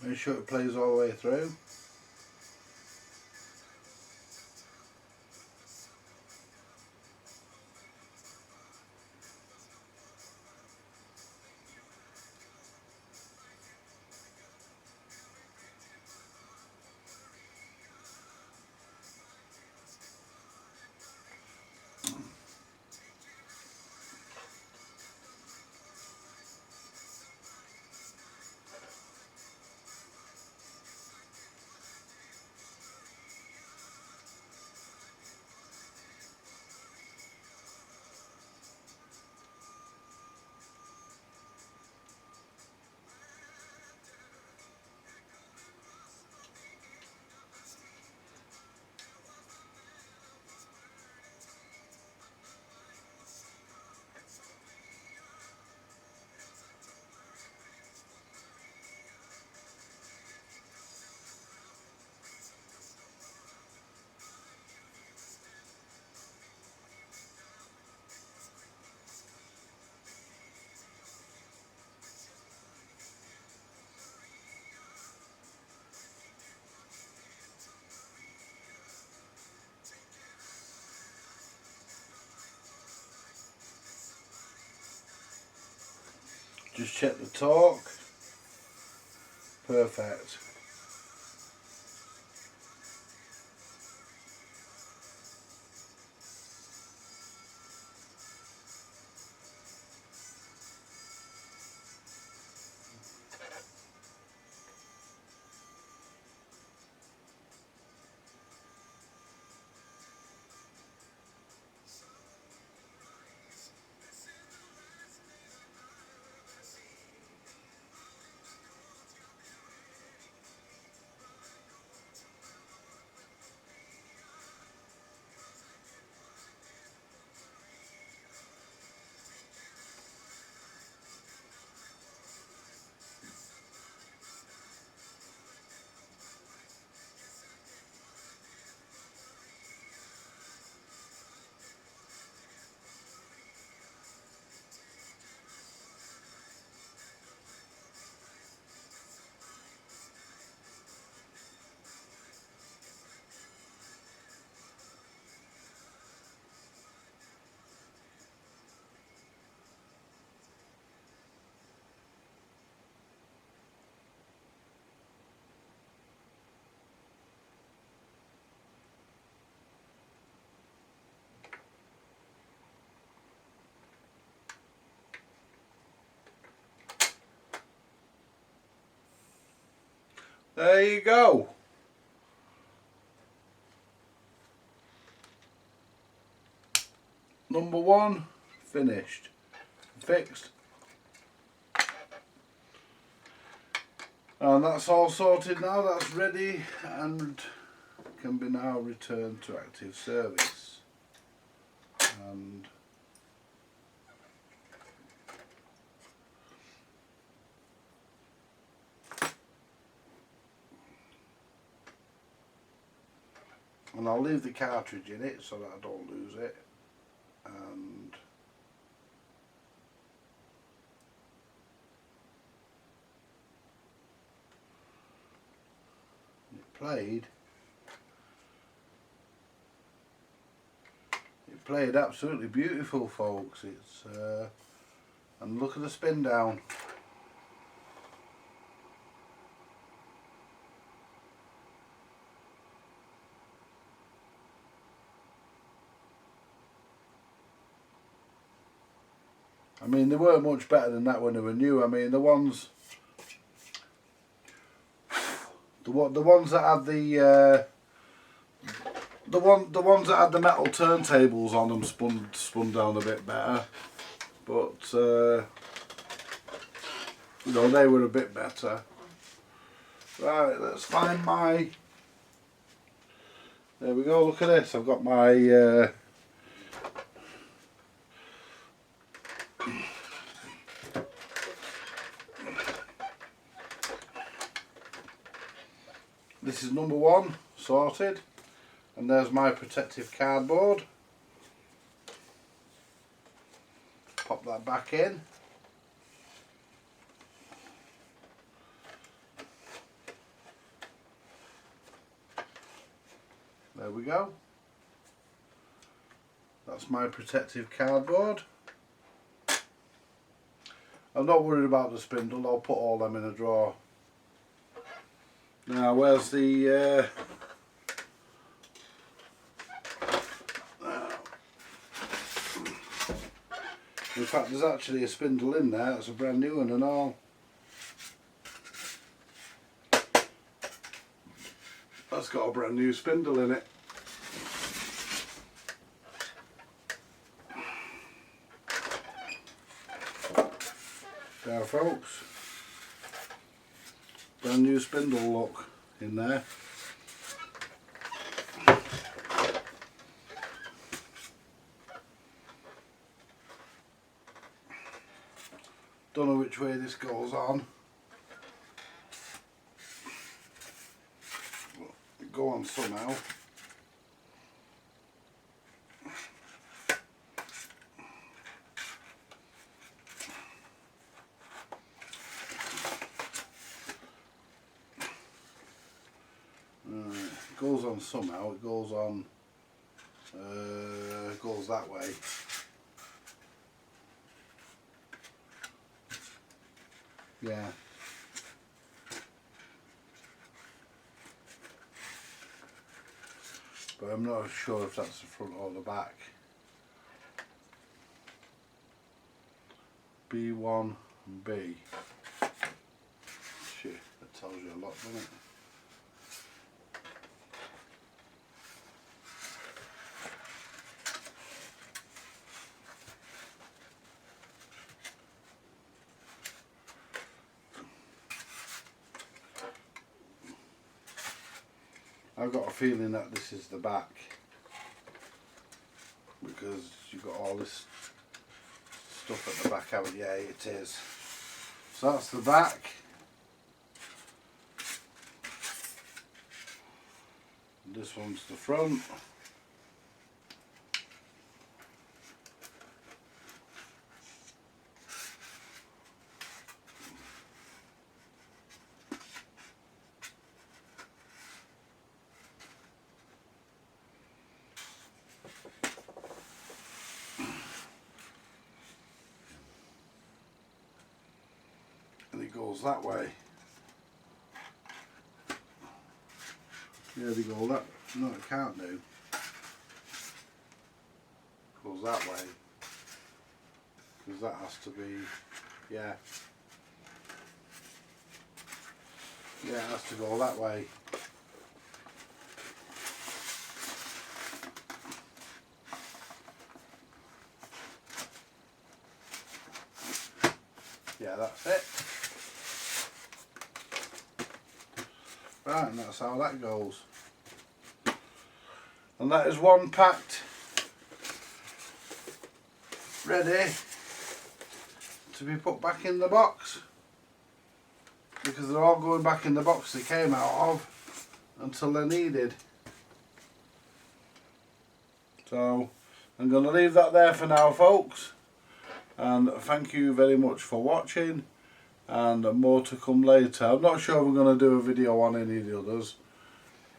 Make sure it plays all the way through. Just check the torque. Perfect. There you go. Number one finished, fixed, and that's all sorted now. That's ready and can be now returned to active service. And I'll leave the cartridge in it so that I don't lose it. And it played absolutely beautiful, folks. It's and look at the spin down. I mean, they weren't much better than that when they were new. I mean, the ones that had the ones that had the metal turntables on them spun down a bit better, but you know, they were a bit better. Right, let's find my. There we go. Look at this. I've got my. This is number one sorted, and there's my protective cardboard. Pop that back in. There we go. That's my protective cardboard. I'm not worried about the spindle. I'll put all them in a drawer. Now, where's the in fact, there's actually a spindle in there. It's a brand new one and all. That's got a brand new spindle in it. There, folks. Brand new spindle look in there. Don't know which way this goes on. It'll go on somehow. It goes on somehow. It goes on. Goes that way. Yeah. But I'm not sure if that's the front or the back. B1 and B. Shit, that tells you a lot, doesn't it? I've got a feeling that this is the back, because you've got all this stuff at the back, haven't you? Yeah, it is. So that's the back. And this one's the front. And it goes that way. Yeah, they go that. No, it can't do. It goes that way. Because that has to be. Yeah. Yeah, it has to go that way. Yeah, that's it. Right, and that's how that goes. And that is one packed, ready to be put back in the box, because they're all going back in the box they came out of until they're needed. So I'm going to leave that there for now, folks, and thank you very much for watching, and more to come later. I'm not sure we're going to do a video on any of the others.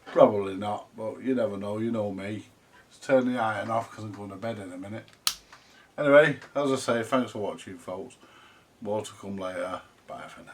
Probably not, but you never know, you know me. Let's turn the iron off because I'm going to bed in a minute. Anyway, as I say, thanks for watching, folks. More to come later. Bye for now.